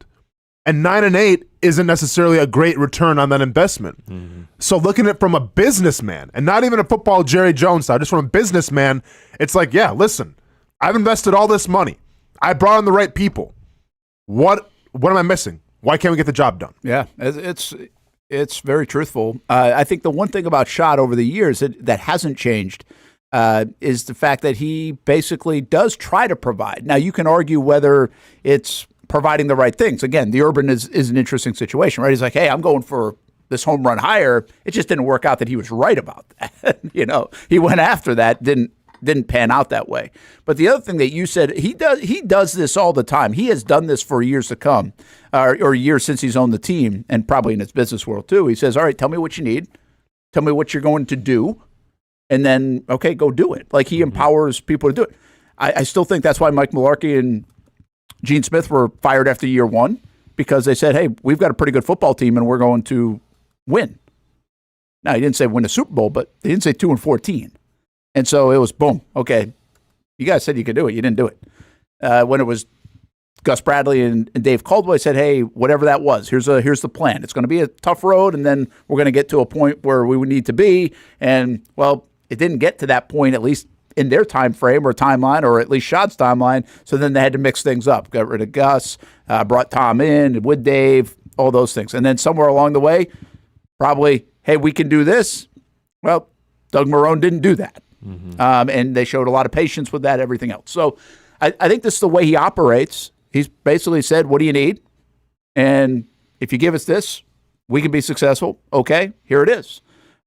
And 9-8 isn't necessarily a great return on that investment. Mm-hmm. So looking at it from a businessman, and not even a football Jerry Jones style, just from a businessman, it's like, yeah, listen, I've invested all this money. I brought in the right people. What am I missing? Why can't we get the job done? Yeah, it's very truthful. I think the one thing about Shad over the years that hasn't changed is the fact that he basically does try to provide. Now, you can argue whether it's providing the right things. Again, the Urban is an interesting situation, right? He's like, hey, I'm going for this home run higher. It just didn't work out that he was right about that. He went after that, didn't pan out that way. But the other thing that you said, he does this all the time. He has done this for years to come, or years since he's owned the team, and probably in his business world too. He says, all right, tell me what you need. Tell me what you're going to do. And then, okay, go do it. Like he empowers people to do it. I still think that's why Mike Mularkey and Gene Smith were fired after year one, because they said, hey, we've got a pretty good football team and we're going to win. Now, he didn't say win a Super Bowl, but they didn't say 2-14. And so it was boom. Okay, you guys said you could do it. You didn't do it. When it was Gus Bradley and Dave Caldwell, said, hey, whatever that was, here's the plan. It's going to be a tough road, and then we're going to get to a point where we would need to be. And, well, it didn't get to that point, at least in their time frame or timeline, or at least Shad's timeline. So then they had to mix things up. Got rid of Gus, brought Tom in with Dave, all those things. And then somewhere along the way, probably, hey, we can do this. Well, Doug Marrone didn't do that. Mm-hmm. And they showed a lot of patience with that, everything else. So I think this is the way he operates. He's basically said, what do you need? And if you give us this, we can be successful. Okay, here it is.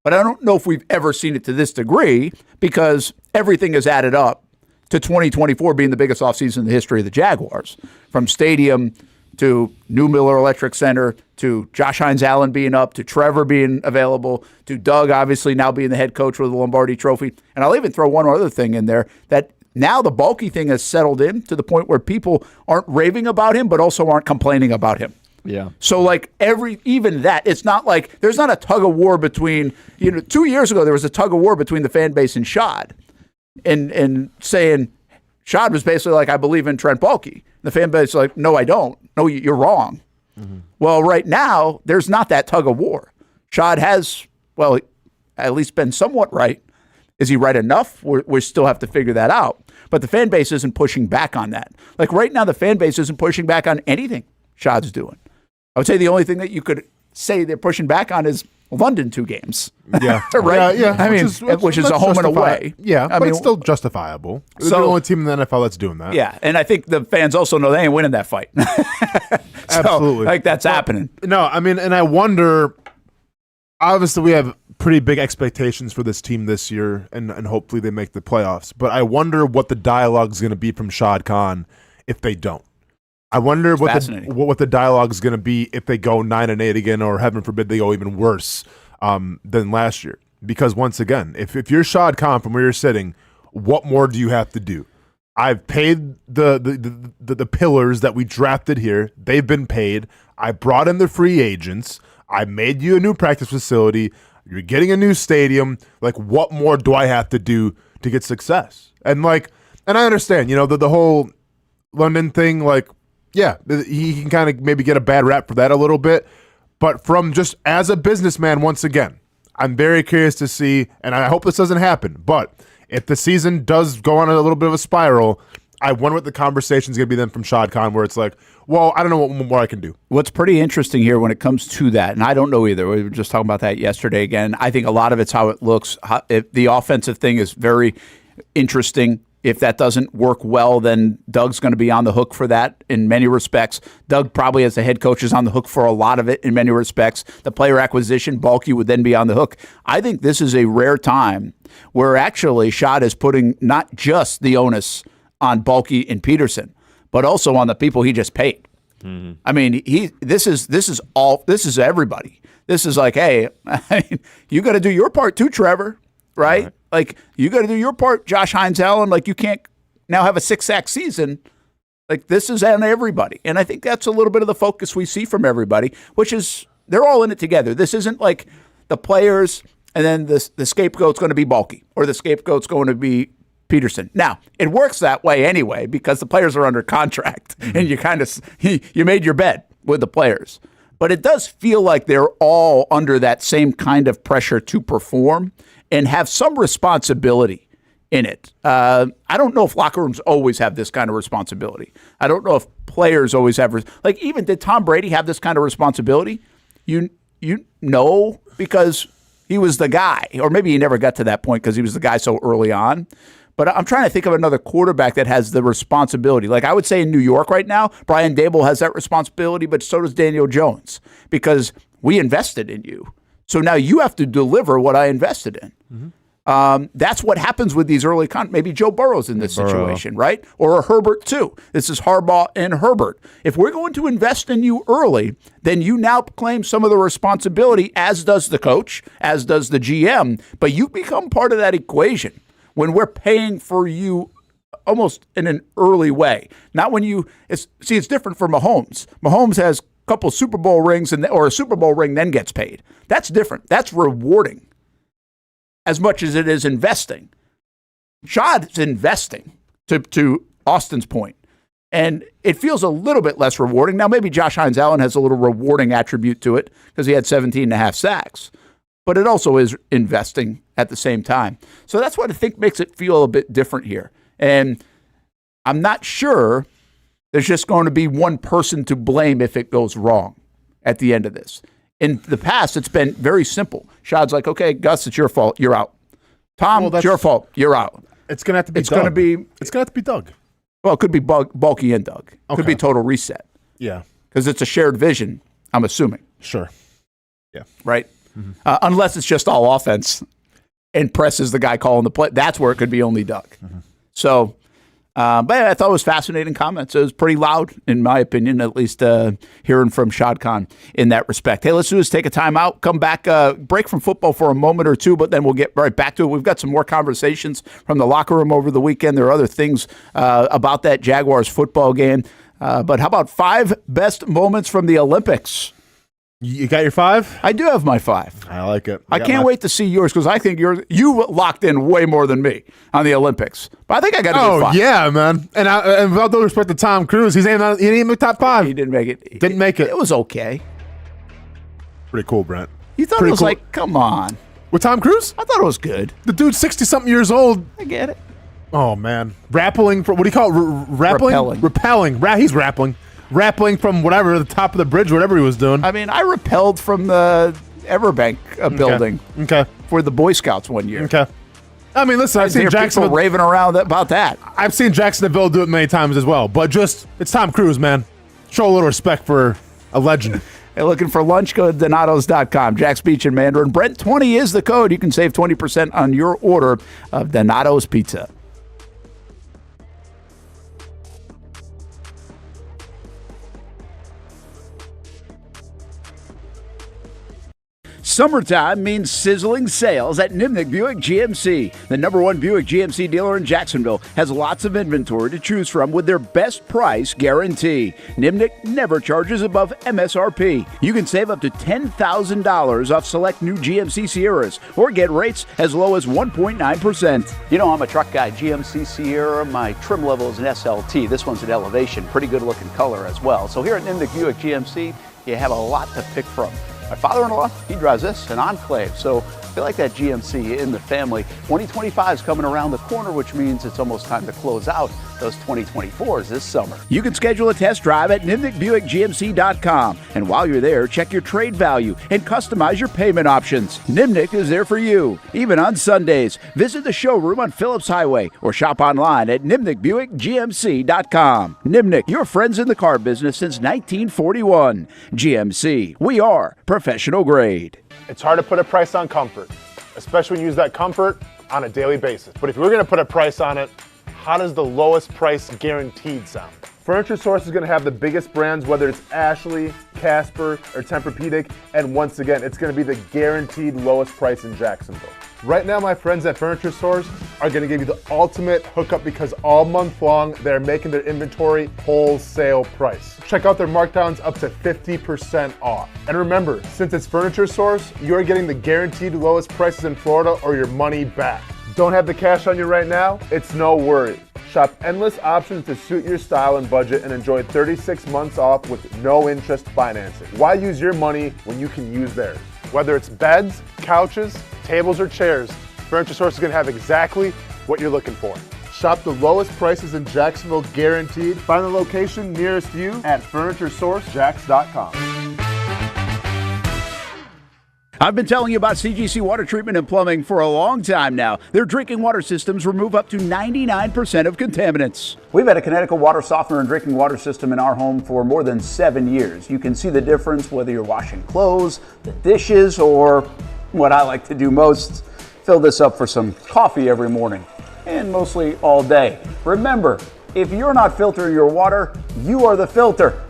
But I don't know if we've ever seen it to this degree, because everything is added up to 2024 being the biggest offseason in the history of the Jaguars. From stadium to new Miller Electric Center to Josh Hines Allen being up to Trevor being available to Doug obviously now being the head coach with the Lombardi Trophy. And I'll even throw one other thing in there, that now the bulky thing has settled in to the point where people aren't raving about him but also aren't complaining about him. Yeah. So like even that, it's not like there's not a tug of war between, 2 years ago there was a tug of war between the fan base and Shad, and saying Shad was basically like, I believe in Trent Baalke. The fan base is like, no, I don't. No, you're wrong. Mm-hmm. Well, right now there's not that tug of war. Shad has, well, at least been somewhat right. Is he right enough? We still have to figure that out. But the fan base isn't pushing back on that. Like right now, the fan base isn't pushing back on anything Shad's doing. I would say the only thing that you could say they're pushing back on is London 2 games. Yeah. Right? Yeah. I mean, which is a home and away. Yeah, but it's still justifiable. They're the only team in the NFL that's doing that. Yeah, and I think the fans also know they ain't winning that fight. Absolutely. Like that's happening. No, I mean, and I wonder, obviously we have pretty big expectations for this team this year, and hopefully they make the playoffs. But I wonder what the dialogue is going to be from Shad Khan if they don't. I wonder what the dialogue is going to be if they go 9-8 again, or heaven forbid they go even worse than last year. Because once again, if you're Shad Khan from where you're sitting, what more do you have to do? I've paid the pillars that we drafted here. They've been paid. I brought in the free agents. I made you a new practice facility. You're getting a new stadium. Like, what more do I have to do to get success? And I understand, the whole London thing, yeah, he can kind of maybe get a bad rap for that a little bit. But from just as a businessman, once again, I'm very curious to see, and I hope this doesn't happen, but if the season does go on a little bit of a spiral, I wonder what the conversation's going to be then from Shad Khan, where it's like, well, I don't know what more I can do. What's pretty interesting here when it comes to that, and I don't know either. We were just talking about that yesterday again. I think a lot of it's how it looks. The offensive thing is very interesting. If that doesn't work well, then Doug's going to be on the hook for that in many respects. Doug probably as the head coach is on the hook for a lot of it in many respects. The player acquisition, Balky would then be on the hook. I think this is a rare time where actually Shad is putting not just the onus on Balky and Peterson, but also on the people he just paid. Mm-hmm. I mean, this is everybody. This is like, hey, I mean, you got to do your part too, Trevor, right? Like, you got to do your part, Josh Hines-Allen. Like, you can't now have a 6-sack season. Like, this is on everybody. And I think that's a little bit of the focus we see from everybody, which is they're all in it together. This isn't like the players and then the scapegoat's going to be Balky or the scapegoat's going to be Peterson. Now, it works that way anyway because the players are under contract and you kind of you made your bed with the players. But it does feel like they're all under that same kind of pressure to perform and have some responsibility in it. I don't know if locker rooms always have this kind of responsibility. I don't know if players always have, like, even did Tom Brady have this kind of responsibility? You know, because he was the guy, or maybe he never got to that point because he was the guy so early on. But I'm trying to think of another quarterback that has the responsibility. Like I would say in New York right now, Brian Daboll has that responsibility, but so does Daniel Jones because we invested in you. So now you have to deliver what I invested in. Mm-hmm. That's what happens with these early maybe Joe Burrow's in this situation, right? Or a Herbert too. This is Harbaugh and Herbert. If we're going to invest in you early, then you now claim some of the responsibility, as does the coach, as does the GM, but you become part of that equation when we're paying for you almost in an early way. Not when it's different for Mahomes. Mahomes has a couple Super Bowl rings or a Super Bowl ring then gets paid. That's different. That's rewarding as much as it is investing. Shad's investing to Austin's point. And it feels a little bit less rewarding. Now, maybe Josh Hines-Allen has a little rewarding attribute to it because he had 17 and a half sacks. But it also is investing at the same time. So that's what I think makes it feel a bit different here. And I'm not sure there's just going to be one person to blame if it goes wrong at the end of this. In the past, it's been very simple. Shad's like, okay, Gus, it's your fault. You're out. Tom, it's your fault. You're out. It's going to have to be Doug. It's going to have to be Doug. Well, it could be Balky and Doug. It could be total reset. Yeah. Because it's a shared vision, I'm assuming. Sure. Yeah. Right? Mm-hmm. Unless it's just all offense and Press is the guy calling the play. That's where it could be only Doug. Mm-hmm. So, but I thought it was fascinating comments. It was pretty loud, in my opinion, at least hearing from Shad Khan in that respect. Hey, let's do is take a time out, come back, break from football for a moment or two, but then we'll get right back to it. We've got some more conversations from the locker room over the weekend. There are other things about that Jaguars football game. But how about 5 best moments from the Olympics? You got your 5? I do have my 5. I like it. I can't wait to see yours because I think you locked in way more than me on the Olympics. But I think I got a good 5. Oh, yeah, man. And with all due respect to Tom Cruise, he didn't even make top 5. He didn't make it. Didn't make it. It was okay. Pretty cool, Brent. You thought it was cool. Like, come on. With Tom Cruise? I thought it was good. The dude's 60-something years old. I get it. Oh, man. Rappelling. What do you call it? Rappelling? Repelling. He's rappelling. Rappelling from whatever, the top of the bridge, whatever he was doing. I mean, I rappelled from the Everbank building for the Boy Scouts one year. Okay. I mean, listen, I've seen Jacksonville people raving around about that. I've seen Jacksonville do it many times as well, but it's Tom Cruise, man. Show a little respect for a legend. Hey, looking for lunch? Go to Donatos.com. Jack's Beach and Mandarin. Brent20 is the code. You can save 20% on your order of Donato's Pizza. Summertime means sizzling sales at Nimnik Buick GMC. The #1 Buick GMC dealer in Jacksonville has lots of inventory to choose from with their best price guarantee. Nimnik never charges above MSRP. You can save up to $10,000 off select new GMC Sierras or get rates as low as 1.9%. You know, I'm a truck guy. GMC Sierra, my trim level is an SLT. This one's an Elevation. Pretty good looking color as well. So here at Nimnik Buick GMC, you have a lot to pick from. My father-in-law, he drives this, an Enclave. So feel like that GMC in the family. 2025 is coming around the corner, which means it's almost time to close out those 2024s this summer. You can schedule a test drive at nimnickbuickgmc.com. And while you're there, check your trade value and customize your payment options. Nimnick is there for you, even on Sundays. Visit the showroom on Phillips Highway or shop online at nimnickbuickgmc.com. Nimnick, your friends in the car business since 1941. GMC, we are professional grade. It's hard to put a price on comfort, especially when you use that comfort on a daily basis. But if you were going to put a price on it, how does the lowest price guaranteed sound? Furniture Source is going to have the biggest brands, whether it's Ashley, Casper, or Tempur-Pedic, and once again, it's going to be the guaranteed lowest price in Jacksonville. Right now, my friends at Furniture Source are going to give you the ultimate hookup because all month long, they're making their inventory wholesale price. Check out their markdowns up to 50% off. And remember, since it's Furniture Source, you're getting the guaranteed lowest prices in Florida or your money back. Don't have the cash on you right now? It's no worries. Shop endless options to suit your style and budget and enjoy 36 months off with no interest financing. Why use your money when you can use theirs? Whether it's beds, couches, tables, or chairs, Furniture Source is going to have exactly what you're looking for. Shop the lowest prices in Jacksonville guaranteed. Find the location nearest you at FurnitureSourceJax.com. I've been telling you about CGC Water Treatment and Plumbing for a long time now. Their drinking water systems remove up to 99% of contaminants. We've had a Connecticut water softener and drinking water system in our home for more than 7 years. You can see the difference whether you're washing clothes, the dishes, or what I like to do most, fill this up for some coffee every morning, and mostly all day. Remember, if you're not filtering your water, you are the filter.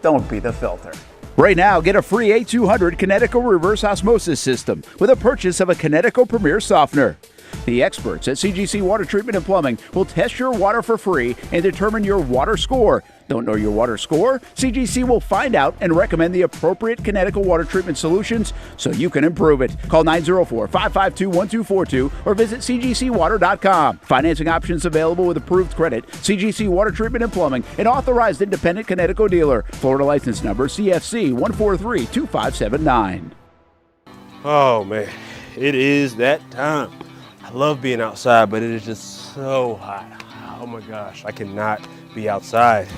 Don't be the filter. Right now, get a free A200 Connecticut reverse osmosis system with a purchase of a Connecticut Premier softener. The experts at CGC Water Treatment and Plumbing will test your water for free and determine your water score. Don't know your water score? CGC will find out and recommend the appropriate Connecticut water treatment solutions so you can improve it. Call 904-552-1242 or visit cgcwater.com. Financing options available with approved credit. CGC Water Treatment and Plumbing, an authorized independent Connecticut dealer. Florida license number CFC 1432579. Oh man, it is that time. I love being outside, but it is just so hot. Oh my gosh, I cannot be outside.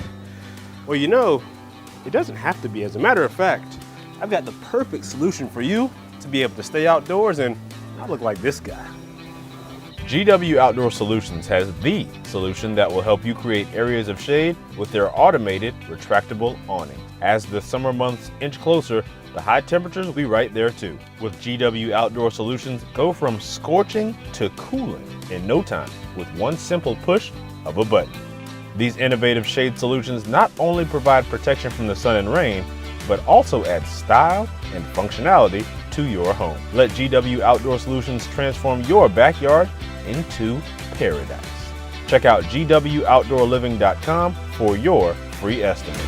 Well, you know, it doesn't have to be. As a matter of fact, I've got the perfect solution for you to be able to stay outdoors and not look like this guy. GW Outdoor Solutions has the solution that will help you create areas of shade with their automated retractable awning. As the summer months inch closer, the high temperatures will be right there too. With GW Outdoor Solutions, go from scorching to cooling in no time with one simple push of a button. These innovative shade solutions not only provide protection from the sun and rain, but also add style and functionality to your home. Let GW Outdoor Solutions transform your backyard into paradise. Check out gwoutdoorliving.com for your free estimate.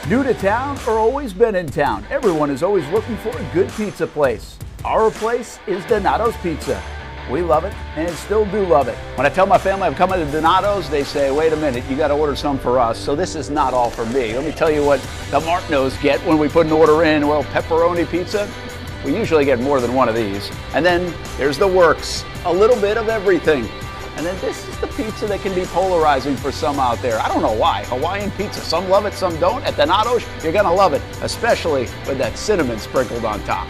New to town or always been in town, everyone is always looking for a good pizza place. Our place is Donato's Pizza. We love it and still do love it. When I tell my family I'm coming to Donato's, they say, wait a minute, you got to order some for us. So this is not all for me. Let me tell you what the Martineaus get when we put an order in. Well, pepperoni pizza, we usually get more than one of these. And then there's the works, a little bit of everything. And then this is the pizza that can be polarizing for some out there. I don't know why. Hawaiian pizza, some love it, some don't. At Donato's, you're gonna love it, especially with that cinnamon sprinkled on top.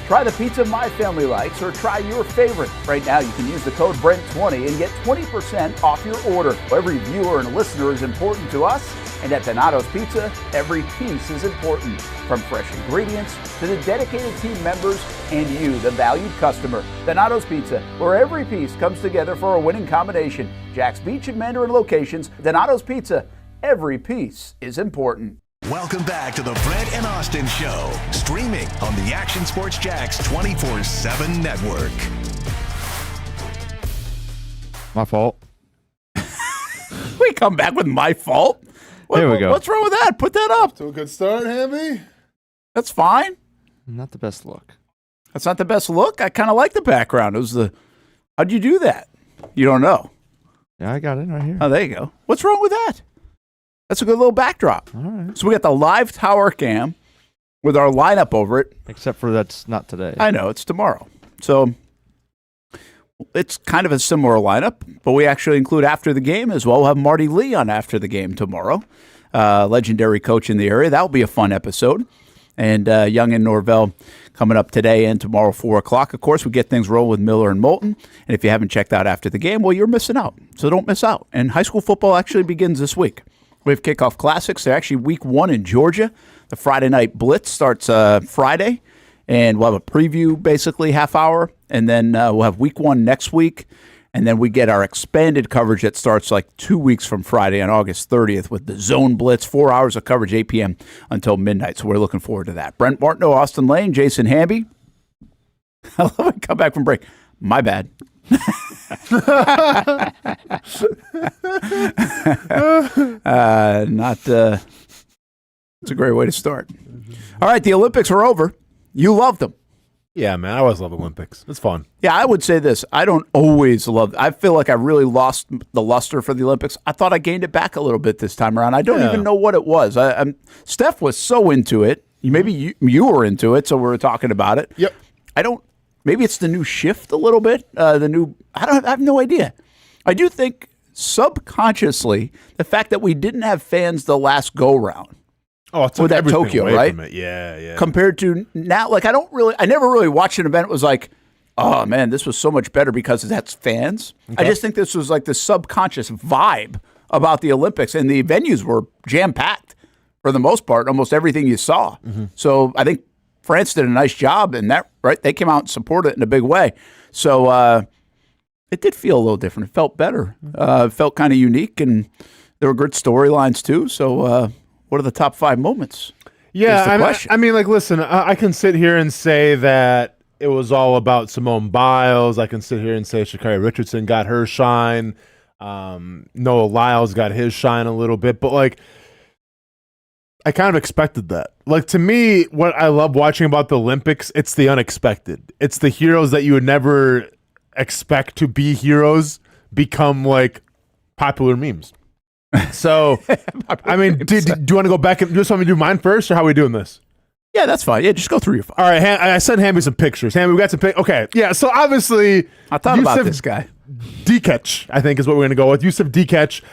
Try the pizza my family likes or try your favorite. Right now you can use the code BRENT20 and get 20% off your order. Every viewer and listener is important to us, and at Donato's Pizza, every piece is important. From fresh ingredients to the dedicated team members and you, the valued customer. Donato's Pizza, where every piece comes together for a winning combination. Jack's Beach and Mandarin locations, Donato's Pizza, every piece is important. Welcome back to the Brent and Austen Show, streaming on the Action Sports Jax 24/7 network. My fault. We come back with my fault. There we go. What's wrong with that? Put that up. To a good start, Hamby. That's fine. Not the best look. That's not the best look. I kind of like the background. It was how'd you do that? You don't know. Yeah, I got it right here. Oh, there you go. What's wrong with that? That's a good little backdrop. All right. So we got the live tower cam. with our lineup over it. Except for that's not today. I know, it's tomorrow. So it's kind of a similar lineup, but we actually include after the game as well. We'll have Marty Lee on after the game tomorrow, legendary coach in the area. That'll be a fun episode. And Young and Norvell coming up today and tomorrow, 4 o'clock. Of course, we get things rolling with Miller and Moulton. And if you haven't checked out after the game, well, you're missing out. So don't miss out. And high school football actually begins this week. We have kickoff classics. They're actually week 1 in Georgia. The Friday night blitz starts Friday. And we'll have a preview, basically, half hour. And then we'll have week 1 next week. And then we get our expanded coverage that starts like 2 weeks from Friday on August 30th with the Zone Blitz, 4 hours of coverage, 8 p.m. until midnight. So we're looking forward to that. Brent Martineau, Austen Lane, Jason Hamby. I love it. Come back from break. My bad. It's a great way to start. All right, the Olympics are over. You loved them. Yeah, man, I always love Olympics. It's fun. Yeah, I would say this. I don't always love I feel like I really lost the luster for the Olympics. I thought I gained it back a little bit this time around. I don't even know what it was. Steph was so into it. Maybe you were into it, so we were talking about it. Yep. Maybe it's the new shift a little bit. I have no idea. I do think subconsciously the fact that we didn't have fans the last go-round. Oh, it's with that Tokyo, right? Yeah. Compared to now, like I never really watched an event. It was like, oh man, this was so much better because that's fans. Okay. I just think this was like the subconscious vibe about the Olympics, and the venues were jam-packed for the most part, almost everything you saw. Mm-hmm. So I think France did a nice job in that, right? They came out and supported it in a big way. So it did feel a little different. It felt better. It felt kind of unique, and there were good storylines too. So what are the top 5 moments? Yeah, I mean, like, listen, I can sit here and say that it was all about Simone Biles. I can sit here and say Sha'Carri Richardson got her shine. Noah Lyles got his shine a little bit. But, like, I kind of expected that. Like, to me, what I love watching about the Olympics, it's the unexpected. It's the heroes that you would never expect to be heroes become, like, popular memes. So, I mean, do you want to go back and just want me to do mine first, or how are we doing this? Yeah, that's fine. Yeah, just go through your phone. All right, I sent Hamby some pictures. Hamby, we got some pictures. Okay, yeah, so obviously... I thought about this guy. Dikec, I think, is what we're going to go with. Yusuf Dikec.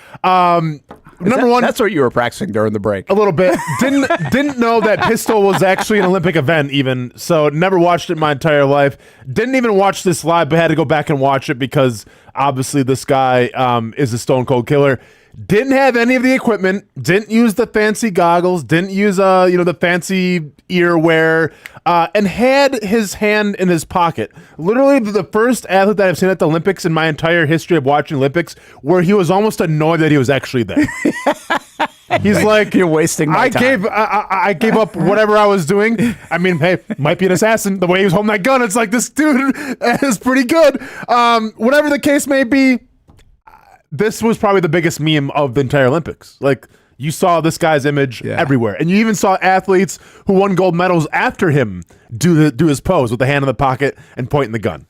Number one... That's what you were practicing during the break. A little bit. Didn't know that pistol was actually an Olympic event even, so never watched it my entire life. Didn't even watch this live, but had to go back and watch it because obviously this guy is a stone cold killer. Didn't have any of the equipment, didn't use the fancy goggles, didn't use the fancy ear wear, and had his hand in his pocket. Literally the first athlete that I've seen at the Olympics in my entire history of watching Olympics where he was almost annoyed that he was actually there. He's like, you're wasting my time. I gave up whatever I was doing. I mean, hey, might be an assassin. The way he was holding that gun, it's like, this dude is pretty good. Whatever the case may be, this was probably the biggest meme of the entire Olympics. Like, you saw this guy's image everywhere. And you even saw athletes who won gold medals after him do his pose with the hand in the pocket and pointing the gun.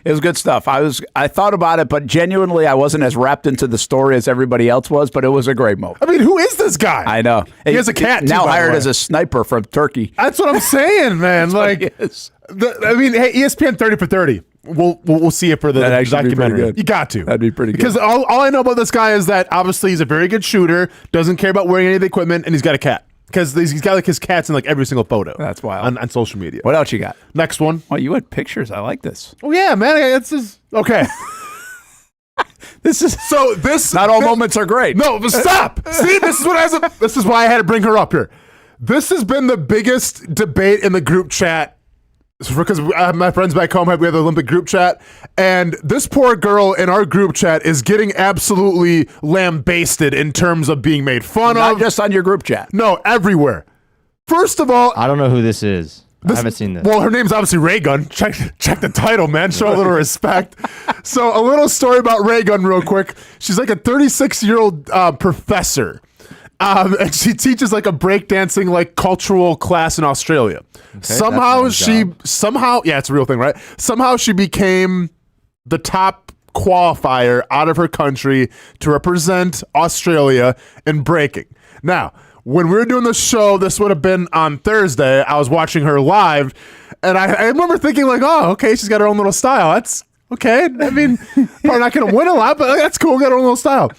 It was good stuff. I thought about it, but genuinely I wasn't as wrapped into the story as everybody else was, but it was a great moment. I mean, who is this guy? I know. He has a cat, now hired as a sniper from Turkey. That's what I'm saying, man. Like, I mean, hey, ESPN 30 for 30. We'll see it for the documentary. You got to. That'd be pretty good. Because all I know about this guy is that obviously he's a very good shooter, doesn't care about wearing any of the equipment, and he's got a cat. Because he's got like his cats in like every single photo. That's wild. On social media. What else you got? Next one. Oh, you had pictures. I like this. Oh yeah, man. It's just okay. Not all moments are great. No, but stop. See, this is why I had to bring her up here. This has been the biggest debate in the group chat. Because my friends back home, we have the Olympic group chat, and this poor girl in our group chat is getting absolutely lambasted in terms of being made fun of. Not just on your group chat. No, everywhere. First of all, I don't know who this is. I haven't seen this. Well, her name's obviously Raygun. Check the title, man. Show a little respect. So a little story about Raygun real quick. She's like a 36-year-old professor. And she teaches like a breakdancing like cultural class in Australia. Okay, somehow, yeah, it's a real thing, right? Somehow she became the top qualifier out of her country to represent Australia in breaking. Now, when we were doing the show, this would have been on Thursday. I was watching her live, and I remember thinking like, oh, okay, she's got her own little style. That's okay. I mean, probably not going to win a lot, but that's cool. Got her own little style.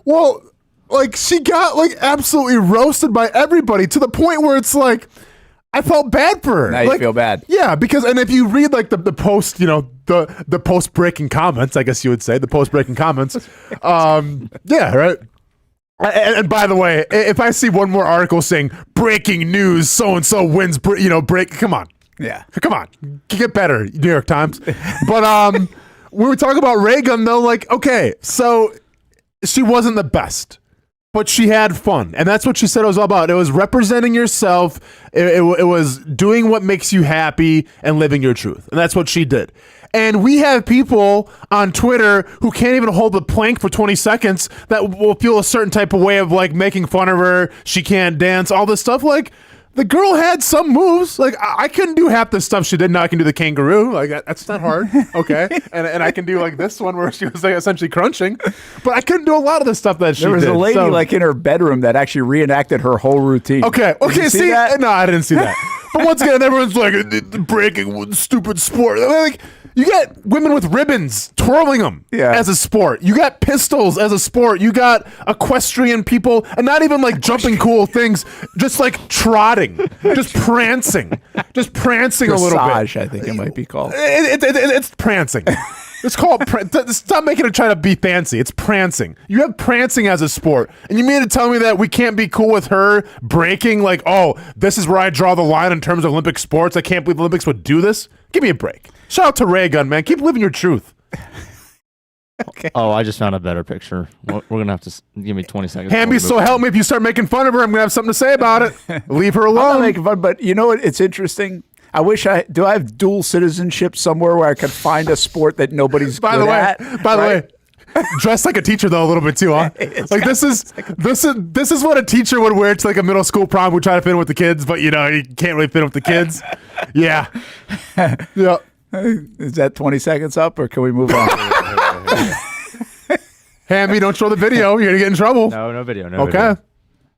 Well, like she got like absolutely roasted by everybody to the point where it's like, I felt bad for her. Now you feel bad. Yeah, because and if you read like the post, the post breaking comments, I guess you would say the post breaking comments. Yeah, right. And by the way, if I see one more article saying breaking news, so and so wins, break, come on. Yeah, come on, get better, New York Times. But we were talking about Reagan though. Like, okay, so she wasn't the best. But she had fun, and that's what she said it was all about. It was representing yourself. It was doing what makes you happy and living your truth, and that's what she did. And we have people on Twitter who can't even hold the plank for 20 seconds that will feel a certain type of way of like making fun of her. She can't dance, all this stuff. Like, the girl had some moves. Like, I couldn't do half the stuff she did. Now I can do the kangaroo. Like, that's not hard. Okay. and I can do like this one where she was like essentially crunching. But I couldn't do a lot of the stuff that she did. There was a lady like in her bedroom that actually reenacted her whole routine. Okay. See that? No, I didn't see that. But once again, everyone's like, breaking stupid sport. Like, you got women with ribbons twirling them as a sport. You got pistols as a sport. You got equestrian people, and not even like jumping cool things, just like trotting, just prancing a little bit. Dressage, I think it might be called. It's prancing. It's called. Stop making it try to be fancy. It's prancing. You have prancing as a sport, and you mean to tell me that we can't be cool with her breaking? Like, oh, this is where I draw the line in terms of Olympic sports. I can't believe the Olympics would do this. Give me a break. Shout out to Ray Gun, man. Keep living your truth. Okay. Oh, I just found a better picture. We're going to have to give me 20 seconds. Hamby, so help me. If you start making fun of her, I'm going to have something to say about it. Leave her alone. I'm not making fun, but you know what? It's interesting. I wish I have dual citizenship somewhere where I could find a sport that nobody's by good the way, at. By the way, dress like a teacher though a little bit too, huh? Like this is what a teacher would wear to like a middle school prom. We try to fit in with the kids, but you can't really fit in with the kids. Yeah. Yeah. Is that 20 seconds up, or can we move on? Hamby, don't show the video. You're gonna get in trouble. No video. Okay. Video.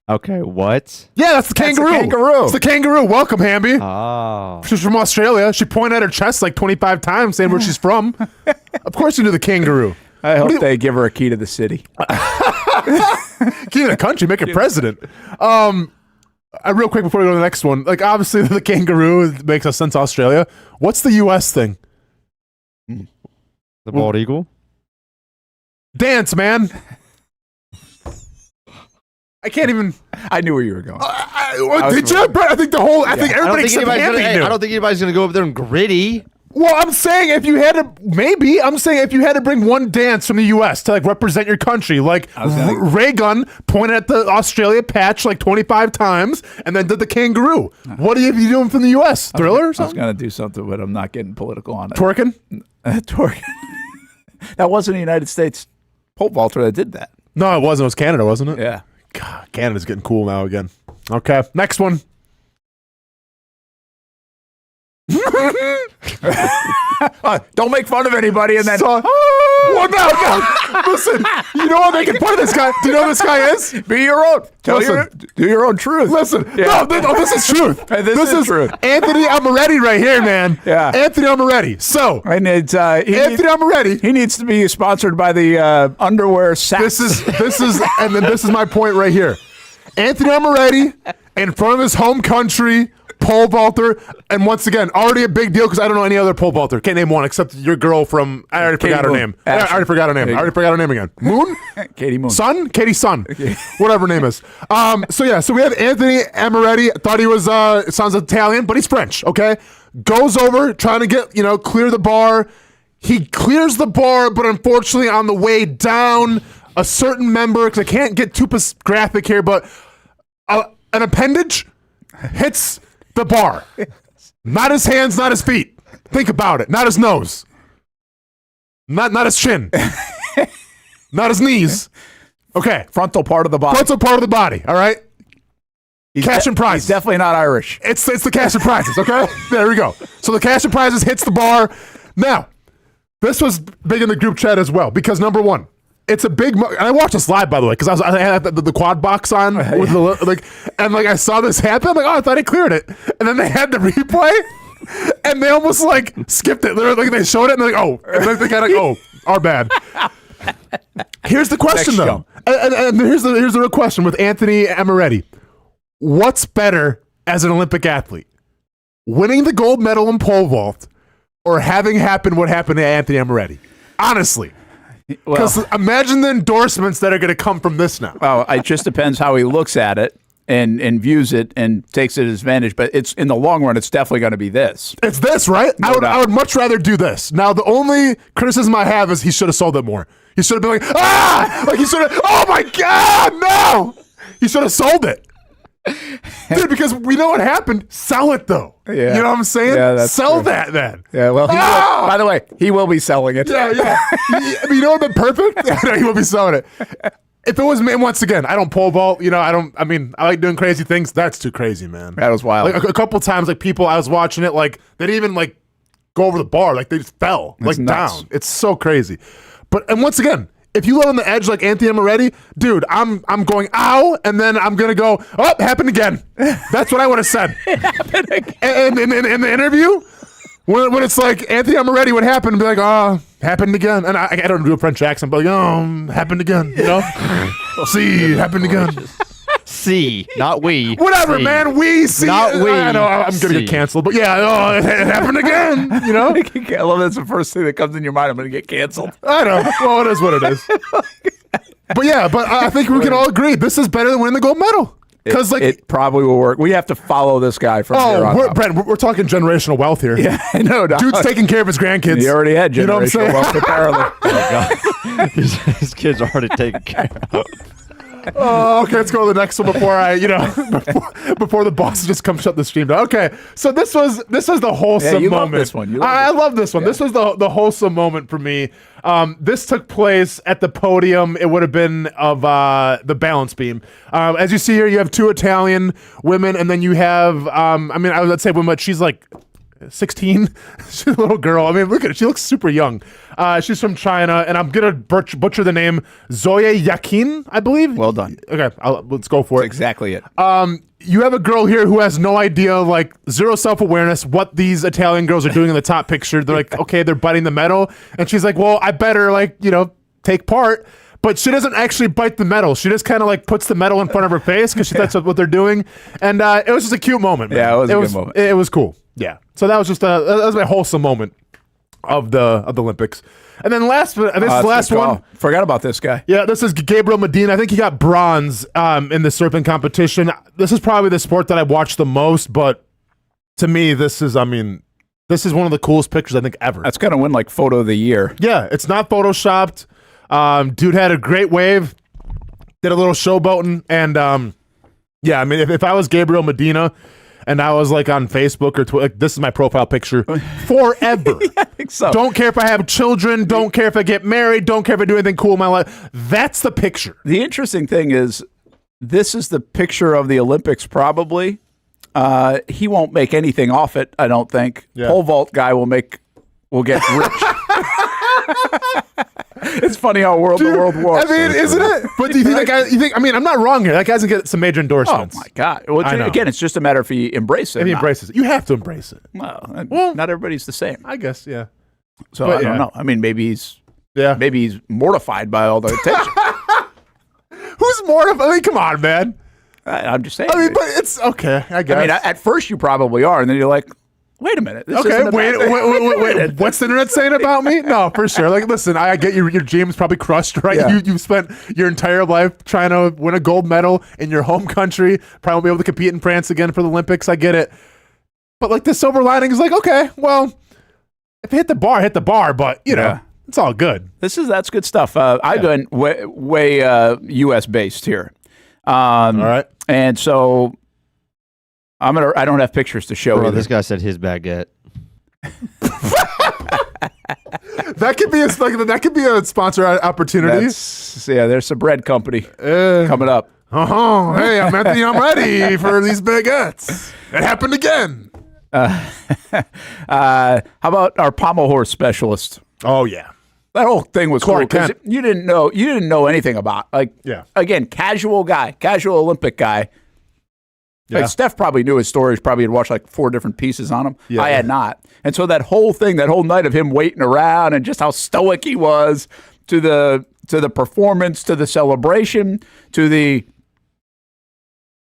Okay, what? Yeah, that's the kangaroo. It's the kangaroo. Welcome, Hamby. Oh. She's from Australia. She pointed at her chest like 25 times saying where she's from. Of course you knew the kangaroo. I hope they give her a key to the city. Key to the country, make her president. Real quick before we go to the next one, like obviously the kangaroo makes us sense Australia. What's the U.S. thing? The bald eagle? Dance, man. I can't even. I knew where you were going. Did you? I think everybody except Hamby knew. I don't think anybody's going to go up there and gritty. Well, I'm saying if you had to bring one dance from the U.S. to like represent your country, like Ray Gun pointed at the Australia patch like 25 times and then did the kangaroo. What are you doing from the U.S.? Thriller or something? I was going to do something, but I'm not getting political on it. Twerking? Twerking. That wasn't a United States pole vaulter that did that. No, it wasn't. It was Canada, wasn't it? Yeah. God, Canada's getting cool now again. Okay, next one. Don't make fun of anybody and then. Well, no. Listen, you know what? They can play this guy. Do you know who this guy is? Be your own. Do your own truth. Listen, this is truth. This is truth. Anthony Amaretti right here, man. Yeah, Anthony Amaretti. So, and it's Anthony Amaretti. He needs to be sponsored by the underwear sack. This is my point right here. Anthony Amaretti in front of his home country. Pole vaulter, and once again, already a big deal because I don't know any other pole vaulter. Can't name one except your girl from. I already forgot her name. I already forgot her name again. Moon? Katie Moon. Son? Katie Son. Okay. Whatever her name is. So we have Anthony Amaretti. Thought he was sounds Italian, but he's French. Okay, goes over trying to get clear the bar. He clears the bar, but unfortunately on the way down, a certain member, because I can't get too graphic here, but an appendage hits the bar. Not his hands, not his feet. Think about it. Not his nose. Not his chin. Not his knees. Okay. Frontal part of the body. Frontal part of the body. All right. Cash and prizes. He's definitely not Irish. It's the cash and prizes. Okay. There we go. So the cash and prizes hits the bar. Now, this was big in the group chat as well because number one, It's a big. And I watched this live, by the way, because I had the quad box on with the I saw this happen. I'm like, oh, I thought he cleared it, and then they had the replay, and they almost skipped it. They showed it, and they're like, oh, and then they kind of oh, our bad. Here's the question, though, and here's the real question with Anthony Amoretti. What's better as an Olympic athlete, winning the gold medal in pole vault, or having happened what happened to Anthony Amoretti? Honestly. Because imagine the endorsements that are going to come from this now. Well, it just depends how he looks at it and views it and takes it as advantage. But it's in the long run, it's definitely going to be this. It's this, right? I would much rather do this. Now, the only criticism I have is he should have sold it more. He should have been like, like he should have, oh my God, no! He should have sold it. Dude, because we know what happened. Sell it, though. Yeah. You know what I'm saying? Yeah, that's Sell true. that, then. Yeah, well, by the way, he will be selling it. Yeah. I mean, you know what would be perfect? He will be selling it. If it was me, once again, I don't pole vault. I like doing crazy things. That's too crazy, man. That was wild. A couple times, people, I was watching it, they didn't even, go over the bar. They just fell, It's nuts. down. It's so crazy. And once again, if you live on the edge like Anthony Amoretti, dude, I'm going, ow, and then I'm going to go, oh, happened again. That's what I would have said. Happened again. And in the interview, when it's like Anthony Amoretti would happen, and be like, oh, happened again. And I don't do a French accent, but happened again, See, happened again. See, not we. Whatever, see. man. We see. Not we. I know I'm going to get canceled, but yeah, it happened again. I love that's the first thing that comes in your mind. I'm going to get canceled. I know. Well, it is what it is. But I think we can all agree this is better than winning the gold medal. Because it probably will work. We have to follow this guy from here on out. Brent, we're talking generational wealth here. Yeah, I know. Dude's taking care of his grandkids. He already had generational wealth, apparently. Oh, God. his kids are already taken care of. Oh, okay. Let's go to the next one before the boss just comes shut the stream down. Okay, so this was the wholesome you moment. Love this one. I love this one. Yeah. This was the wholesome moment for me. This took place at the podium. It would have been of the balance beam. As you see here, you have two Italian women, and then you have I would say women, but she's 16. She's a little girl. I mean, look at her. She looks super young. She's from China, and I'm going to butcher the name. Zoya Yakin, I believe. Well done. Okay, let's go for it. That's exactly it. You have a girl here who has no idea, zero self-awareness, what these Italian girls are doing in the top picture. They're like, okay, they're biting the metal. And she's like, well, I better, take part. But she doesn't actually bite the metal. She just kind of puts the metal in front of her face because she that's what they're doing. And it was just a cute moment, man. Yeah, it was a good moment. It was cool. Yeah. So that was just that was my wholesome moment of the Olympics. And then this is the last one. Forgot about this guy. Yeah, this is Gabriel Medina. I think he got bronze in the surfing competition. This is probably the sport that I watched the most, but to me, this is one of the coolest pictures I think ever. That's gonna win photo of the year. Yeah, it's not photoshopped. Dude had a great wave, did a little showboating, and if I was Gabriel Medina and I was on Facebook or Twitter, this is my profile picture forever. Yeah, I think so. Don't care if I have children, don't care if I get married, don't care if I do anything cool in my life. That's the picture. The interesting thing is, this is the picture of the Olympics probably. He won't make anything off it, I don't think. Yeah. Pole vault guy will get rich. It's funny how the world works. I mean, isn't it? But do you think that guy? I'm not wrong here. That guy's gonna get some major endorsements. Oh my God! Well, again, it's just a matter if he embraces it. If he embraces it, you have to embrace it. Well, not everybody's the same. I guess, yeah. So I don't know. I mean, maybe he's mortified by all the attention. Who's mortified? I mean, come on, man. I'm just saying. I mean, but it's okay. I guess. I mean, at first you probably are, and then you're like, wait a minute. This okay, isn't wait. What's the internet saying about me? No, for sure. Listen, I get your dreams probably crushed, right? Yeah. You spent your entire life trying to win a gold medal in your home country. Probably won't be able to compete in France again for the Olympics. I get it. But the silver lining is okay, well, if you hit the bar, but it's all good. That's good stuff. I've been way U.S. based here. All right. And so I don't have pictures to show you. This guy said his baguette. That could be a sponsor opportunity. There's a bread company coming up. Hey, I'm ready for these baguettes. It happened again. How about our pommel horse specialist? Oh yeah. That whole thing was cool Clark because Kent. you didn't know anything about. Again, casual Olympic guy. Yeah. Like Steph probably knew his stories. Probably had watched like 4 different pieces on him. Yeah. I had not. And so that whole night of him waiting around and just how stoic he was to the performance, to the celebration, to the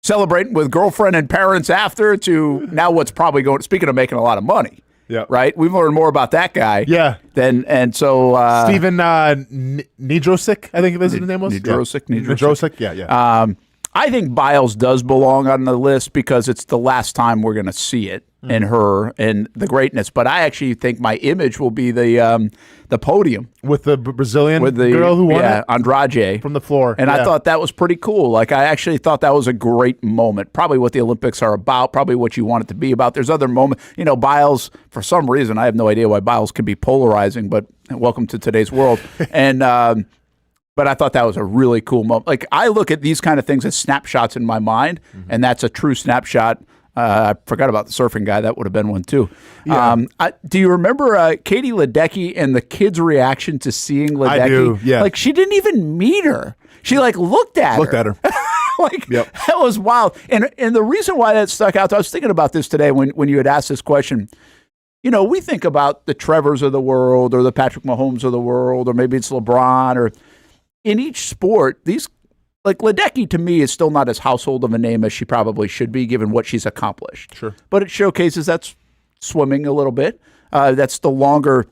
celebrating with girlfriend and parents after, to now what's probably going. Speaking of making a lot of money. Yeah. Right? We've learned more about that guy. Yeah. And so Steven Nidrosic, I think his name was. Nidrosic. Yeah. I think Biles does belong on the list because it's the last time we're going to see it in her and the greatness. But I actually think my image will be the podium with the Brazilian girl who won it? Andrade from the floor. And I thought that was pretty cool. Like I actually thought that was a great moment. Probably what the Olympics are about. Probably what you want it to be about. There's other moments. Biles, for some reason, I have no idea why Biles can be polarizing. But welcome to today's world. And but I thought that was a really cool moment. Like I look at these kind of things as snapshots in my mind, and that's a true snapshot. I forgot about the surfing guy. That would have been one too. Yeah. Do you remember Katie Ledecky and the kids' reaction to seeing Ledecky? I do, yeah. Like she didn't even meet her. She like looked at her. That was wild. And the reason why that stuck out, I was thinking about this today when you had asked this question. We think about the Trevors of the world or the Patrick Mahomes of the world, or maybe it's LeBron, or in each sport, these like Ledecky to me is still not as household of a name as she probably should be, given what she's accomplished. Sure, but it showcases that's swimming a little bit. That's the longer.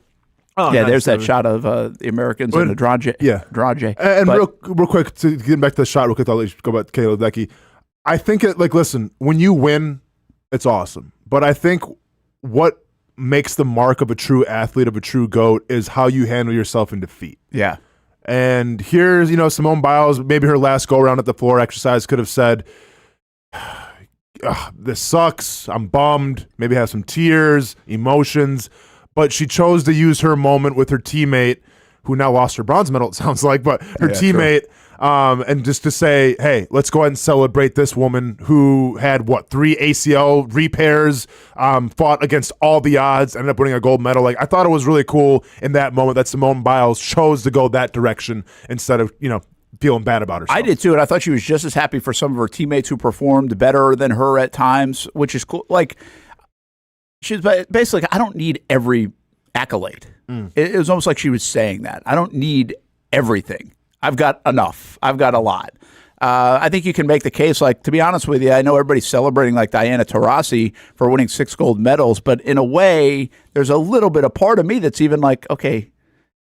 There's that shot of the Americans and the Drage. Yeah, Drage. And real quick to get back to the shot, real quick. I'll let you go back to Katie Ledecky. I think listen, when you win, it's awesome. But I think what makes the mark of a true athlete, of a true GOAT, is how you handle yourself in defeat. Yeah. And here's, Simone Biles, maybe her last go-around at the floor exercise could have said, this sucks, I'm bummed, maybe have some tears, emotions, but she chose to use her moment with her teammate, who now lost her bronze medal, it sounds like, but her teammate, and just to say, hey, let's go ahead and celebrate this woman who had, 3 ACL repairs, fought against all the odds, ended up winning a gold medal. Like, I thought it was really cool in that moment that Simone Biles chose to go that direction instead of, feeling bad about herself. I did too, and I thought she was just as happy for some of her teammates who performed better than her at times, which is cool. Like, she's basically, I don't need every accolade. It was almost like she was saying that. I don't need everything. I've got enough. I've got a lot. I think you can make the case, like, to be honest with you, I know everybody's celebrating like Diana Taurasi for winning 6 gold medals, but in a way, there's a little bit of part of me that's even like, okay,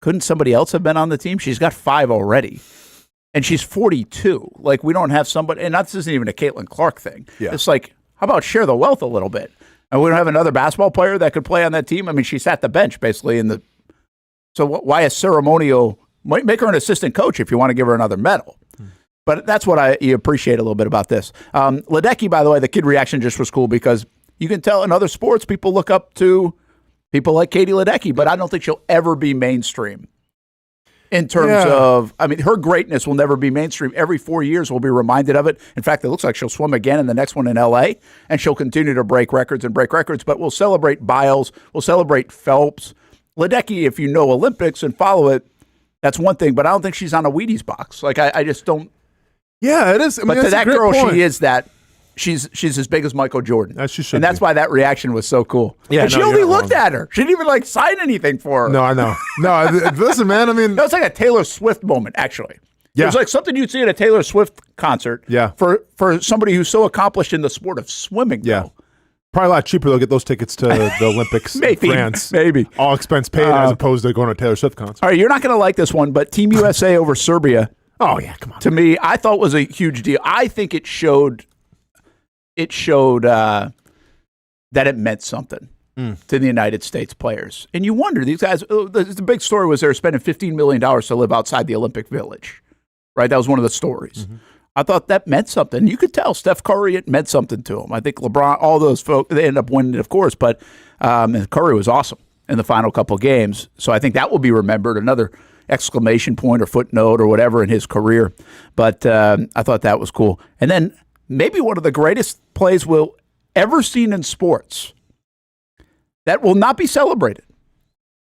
couldn't somebody else have been on the team? She's got 5 already. And she's 42. Like, we don't have somebody, and this isn't even a Caitlin Clark thing. Yeah. It's like, how about share the wealth a little bit? And we don't have another basketball player that could play on that team. I mean, she sat the bench basically so why a ceremonial? Make her an assistant coach if you want to give her another medal. But that's what you appreciate a little bit about this. Ledecky, by the way, the kid reaction just was cool because you can tell in other sports people look up to people like Katie Ledecky, but I don't think she'll ever be mainstream in terms of, her greatness will never be mainstream. Every 4 years we'll be reminded of it. In fact, it looks like she'll swim again in the next one in L.A., and she'll continue to break records, but we'll celebrate Biles, we'll celebrate Phelps. Ledecky, if you know Olympics and follow it, that's one thing, but I don't think she's on a Wheaties box. Like, I just don't. Yeah, it is. But to that girl, she is that. She's as big as Michael Jordan. As she should and that's why that reaction was so cool. Yeah, and she only looked at her. She didn't even, sign anything for her. No, I know. No, listen, man, That was like a Taylor Swift moment, actually. Yeah. It was like something you'd see at a Taylor Swift concert. Yeah. For somebody who's so accomplished in the sport of swimming. Yeah. Though. Probably a lot cheaper. They'll get those tickets to the Olympics in France. Maybe. All expense paid as opposed to going to a Taylor Swift concert. All right, you're not going to like this one, but Team USA over Serbia. Oh, yeah, come on. To me, I thought was a huge deal. I think it showed that it meant something to the United States players. And you wonder, these guys, the big story was they were spending $15 million to live outside the Olympic Village, right? That was one of the stories. Mm-hmm. I thought that meant something. You could tell Steph Curry, it meant something to him. I think LeBron, all those folks, they ended up winning it, of course, but and Curry was awesome in the final couple of games. So I think that will be remembered, another exclamation point or footnote or whatever in his career. But I thought that was cool. And then maybe one of the greatest plays we'll ever seen in sports that will not be celebrated.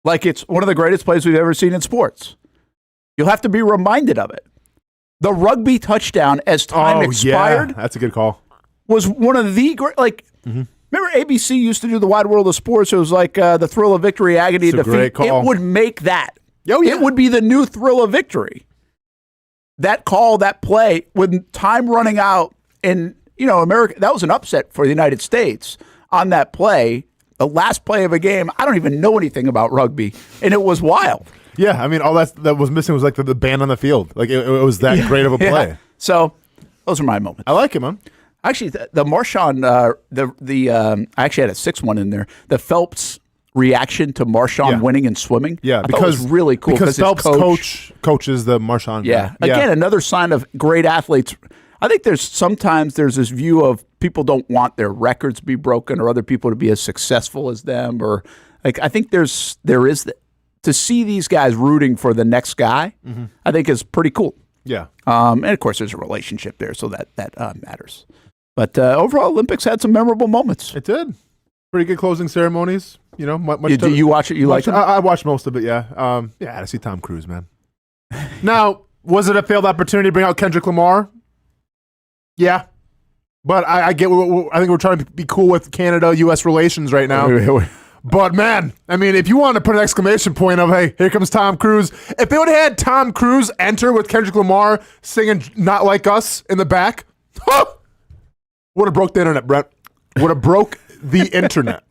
like it's one of the greatest plays we've ever seen in sports. You'll have to be reminded of it. The rugby touchdown as time expired. Yeah, that's a good call. Was one of the great, remember ABC used to do the Wide World of Sports? It was like the thrill of victory, agony, It's a defeat. great call. It would make that. Oh, yeah. It would be the new thrill of victory. That call, that play, with time running out, and America, that was an upset for the United States on that play, the last play of a game. I don't even know anything about rugby, and it was wild. Yeah, I mean, all that was missing was like the band on the field. Like it was that great of a play. Yeah. So those are my moments. I like it, man. Actually, the Marshawn, I actually had a 6-1 in there. The Phelps reaction to Marshawn winning in swimming. Yeah, because it was really cool because Phelps coaches the Marshawn. Yeah. Again, another sign of great athletes. I think sometimes there's this view of people don't want their records to be broken or other people to be as successful as them, or like I think there is to see these guys rooting for the next guy. I think is pretty cool. Yeah. And of course, there's a relationship there, so that matters. But overall, Olympics had some memorable moments. It did. Pretty good closing ceremonies. Much. Did you watch it? You liked it? I watched most of it. Yeah. I had to see Tom Cruise, man. Now, was it a failed opportunity to bring out Kendrick Lamar? Yeah. But I get. I think we're trying to be cool with Canada-U.S. relations right now. But man, I mean, if you want to put an exclamation point of, hey, here comes Tom Cruise. If they would have had Tom Cruise enter with Kendrick Lamar singing "Not Like Us" in the back, would have broke the internet, Brent. Would have broke the internet.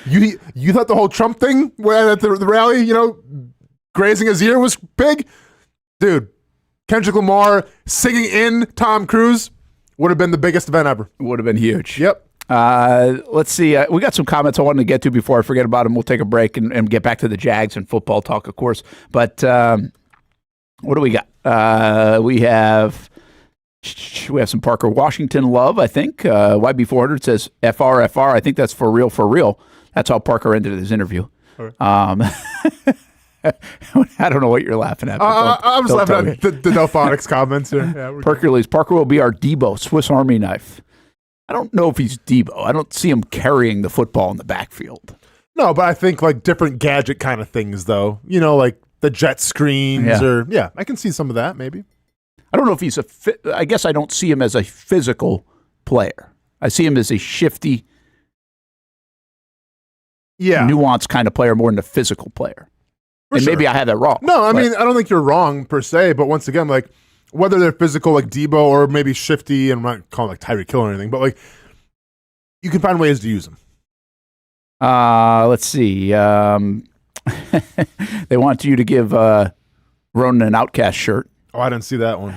You thought the whole Trump thing at the rally, grazing his ear was big? Dude, Kendrick Lamar singing in Tom Cruise would have been the biggest event ever. Would have been huge. Yep. Let's see. We got some comments I wanted to get to before I forget about them. We'll take a break and get back to the Jags and football talk, of course. But what do we got? We have some Parker Washington love, I think. YB400 says FR. I think that's for real. That's how Parker ended his interview. Right. I don't know what you're laughing at. I was laughing at the Delphonics comments here. Yeah, Parker will be our Debo, Swiss Army knife. I don't know if he's Debo. I don't see him carrying the football in the backfield. No, but I think like different gadget kind of things, though. Like the jet screens I can see some of that maybe. I don't know if he's I guess I don't see him as a physical player. I see him as a shifty, nuanced kind of player more than a physical player. Maybe I have that wrong. No, I mean, I don't think you're wrong per se, but once again, like whether they're physical like Debo or maybe shifty, and I'm not calling like Tyreek Hill or anything, but like you can find ways to use them. Let's see. They want you to give Ronan an Outcast shirt. Oh, I didn't see that one.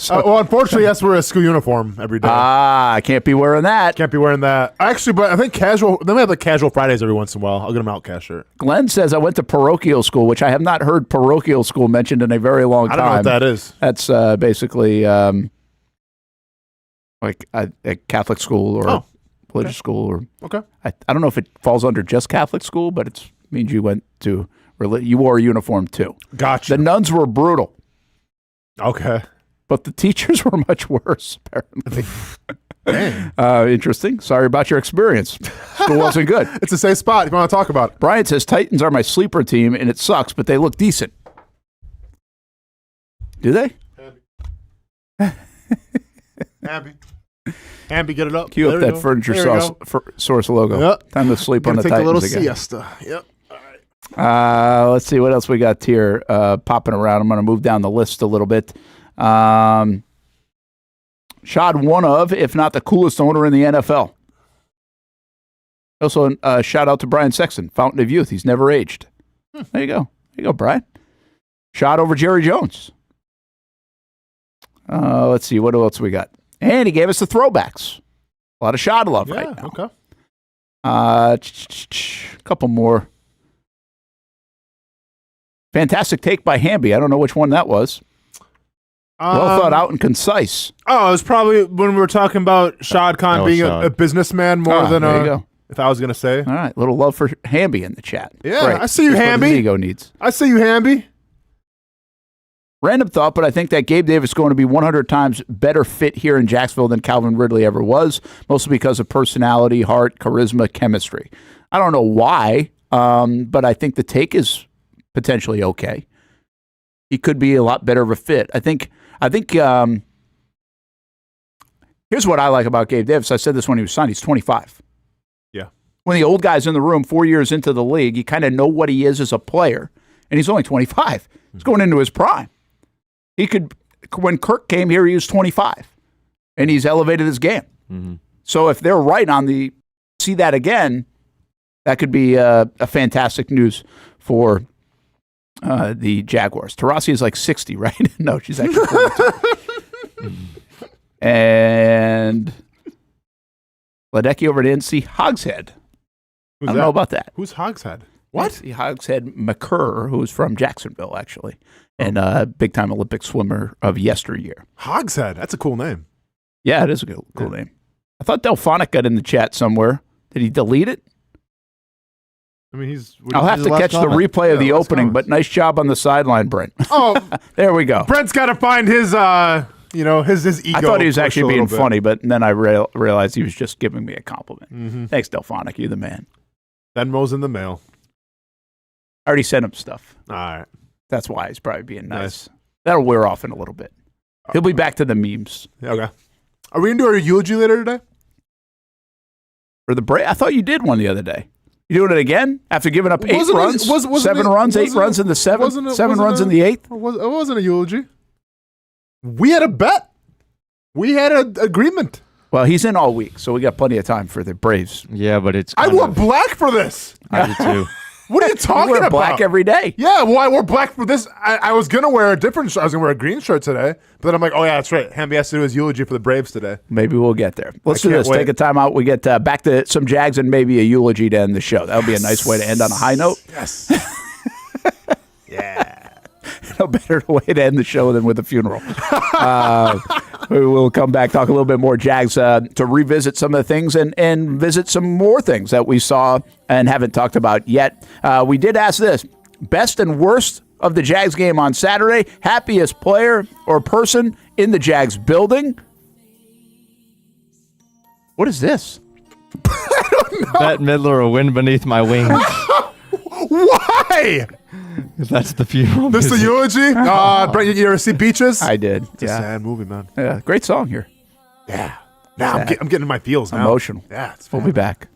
Well, unfortunately, yes, we're a school uniform every day. I can't be wearing that. Can't be wearing that. Actually, but I think casual. Then we have like casual Fridays every once in a while. I'll get them Outcast shirt. Glenn says I went to parochial school, which I have not heard parochial school mentioned in a very long time. I don't know what that is. That's basically like a Catholic school or religious school, or I don't know if it falls under just Catholic school, but it means you went to you wore a uniform too. Gotcha. The nuns were brutal. Okay. But the teachers were much worse, apparently. Interesting. Sorry about your experience. School wasn't good. It's a safe spot if you want to talk about it. Brian says Titans are my sleeper team, and it sucks, but they look decent. Do they? Hamby, get it up. Cue up that Furniture Source logo. Yep. Time to sleep on the take Titans a little again. siesta. Yep. Let's see what else we got here popping around. I'm going to move down the list a little bit. Shad, one of, if not the coolest owner in the NFL. Also, shout out to Brian Sexton, Fountain of Youth. He's never aged. There you go. There you go, Brian. Shot over Jerry Jones. Let's see. What else we got? And he gave us the throwbacks. A lot of Shad love right now. Okay. A couple more. Fantastic take by Hamby. I don't know which one that was. Well thought out and concise. Oh, it was probably when we were talking about Shad Khan being a businessman more than if I was going to say. All right. Little love for Hamby in the chat. Yeah, great. I see you, Hamby. Ego needs. I see you, Hamby. Random thought, but I think that Gabe Davis is going to be 100 times better fit here in Jacksonville than Calvin Ridley ever was, mostly because of personality, heart, charisma, chemistry. I don't know why but I think the take is potentially okay. He could be a lot better of a fit. I think. Here's what I like about Gabe Davis. I said this when he was signed. He's 25. Yeah. When the old guy's in the room 4 years into the league, you kind of know what he is as a player, and he's only 25. He's going into his prime. He could. When Kirk came here, he was 25, and he's elevated his game. Mm-hmm. So if they're right on the see that again, that could be a fantastic news for the Jaguars. Taurasi is like 60, right? No, she's actually 42. And Ledecky over at NC Hogshead. I don't know about that. Who's Hogshead? What? NC Hogshead McCurr, who's from Jacksonville, actually, and a big-time Olympic swimmer of yesteryear. Hogshead. That's a cool name. Yeah, it is a cool name. I thought Delphonic got in the chat somewhere. Did he delete it? I mean, I'll have to catch the replay of the opening, but nice job on the sideline, Brent. Oh, there we go. Brent's got to find his, his ego. I thought he was actually being funny, but then I realized he was just giving me a compliment. Mm-hmm. Thanks, Delphonic. You're the man. Venmo's in the mail. I already sent him stuff. All right. That's why he's probably being nice. That'll wear off in a little bit. He'll be back to the memes. Okay. Are we going to do our eulogy later today? For the break? I thought you did one the other day. You doing it again? After giving up 8 runs? 7 runs, 8 runs in the 7th? 7 runs in the 8th? It wasn't a eulogy. We had a bet. We had an agreement. Well, he's in all week, so we got plenty of time for the Braves. Yeah, but it's I wore black for this. I did too. What are you talking wear about? Black every day. Yeah, well, I wore black for this. I was going to wear a different shirt. I was going to wear a green shirt today. But then I'm like, oh, yeah, that's right. Hamby has to do his eulogy for the Braves today. Maybe we'll get there. Let's do this. Take a time out. We get back to some Jags and maybe a eulogy to end the show. That would be a nice way to end on a high note. Yes. Yeah. No better way to end the show than with a funeral. We will come back, talk a little bit more Jags to revisit some of the things and visit some more things that we saw and haven't talked about yet. We did ask this, best and worst of the Jags game on Saturday, happiest player or person in the Jags building. What is this? I don't know. Bette Midler, A Wind Beneath My Wings. Why? That's the funeral. This the eulogy? Brent, you ever see Beaches? I did. It's a sad movie, man. Yeah, great song here. Yeah. Now I'm getting in my feels now. Emotional. Yeah, it's we'll be back.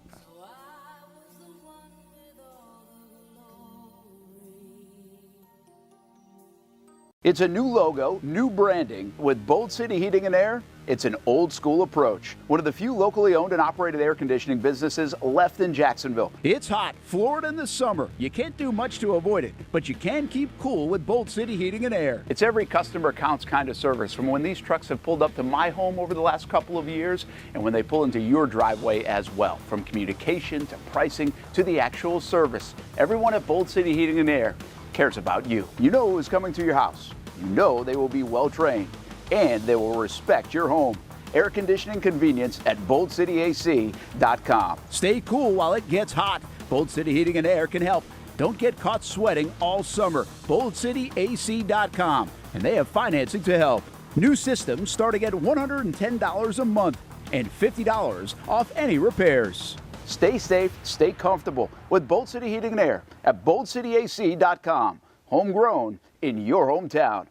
It's a new logo, new branding. With Bold City Heating and Air, it's an old school approach. One of the few locally owned and operated air conditioning businesses left in Jacksonville. It's hot, Florida in the summer. You can't do much to avoid it, but you can keep cool with Bold City Heating and Air. It's every customer counts kind of service, from when these trucks have pulled up to my home over the last couple of years and when they pull into your driveway as well. From communication to pricing to the actual service, everyone at Bold City Heating and Air cares about you. You know who's coming to your house. You know they will be well trained and they will respect your home. Air conditioning convenience at boldcityac.com. Stay cool while it gets hot. Bold City Heating and Air can help. Don't get caught sweating all summer. boldcityac.com, and they have financing to help. New systems starting at $110 a month and $50 off any repairs. Stay safe, stay comfortable with Bold City Heating and Air at boldcityac.com. Homegrown in your hometown.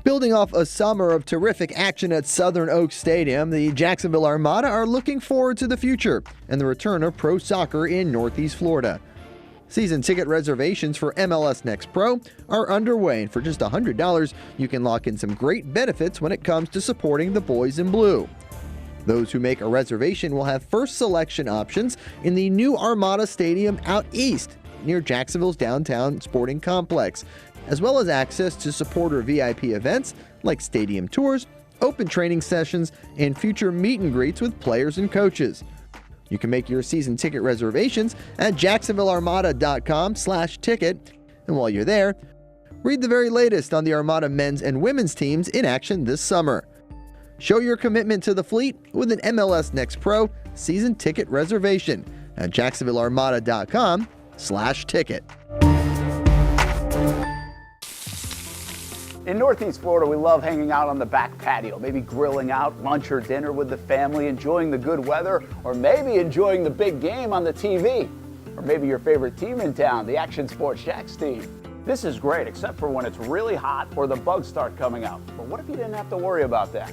Building off a summer of terrific action at Southern Oaks Stadium, the Jacksonville Armada are looking forward to the future and the return of pro soccer in Northeast Florida. Season ticket reservations for MLS Next Pro are underway, and for just $100, you can lock in some great benefits when it comes to supporting the boys in blue. Those who make a reservation will have first selection options in the new Armada Stadium out east, near Jacksonville's downtown sporting complex, as well as access to supporter VIP events like stadium tours, open training sessions, and future meet and greets with players and coaches. You can make your season ticket reservations at jacksonvillearmada.com/ticket. And while you're there, read the very latest on the Armada men's and women's teams in action this summer. Show your commitment to the fleet with an MLS Next Pro season ticket reservation at jacksonvillearmada.com/ticket. In Northeast Florida, we love hanging out on the back patio, maybe grilling out lunch or dinner with the family, enjoying the good weather, or maybe enjoying the big game on the TV. Or maybe your favorite team in town, the Action Sports Jacks team. This is great, except for when it's really hot or the bugs start coming out. But what if you didn't have to worry about that?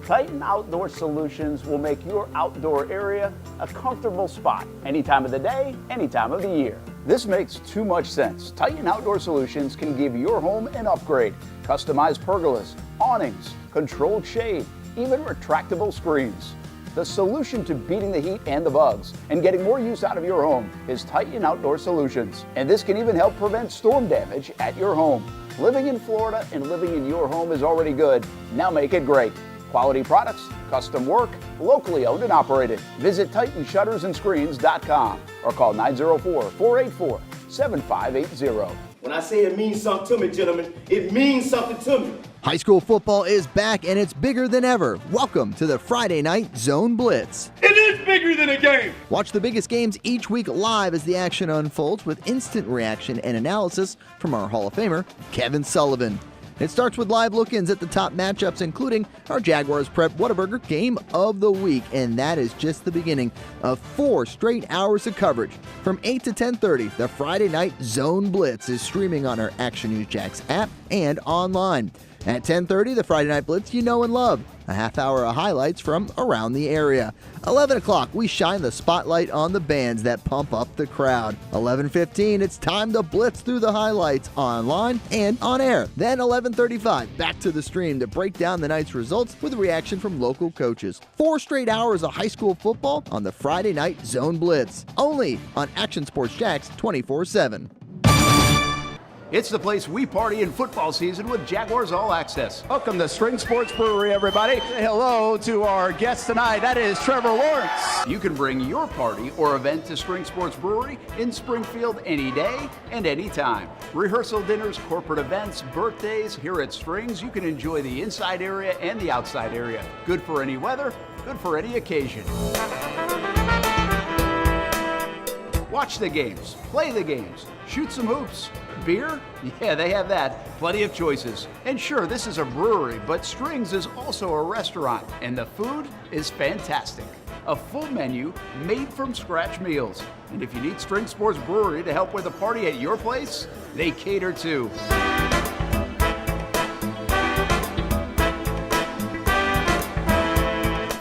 Titan Outdoor Solutions will make your outdoor area a comfortable spot any time of the day, any time of the year. This makes too much sense. Titan Outdoor Solutions can give your home an upgrade. Customized pergolas, awnings, controlled shade, even retractable screens. The solution to beating the heat and the bugs and getting more use out of your home is Titan Outdoor Solutions. And this can even help prevent storm damage at your home. Living in Florida and living in your home is already good. Now make it great. Quality products, custom work, locally owned and operated. Visit TitanShuttersAndScreens.com or call 904-484-7580. When I say it means something to me, gentlemen, it means something to me. High school football is back and it's bigger than ever. Welcome to the Friday Night Zone Blitz. It is bigger than a game. Watch the biggest games each week live as the action unfolds with instant reaction and analysis from our Hall of Famer, Kevin Sullivan. It starts with live look-ins at the top matchups, including our Jaguars Prep Whataburger Game of the Week, and that is just the beginning of 4 straight hours of coverage. From 8 to 10:30, the Friday Night Zone Blitz is streaming on our Action News Jacks app and online. At 10:30, the Friday Night Blitz you know and love. A half hour of highlights from around the area. 11 o'clock, we shine the spotlight on the bands that pump up the crowd. 11:15, it's time to blitz through the highlights online and on air. Then 11:35, back to the stream to break down the night's results with a reaction from local coaches. 4 straight hours of high school football on the Friday Night Zone Blitz. Only on Action Sports Jacks 24/7. It's the place we party in football season with Jaguars All Access. Welcome to Spring Sports Brewery, everybody. Say hello to our guest tonight. That is Trevor Lawrence. You can bring your party or event to Spring Sports Brewery in Springfield any day and any time. Rehearsal dinners, corporate events, birthdays. Here at Springs, you can enjoy the inside area and the outside area. Good for any weather, good for any occasion. Watch the games, play the games, shoot some hoops. Beer? Yeah, they have that. Plenty of choices. And sure, this is a brewery, but Strings is also a restaurant, and the food is fantastic. A full menu made from scratch meals. And if you need String Sports Brewery to help with a party at your place, they cater too.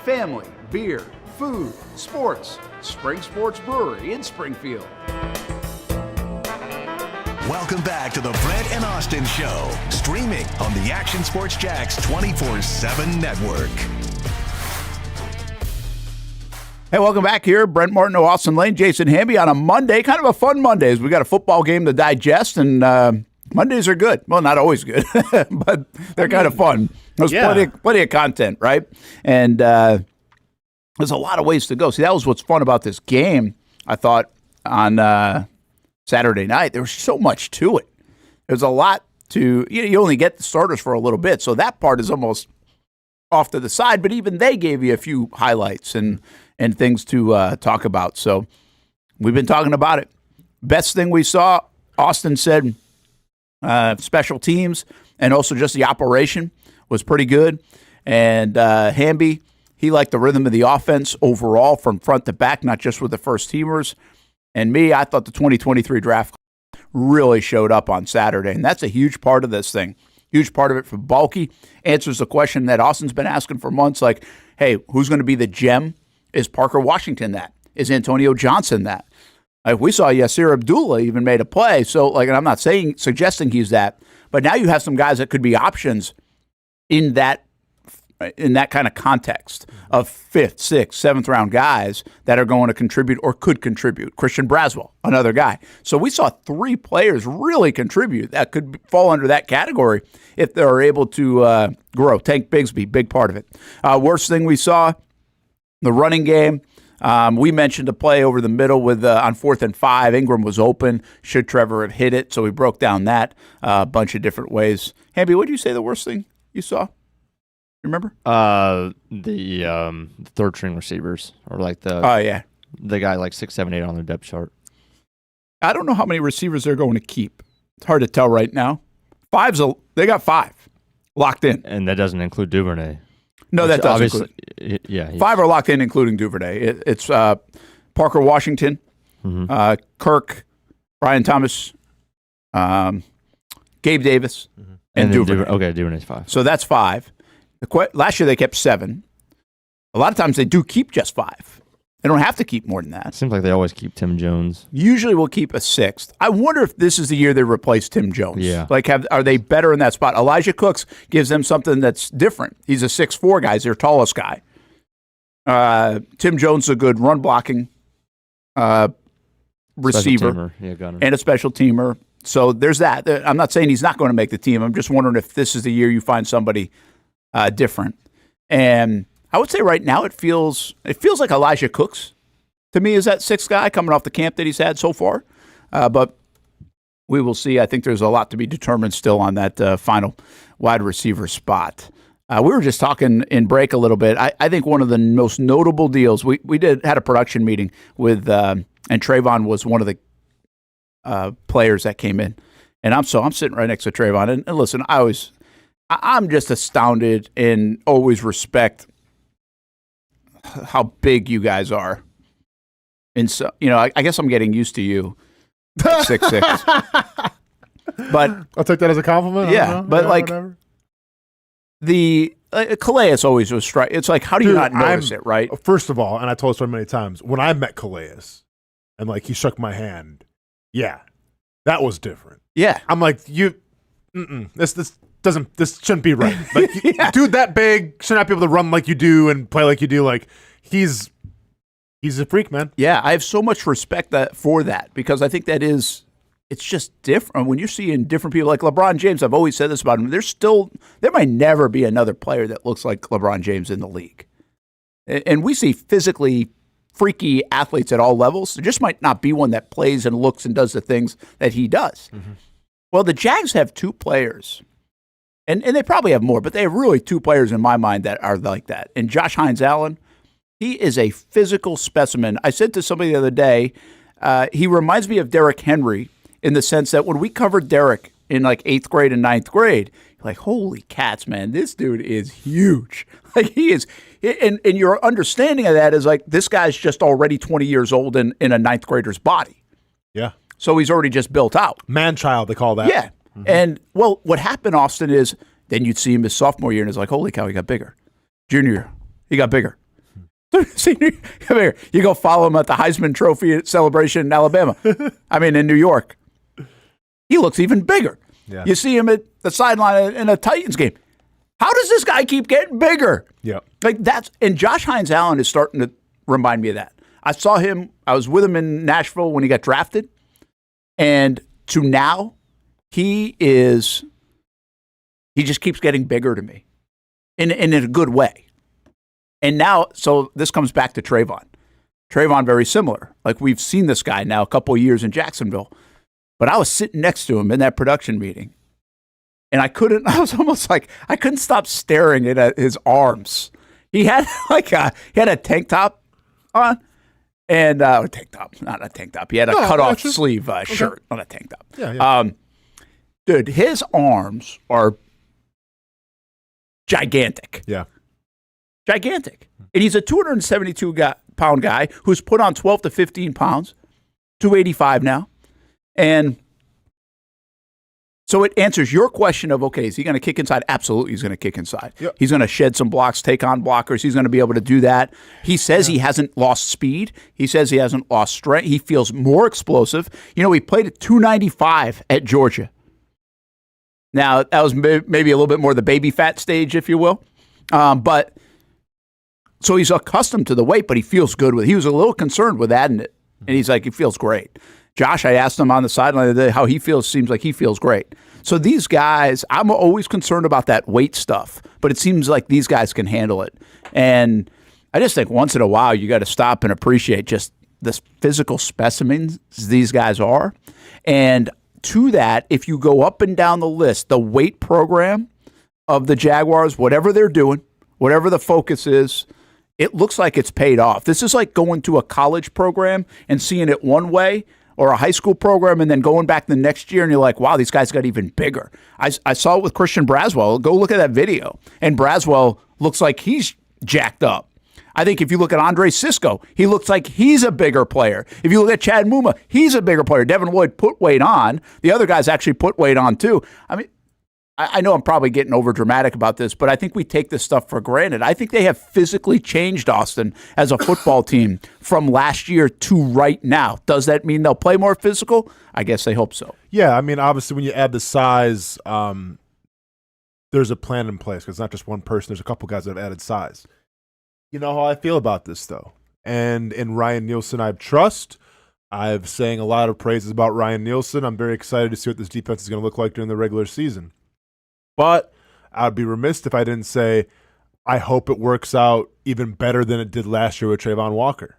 Family, beer, food, sports. Spring Sports Brewery in Springfield. Welcome back to the Brent and Austen Show, streaming on the Action Sports Jacks 24/7 network. Hey, welcome back here. Brent Martineau, Austen Lane, Jason Hamby on a Monday. Kind of a fun Monday. We got a football game to digest, and Mondays are good. Well, not always good, but they're kind of fun. There's plenty of content, right? And there's a lot of ways to go. See, that was what's fun about this game, I thought, on Saturday night. There was so much to it. There's a lot to, you only get the starters for a little bit, so that part is almost off to the side, but even they gave you a few highlights and things to talk about. So we've been talking about it. Best thing we saw, Austen said, special teams and also just the operation was pretty good. And Hamby, he liked the rhythm of the offense overall from front to back, not just with the first teamers. And me, I thought the 2023 draft really showed up on Saturday, and that's a huge part of this thing. Huge part of it for Bulky. Answers the question that Austin's been asking for months, like, hey, who's going to be the gem? Is Parker Washington that? Is Antonio Johnson that? Like, we saw Yasir Abdullah even made a play. So, like, and I'm not suggesting he's that, but now you have some guys that could be options in that kind of context of 5th, 6th, 7th round guys that are going to contribute or could contribute. Christian Braswell, another guy. So we saw 3 players really contribute that could fall under that category if they're able to grow. Tank Bigsby, big part of it. Worst thing we saw, the running game. We mentioned a play over the middle with on 4th and 5. Ingram was open. Should Trevor have hit it? So we broke down that a bunch of different ways. Hamby, what did you say the worst thing you saw? Remember? The third string receivers, or like the guy like 6, 7, 8 on the depth chart. I don't know how many receivers they're going to keep. It's hard to tell right now. They got 5 locked in. And that doesn't include Duvernay. No, that doesn't include. Yeah. 5 are locked in, including Duvernay. It's Parker Washington, Kirk, Brian Thomas, Gabe Davis, and Duvernay. Okay, Duvernay's 5. So that's 5. Last year they kept 7. A lot of times they do keep just 5. They don't have to keep more than that. Seems like they always keep Tim Jones. Usually we'll keep a 6th. I wonder if this is the year they replace Tim Jones. Yeah. Like, are they better in that spot? Elijah Cooks gives them something that's different. He's a 6'4" guy. He's their tallest guy. Tim Jones is a good run blocking receiver and a special teamer. So there's that. I'm not saying he's not going to make the team. I'm just wondering if this is the year you find somebody different. And I would say right now it feels like Elijah Cooks to me is that 6th guy coming off the camp that he's had so far. But we will see. I think there's a lot to be determined still on that final wide receiver spot. We were just talking in break a little bit. I think one of the most notable deals we had a production meeting with and Trayvon was one of the players that came in, and I'm sitting right next to Trayvon. And listen, I'm just astounded and always respect how big you guys are. And so, I guess I'm getting used to you, 6'6". But I'll take that as a compliment. Yeah, but whatever. The Calais always was strike. It's like, how do you not notice it, right? First of all, and I told this story many times, when I met Calais and he shook my hand, yeah, that was different. Yeah, I'm like, this shouldn't be right. Like, dude, that big should not be able to run like you do and play like you do. Like, he's a freak, man. Yeah, I have so much respect for that because I think it's just different. When you're seeing different people like LeBron James, I've always said this about him. There might never be another player that looks like LeBron James in the league. And we see physically freaky athletes at all levels. There just might not be one that plays and looks and does the things that he does. Mm-hmm. Well, the Jags have 2 players. And they probably have more, but they have really 2 players in my mind that are like that. And Josh Hines-Allen, he is a physical specimen. I said to somebody the other day, he reminds me of Derrick Henry in the sense that when we covered Derrick in 8th grade and 9th grade, like, holy cats, man, this dude is huge. Like, he is, and your understanding of that is like, this guy's just already 20 years old in a 9th grader's body. Yeah. So he's already just built out. Man-child, they call that. Yeah. Mm-hmm. And, well, what happened, Austen, is then you'd see him his sophomore year, and it's like, holy cow, he got bigger. Junior year, he got bigger. Senior year, he got bigger. You go follow him at the Heisman Trophy celebration in Alabama. In New York. He looks even bigger. Yeah. You see him at the sideline in a Titans game. How does this guy keep getting bigger? Yeah. And Josh Hines-Allen is starting to remind me of that. I was with him in Nashville when he got drafted. And to now, he just keeps getting bigger to me in a good way. And now, so this comes back to Trayvon. Trayvon, very similar. Like, we've seen this guy now a couple of years in Jacksonville. But I was sitting next to him in that production meeting, and I couldn't stop staring at his arms. He had a tank top on, and a tank top, not a tank top. He had a cutoff sleeve shirt, not a tank top. Yeah. Dude, his arms are gigantic. Yeah. Gigantic. And he's a 272-pound guy who's put on 12 to 15 pounds, 285 now. And so it answers your question of, okay, is he going to kick inside? Absolutely, he's going to kick inside. Yep. He's going to shed some blocks, take on blockers. He's going to be able to do that. He says he hasn't lost speed. He says he hasn't lost strength. He feels more explosive. He played at 295 at Georgia. Now, that was maybe a little bit more the baby fat stage, if you will. But so he's accustomed to the weight, but he feels good with it. He was a little concerned with adding it, and he's like, he feels great. Josh, I asked him on the sideline today how he feels. Seems like he feels great. So these guys, I'm always concerned about that weight stuff, but it seems like these guys can handle it. And I just think once in a while you got to stop and appreciate just the physical specimens these guys are. And to that, if you go up and down the list, the weight program of the Jaguars, whatever they're doing, whatever the focus is, it looks like it's paid off. This is like going to a college program and seeing it one way, or a high school program and then going back the next year and you're like, wow, these guys got even bigger. I saw it with Christian Braswell. Go look at that video. And Braswell looks like he's jacked up. I think if you look at Andre Sisco, he looks like he's a bigger player. If you look at Chad Muma, he's a bigger player. Devin Lloyd put weight on. The other guys actually put weight on too. I mean, I know I'm probably getting over dramatic about this, but I think we take this stuff for granted. I think they have physically changed Austen as a football team from last year to right now. Does that mean they'll play more physical? I guess they hope so. Yeah, I mean, obviously when you add the size, there's a plan in place because it's not just one person. There's a couple guys that have added size. You know how I feel about this, though. And in Ryan Nielsen, I have trust. I've saying a lot of praises about Ryan Nielsen. I'm very excited to see what this defense is going to look like during the regular season. But I would be remiss if I didn't say I hope it works out even better than it did last year with Trayvon Walker.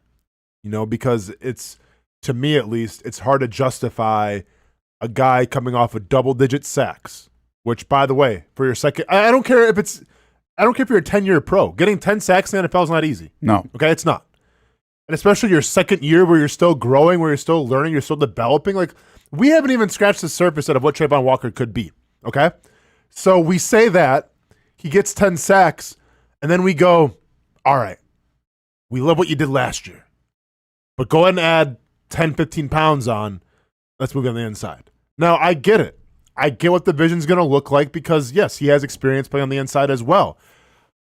You know, because it's, to me at least, it's hard to justify a guy coming off of double-digit sacks, which, by the way, for your second, I don't care if you're a 10-year pro. Getting 10 sacks in the NFL is not easy. No. Okay, it's not. And especially your second year where you're still growing, where you're still learning, you're still developing. Like, we haven't even scratched the surface of what Trayvon Walker could be, okay? So we say that, he gets 10 sacks, and then we go, all right, we love what you did last year, but go ahead and add 10, 15 pounds on. Let's move on the inside. Now, I get it. I get what the vision's going to look like because, yes, he has experience playing on the inside as well.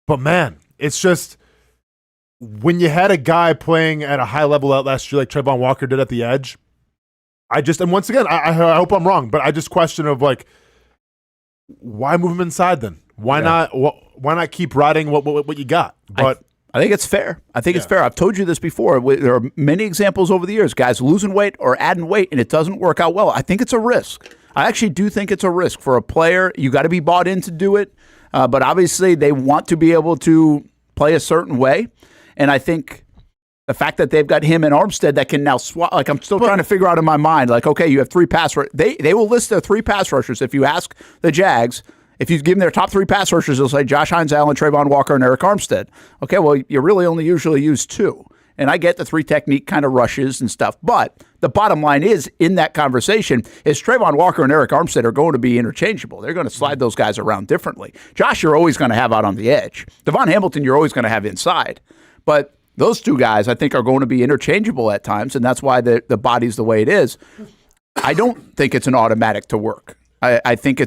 But, man, it's just when you had a guy playing at a high level out last year like Trayvon Walker did at the edge, and once again, I hope I'm wrong, but I just question of, like, why move him inside then? Why not keep riding what you got? But I think it's fair. It's fair. I've told you this before. There are many examples over the years, guys losing weight or adding weight, and it doesn't work out well. I think it's a risk. I actually do think it's a risk for a player. You got to be bought in to do it, but obviously they want to be able to play a certain way, and I think the fact that they've got him and Armstead that can now swap, like I'm still trying to figure out in my mind, like, okay, you have 3 pass rushers. They will list their 3 pass rushers. If you ask the Jags, if you give them their top 3 pass rushers, they'll say Josh Hines, Allen, Trayvon Walker, and Eric Armstead. Okay, well, you really only usually use 2. And I get the 3 technique kind of rushes and stuff. But the bottom line is, in that conversation, is Trayvon Walker and Eric Armstead are going to be interchangeable. They're going to slide those guys around differently. Josh, you're always going to have out on the edge. Devon Hamilton, you're always going to have inside. But those 2 guys, I think, are going to be interchangeable at times, and that's why the body's the way it is. I don't think it's an automatic to work. I think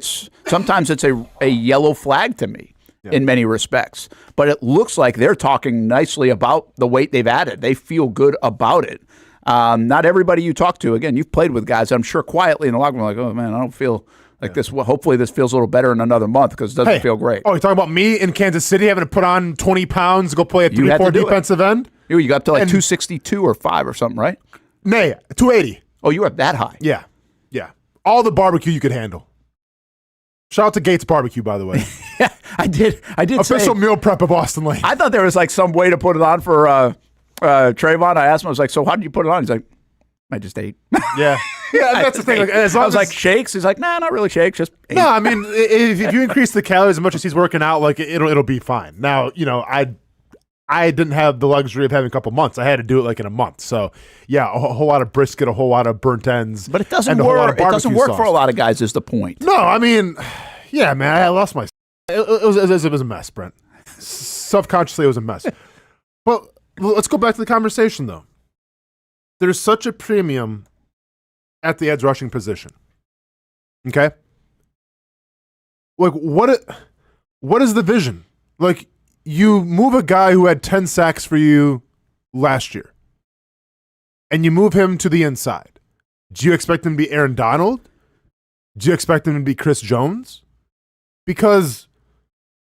sometimes it's a yellow flag to me in many respects. But it looks like they're talking nicely about the weight they've added. They feel good about it. Not everybody you talk to, again, you've played with guys, I'm sure quietly in the locker room, like, oh, man, I don't feel like this. Well, hopefully this feels a little better in another month because it doesn't feel great. Oh, you're talking about me in Kansas City having to put on 20 pounds to go play a 3-4 defensive end? You got up to like 262 or 5 or something, right? Nay, 280. Oh, you were that high? Yeah. All the barbecue you could handle. Shout out to Gates Barbecue, by the way. Yeah, I did. Official meal prep of Austen Lane. I thought there was like some way to put it on for Trayvon. I asked him, I was like, so how did you put it on? He's like, I just ate. Yeah. That's the thing. Like, I was like, shakes? He's like, nah, not really shakes, just ate. No, I mean, if you increase the calories as much as he's working out, like it'll be fine. Now, you know, I didn't have the luxury of having a couple months. I had to do it like in a month. So, yeah, a whole lot of brisket, a whole lot of burnt ends. But it doesn't work. It doesn't work for a lot of guys is the point. No, I mean, yeah, man, I lost my... It was a mess, Brent. Subconsciously, it was a mess. But let's go back to the conversation, though. There's such a premium at the edge rushing position. Okay? Like, what is the vision? Like, you move a guy who had 10 sacks for you last year, and you move him to the inside. Do you expect him to be Aaron Donald? Do you expect him to be Chris Jones? Because,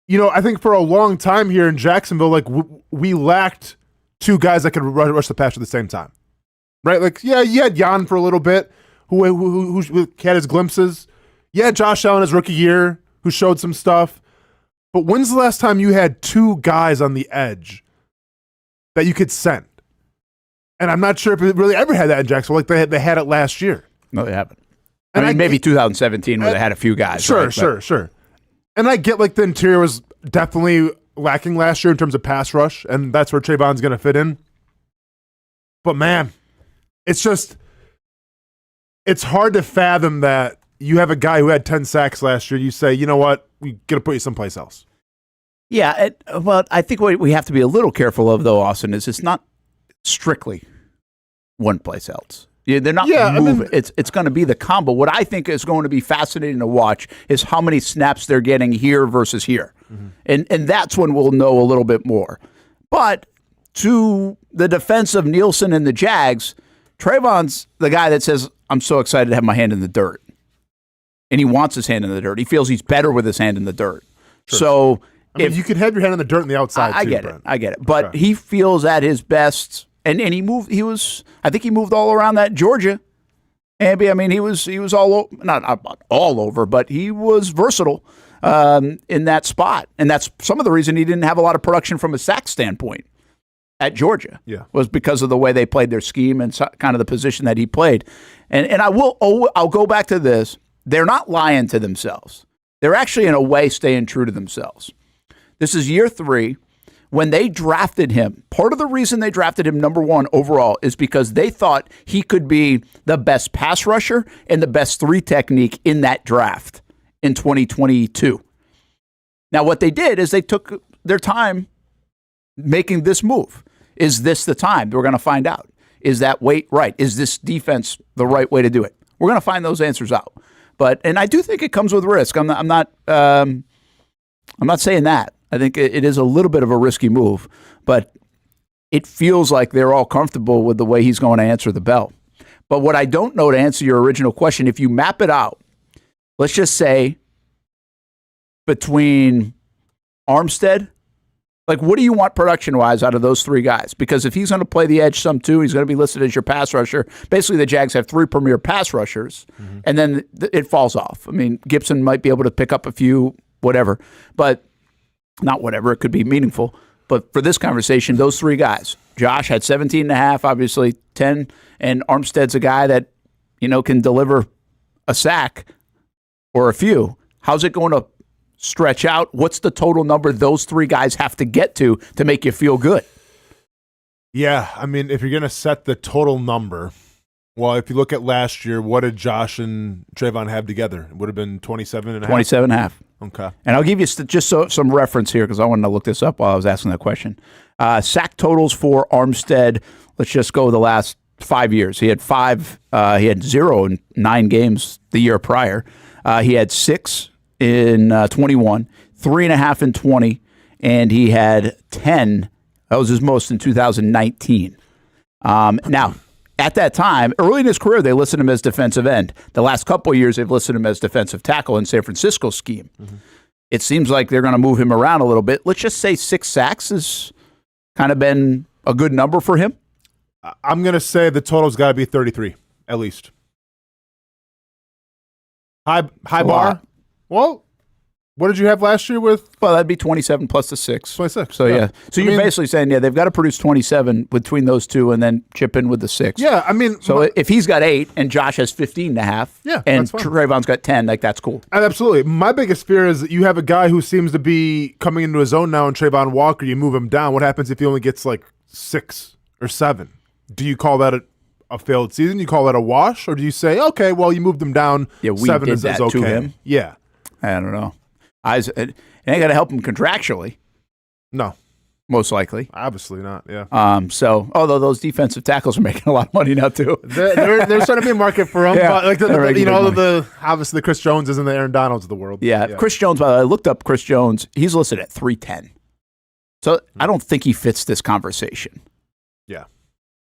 you know, I think for a long time here in Jacksonville, like, we lacked 2 guys that could rush the pass at the same time. Right? Like, yeah, you had Jan for a little bit, who had his glimpses. Yeah, Josh Allen his rookie year, who showed some stuff. But when's the last time you had 2 guys on the edge that you could send? And I'm not sure if it really ever had that in Jacksonville. Like they had it last year. No, they haven't. I mean, maybe 2017 where they had a few guys. Sure, right? Sure. And I get like the interior was definitely lacking last year in terms of pass rush, and that's where Trayvon's going to fit in. But man, it's just it's hard to fathom that you have a guy who had 10 sacks last year. You say, you know what, we got to put you someplace else. Yeah, well, I think what we have to be a little careful of, though, Austen, is it's not strictly one place else. Yeah, they're not moving. It's going to be the combo. What I think is going to be fascinating to watch is how many snaps they're getting here versus here. Mm-hmm. And that's when we'll know a little bit more. But to the defense of Nielsen and the Jags, Trayvon's the guy that says, I'm so excited to have my hand in the dirt. And he wants his hand in the dirt. He feels he's better with his hand in the dirt. Sure. So I mean, you could have your hand in the dirt on the outside, I get it. But he feels at his best, and he moved. I think he moved all around that Georgia. And I mean, he was not all over, but he was versatile in that spot, and that's some of the reason he didn't have a lot of production from a sack standpoint at Georgia. Yeah, was because of the way they played their scheme and kind of the position that he played. And I'll go back to this. They're not lying to themselves. They're actually, in a way, staying true to themselves. This is year 3. When they drafted him, part of the reason they drafted him number 1 overall is because they thought he could be the best pass rusher and the best 3 technique in that draft in 2022. Now, what they did is they took their time making this move. Is this the time? We're going to find out. Is that weight right? Is this defense the right way to do it? We're going to find those answers out. And I do think it comes with risk. I'm not saying that. I think it is a little bit of a risky move, but it feels like they're all comfortable with the way he's going to answer the bell. But what I don't know, to answer your original question, if you map it out, let's just say between Armstead, like, what do you want production-wise out of those 3 guys? Because if he's going to play the edge some too, he's going to be listed as your pass rusher. Basically, the Jags have 3 premier pass rushers, and then it falls off. I mean, Gipson might be able to pick up a few, whatever, but not whatever. It could be meaningful. But for this conversation, those 3 guys, Josh had 17.5, obviously 10, and Armstead's a guy that, can deliver a sack or a few. How's it going to stretch out? What's the total number those 3 guys have to get to make you feel good? Yeah, I mean, if you're going to set the total number, well, if you look at last year, what did Josh and Trayvon have together? It would have been 27.5? 27.5. Okay. And I'll give you some reference here because I wanted to look this up while I was asking that question. Sack totals for Armstead, let's just go the last 5 years. He had 5. He had 0 in 9 games the year prior. He had 6 in 21, 3.5 in 20, and he had 10. That was his most in 2019. Now, at that time, early in his career, they listed him as defensive end. The last couple of years, they've listed him as defensive tackle in San Francisco's scheme. Mm-hmm. It seems like they're going to move him around a little bit. Let's just say 6 sacks has kind of been a good number for him. I'm going to say the total's got to be 33, at least. High bar? Well, what did you have last year with? Well, that'd be 27 plus the 6. 26. So, yeah. So you're basically saying, they've got to produce 27 between those 2 and then chip in with the 6. Yeah, I mean. So if he's got 8 and Josh has 15.5 and Trayvon's got 10, that's cool. Absolutely. My biggest fear is that you have a guy who seems to be coming into his own now in Trayvon Walker. You move him down. What happens if he only gets like 6 or 7? Do you call that a failed season? You call that a wash? Or do you say, okay, well, you moved him down. Yeah, we 7 did is that okay. to him. Yeah. I don't know. It ain't got to help him contractually. No. Most likely. Obviously not, yeah. So, although those defensive tackles are making a lot of money now, too. There's starting to be a market for them. Yeah, but obviously the Chris Joneses and the Aaron Donalds of the world. Yeah. Chris Jones, by the way, I looked up Chris Jones. He's listed at 310. So, I don't think he fits this conversation. Yeah.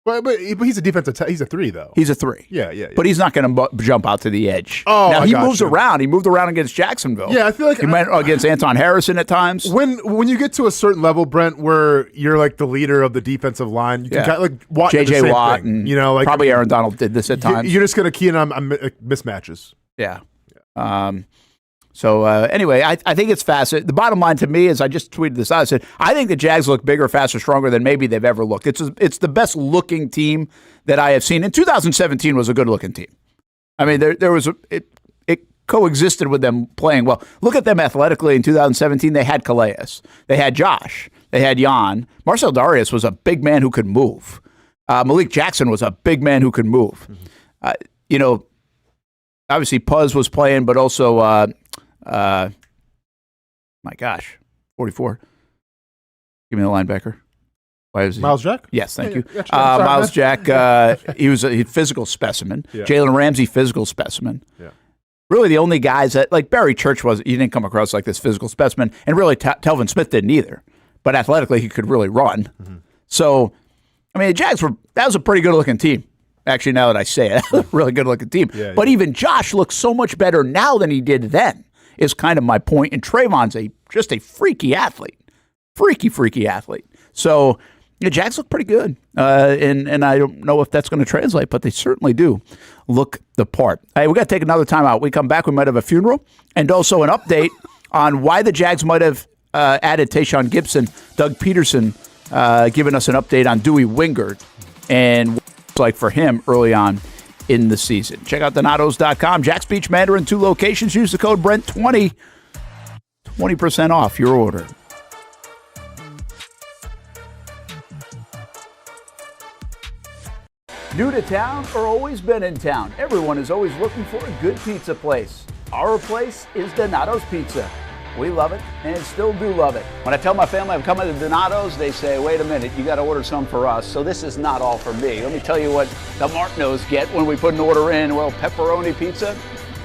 But he's a defensive he's a 3, though. He's a 3. Yeah. But he's not going to jump out to the edge. Oh, now, he moves around. He moved around against Jacksonville. Yeah, I feel like he went against Anton Harrison at times. When you get to a certain level, Brent, where you're like the leader of the defensive line, you can kind of like Watt J.J. Watt, and like probably Aaron Donald did this at times. You're just going to key in on mismatches. Yeah. So anyway, I think it's fascinating. The bottom line to me is, I just tweeted this out. I said, I think the Jags look bigger, faster, stronger than maybe they've ever looked. It's the best looking team that I have seen. And 2017 was a good looking team. I mean, there was it coexisted with them playing well. Look at them athletically in 2017. They had Calais. They had Josh. They had Jan. Marcel Darius was a big man who could move. Malik Jackson was a big man who could move. obviously Puz was playing, but also, my gosh, 44. Give me the linebacker. Why is he? Miles Jack? Yes, thank you. Yeah, sorry, Miles man. Jack, he was a physical specimen. Yeah. Jalen Ramsey, physical specimen. Yeah. Really the only guys that, like Barry Church he didn't come across like this physical specimen, and really Telvin Smith didn't either. But athletically, he could really run. Mm-hmm. So, I mean, the Jags that was a pretty good-looking team. Actually, now that I say it, a really good-looking team. Yeah, but even Josh looks so much better now than he did then, is kind of my point. And Trayvon's just a freaky athlete. Freaky athlete. So, the Jags look pretty good. And I don't know if that's going to translate, but they certainly do look the part. Hey, we got to take another time out. We come back, we might have a funeral and also an update on why the Jags might have added Tashaun Gipson. Doug Peterson giving us an update on Dewey Wingard and what it's like for him early on in the season. Check out Donatos.com. Jack's Beach Mandarin, 2 locations. Use the code Brent20. 20% off your order. New to town or always been in town? Everyone is always looking for a good pizza place. Our place is Donato's Pizza. We love it and still do love it. When I tell my family I'm coming to Donato's, they say, wait a minute, you got to order some for us. So this is not all for me. Let me tell you what the Martineaus get when we put an order in. Well, pepperoni pizza,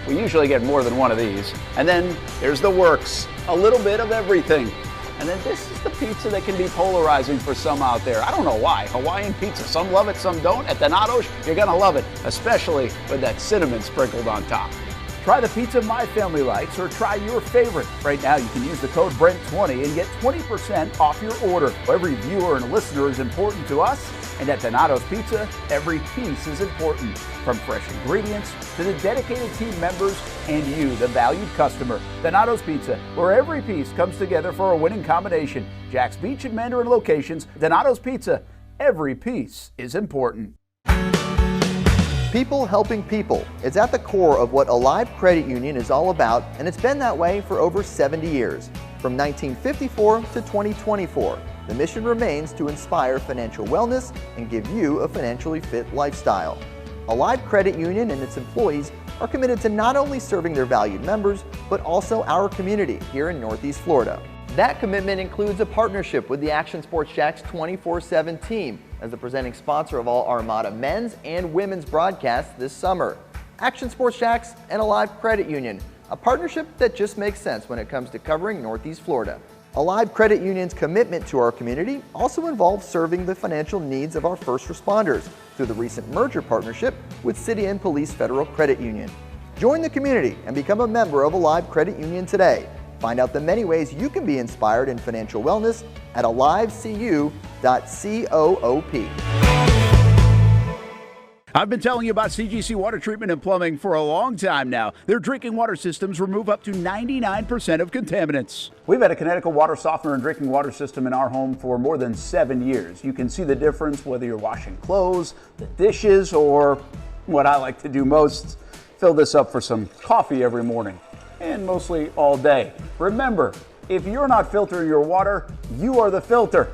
we usually get more than one of these. And then there's the works, a little bit of everything. And then this is the pizza that can be polarizing for some out there. I don't know why. Hawaiian pizza. Some love it, some don't. At Donato's, you're going to love it, especially with that cinnamon sprinkled on top. Try the pizza my family likes or try your favorite. Right now, you can use the code Brent20 and get 20% off your order. Every viewer and listener is important to us. And at Donato's Pizza, every piece is important. From fresh ingredients to the dedicated team members and you, the valued customer. Donato's Pizza, where every piece comes together for a winning combination. Jack's Beach and Mandarin locations. Donato's Pizza, every piece is important. People helping people. It's at the core of what Alive Credit Union is all about, and it's been that way for over 70 years. From 1954 to 2024, the mission remains to inspire financial wellness and give you a financially fit lifestyle. Alive Credit Union and its employees are committed to not only serving their valued members, but also our community here in Northeast Florida. That commitment includes a partnership with the Action Sports Jacks 24/7 team as the presenting sponsor of all Armada men's and women's broadcasts this summer. Action Sports Jacks and Alive Credit Union, a partnership that just makes sense when it comes to covering Northeast Florida. Alive Credit Union's commitment to our community also involves serving the financial needs of our first responders through the recent merger partnership with City and Police Federal Credit Union. Join the community and become a member of Alive Credit Union today. Find out the many ways you can be inspired in financial wellness at alivecu.coop. I've been telling you about CGC Water Treatment and Plumbing for a long time now. Their drinking water systems remove up to 99% of contaminants. We've had a Connecticut water softener and drinking water system in our home for more than 7 years. You can see the difference whether you're washing clothes, the dishes, or what I like to do most, fill this up for some coffee every morning. And mostly all day. Remember, if you're not filtering your water, you are the filter.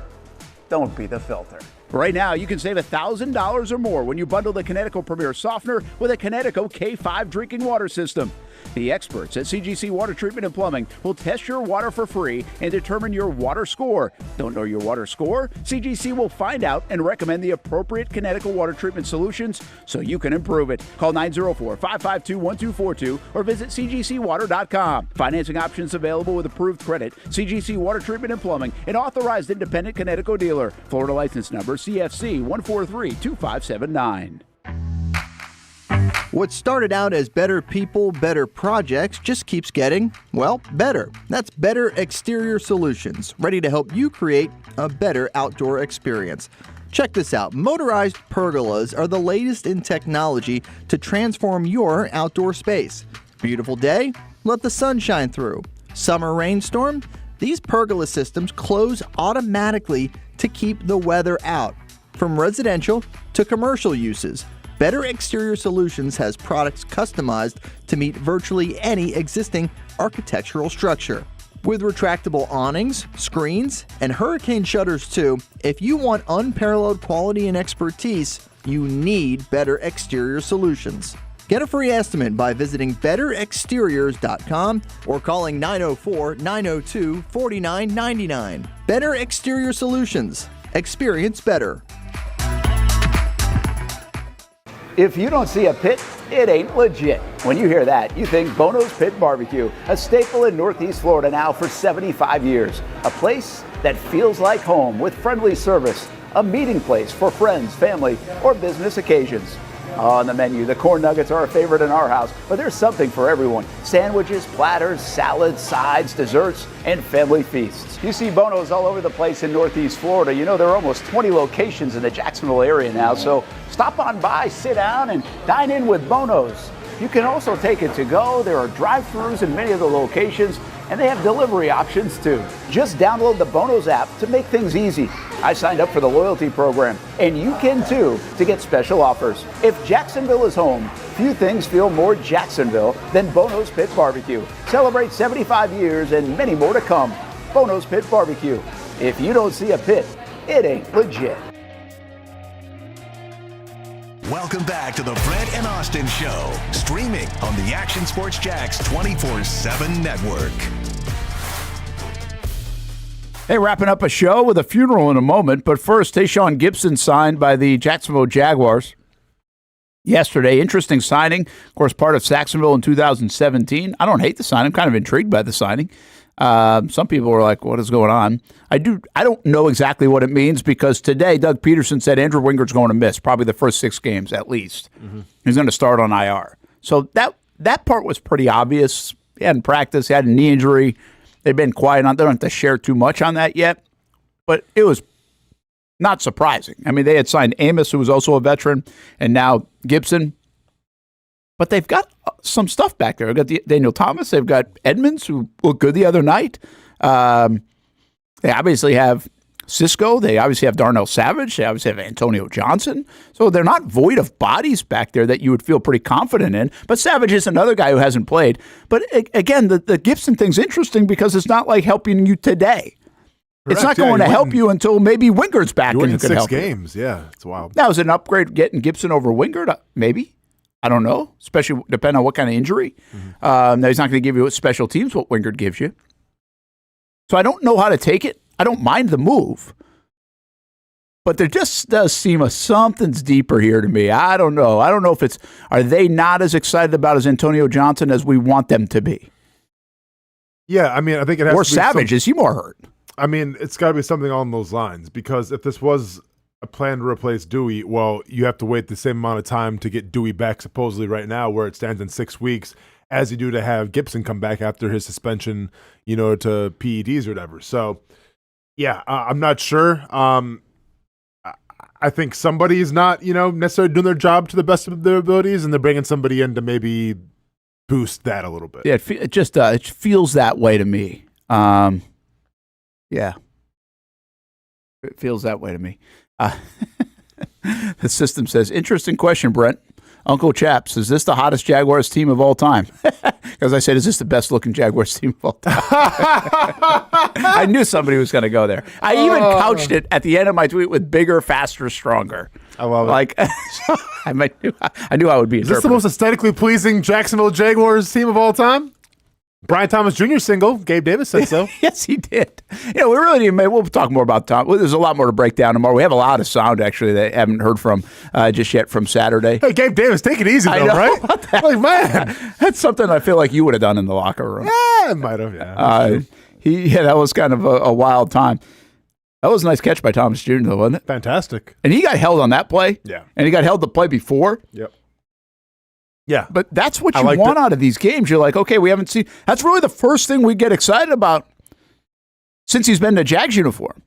Don't be the filter. Right now, you can save $1,000 or more when you bundle the Connecticut Premier Softener with a Connecticut K5 drinking water system. The experts at CGC Water Treatment and Plumbing will test your water for free and determine your water score. Don't know your water score? CGC will find out and recommend the appropriate Connecticut water treatment solutions so you can improve it. Call 904-552-1242 or visit cgcwater.com. Financing options available with approved credit. CGC Water Treatment and Plumbing, an authorized independent Connecticut dealer. Florida license number CFC 1432579. What started out as better people, better projects just keeps getting, well, better. That's Better Exterior Solutions, ready to help you create a better outdoor experience. Check this out. Motorized pergolas are the latest in technology to transform your outdoor space. Beautiful day? Let the sun shine through. Summer rainstorm? These pergola systems close automatically to keep the weather out. From residential to commercial uses, Better Exterior Solutions has products customized to meet virtually any existing architectural structure. With retractable awnings, screens, and hurricane shutters too, if you want unparalleled quality and expertise, you need Better Exterior Solutions. Get a free estimate by visiting betterexteriors.com or calling 904-902-4999. Better Exterior Solutions. Experience better. If you don't see a pit, it ain't legit. When you hear that, you think Bono's Pit Barbecue, a staple in Northeast Florida now for 75 years. A place that feels like home with friendly service, a meeting place for friends, family, or business occasions. On the menu, the corn nuggets are a favorite in our house, but there's something for everyone. Sandwiches, platters, salads, sides, desserts, and family feasts. You see Bono's all over the place in Northeast Florida. You know, there are almost 20 locations in the Jacksonville area now, so stop on by, sit down, and dine in with Bono's. You can also take it to go. There are drive-thrus in many of the locations, and they have delivery options too. Just download the Bono's app to make things easy. I signed up for the loyalty program, and you can too, to get special offers. If Jacksonville is home, few things feel more Jacksonville than Bono's Pit Barbecue. Celebrate 75 years and many more to come. Bono's Pit Barbecue. If you don't see a pit, it ain't legit. Welcome back to the Brent and Austen Show, streaming on the Action Sports Jax 24/7 network. Hey, wrapping up a show with a funeral in a moment, but first, Tashaun Gipson signed by the Jacksonville Jaguars yesterday. Interesting signing. Of course, part of Saxonville in 2017. I don't hate the sign. I'm kind of intrigued by the signing. Some people were like, what is going on? I don't know exactly what it means because today Doug Peterson said Andrew Wingert's going to miss probably the first 6 games at least. Mm-hmm. He's going to start on IR. So that part was pretty obvious. He hadn't practiced. He had a knee injury. They've been quiet on. They don't have to share too much on that yet, but it was not surprising. I mean, they had signed Amos, who was also a veteran, and now Gipson. But they've got some stuff back there. They've got Daniel Thomas. They've got Edmonds, who looked good the other night. They obviously have Cisco. They obviously have Darnell Savage. They obviously have Antonio Johnson. So they're not void of bodies back there that you would feel pretty confident in. But Savage is another guy who hasn't played. But again, the Gipson thing's interesting because it's not like helping you today. Correct. It's not going to help you until maybe Wingert's back and it could help 6 games. Yeah, it's wild. That was an upgrade getting Gipson over Wingert, maybe. I don't know, especially depending on what kind of injury. Mm-hmm. Now, he's not going to give you special teams what Wingert gives you. So I don't know how to take it. I don't mind the move. But there just does seem something's deeper here to me. I don't know. I don't know if are they not as excited about as Antonio Johnson as we want them to be? Yeah, I mean, I think it has to be Savage. Is he more hurt? I mean, it's got to be something along those lines because if this was a plan to replace Dewey, well, you have to wait the same amount of time to get Dewey back supposedly right now where it stands in 6 weeks as you do to have Gipson come back after his suspension, to PEDs or whatever. So, yeah, I'm not sure. I think somebody's not, necessarily doing their job to the best of their abilities, and they're bringing somebody in to maybe boost that a little bit. Yeah, it just it feels that way to me. Yeah. It feels that way to me. The system says, interesting question, Brent. Uncle Chaps, is this the hottest Jaguars team of all time? Because I said, is this the best looking Jaguars team of all time? I knew somebody was going to go there. I even couched it at the end of my tweet with bigger, faster, stronger. I love it. I knew I would be interpreted. Is this the most aesthetically pleasing Jacksonville Jaguars team of all time? Brian Thomas Jr. single. Gabe Davis said so. Yes, he did. We really need. We'll talk more about Tom. There's a lot more to break down tomorrow. We have a lot of sound actually that I haven't heard from just yet from Saturday. Hey, Gabe Davis, take it easy though, right? Like, man, that's something I feel like you would have done in the locker room. Yeah, I might have. Yeah. That was kind of a wild time. That was a nice catch by Thomas Jr. though, wasn't it? Fantastic. And he got held on that play. Yeah. And he got held the play before. Yep. Yeah. But that's what you want out of these games. You're like, okay, we haven't seen. That's really the first thing we get excited about since he's been in a Jags uniform.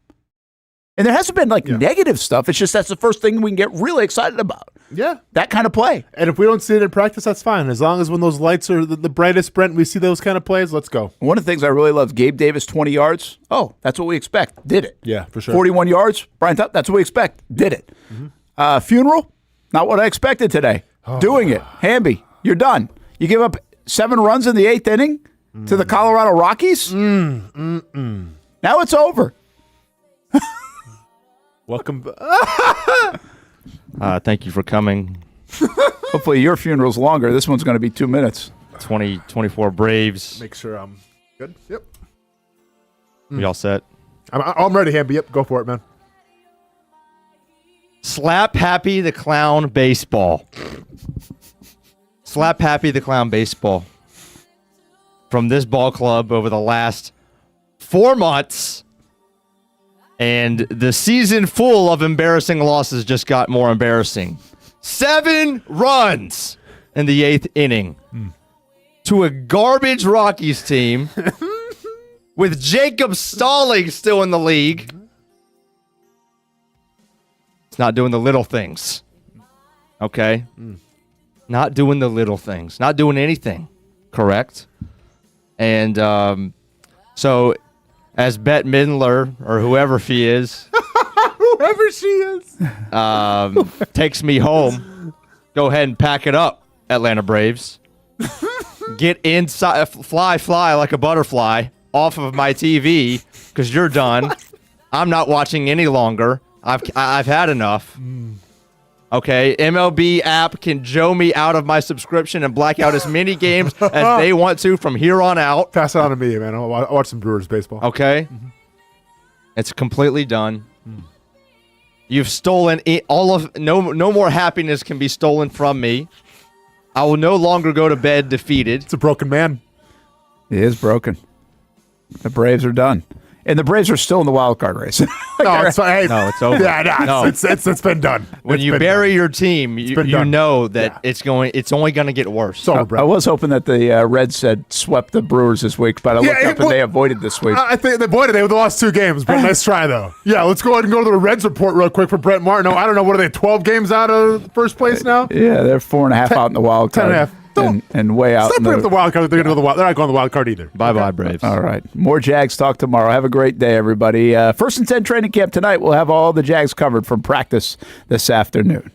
And there hasn't been negative stuff. It's just that's the first thing we can get really excited about. Yeah. That kind of play. And if we don't see it in practice, that's fine. As long as when those lights are the brightest, Brent, we see those kind of plays, let's go. One of the things I really love, Gabe Davis, 20 yards. Oh, that's what we expect. Did it. Yeah, for sure. 41 yards. Brian Tubb, that's what we expect. Did it. Mm-hmm. Funeral, not what I expected today. Doing it. Hamby. You're done. You give up 7 runs in the 8th inning to the Colorado Rockies? Now it's over. Welcome. Thank you for coming. Hopefully your funeral's longer. This one's going to be 2 minutes. 2024 Braves. Make sure I'm good. Yep. We all set? I'm ready, Hamby. Yep, go for it, man. Slap Happy the Clown Baseball. Slap Happy the Clown Baseball. From this ball club over the last 4 months. And the season full of embarrassing losses just got more embarrassing. 7 runs in the 8th inning to a garbage Rockies team with Jacob Stalling still in the league. It's not doing the little things. Okay? Not doing the little things. Not doing anything. Correct? And so, as Bette Midler, or whoever she is, takes me home, go ahead and pack it up, Atlanta Braves. Get inside, fly like a butterfly off of my TV, because you're done. I'm not watching any longer. I've had enough. Okay, MLB app can Joe me out of my subscription and black out as many games as they want to from here on out. Pass it on to me, man. I'll watch some Brewers baseball. Okay? It's completely done. You've stolen all of... No more happiness can be stolen from me. I will no longer go to bed defeated. It's a broken man. He is broken. The Braves are done. And the Braves are still in the wild card race. No, it's over. Yeah, no. It's been done. When you bury your team, you know that it's only going to get worse. I was hoping that the Reds had swept the Brewers this week, but I looked up and they avoided this week. I think they avoided. They lost 2 games, but nice try, though. Yeah, let's go ahead and go to the Reds report real quick for Brent Martineau. I don't know, what are they, 12 games out of first place now? Yeah, they're 4.5 out in the wild card. 10.5. And way out. Stop putting up the wild card. They're not going the wild card either. Bye-bye, Braves. All right. More Jags talk tomorrow. Have a great day, everybody. 1st and 10 training camp tonight. We'll have all the Jags covered from practice this afternoon.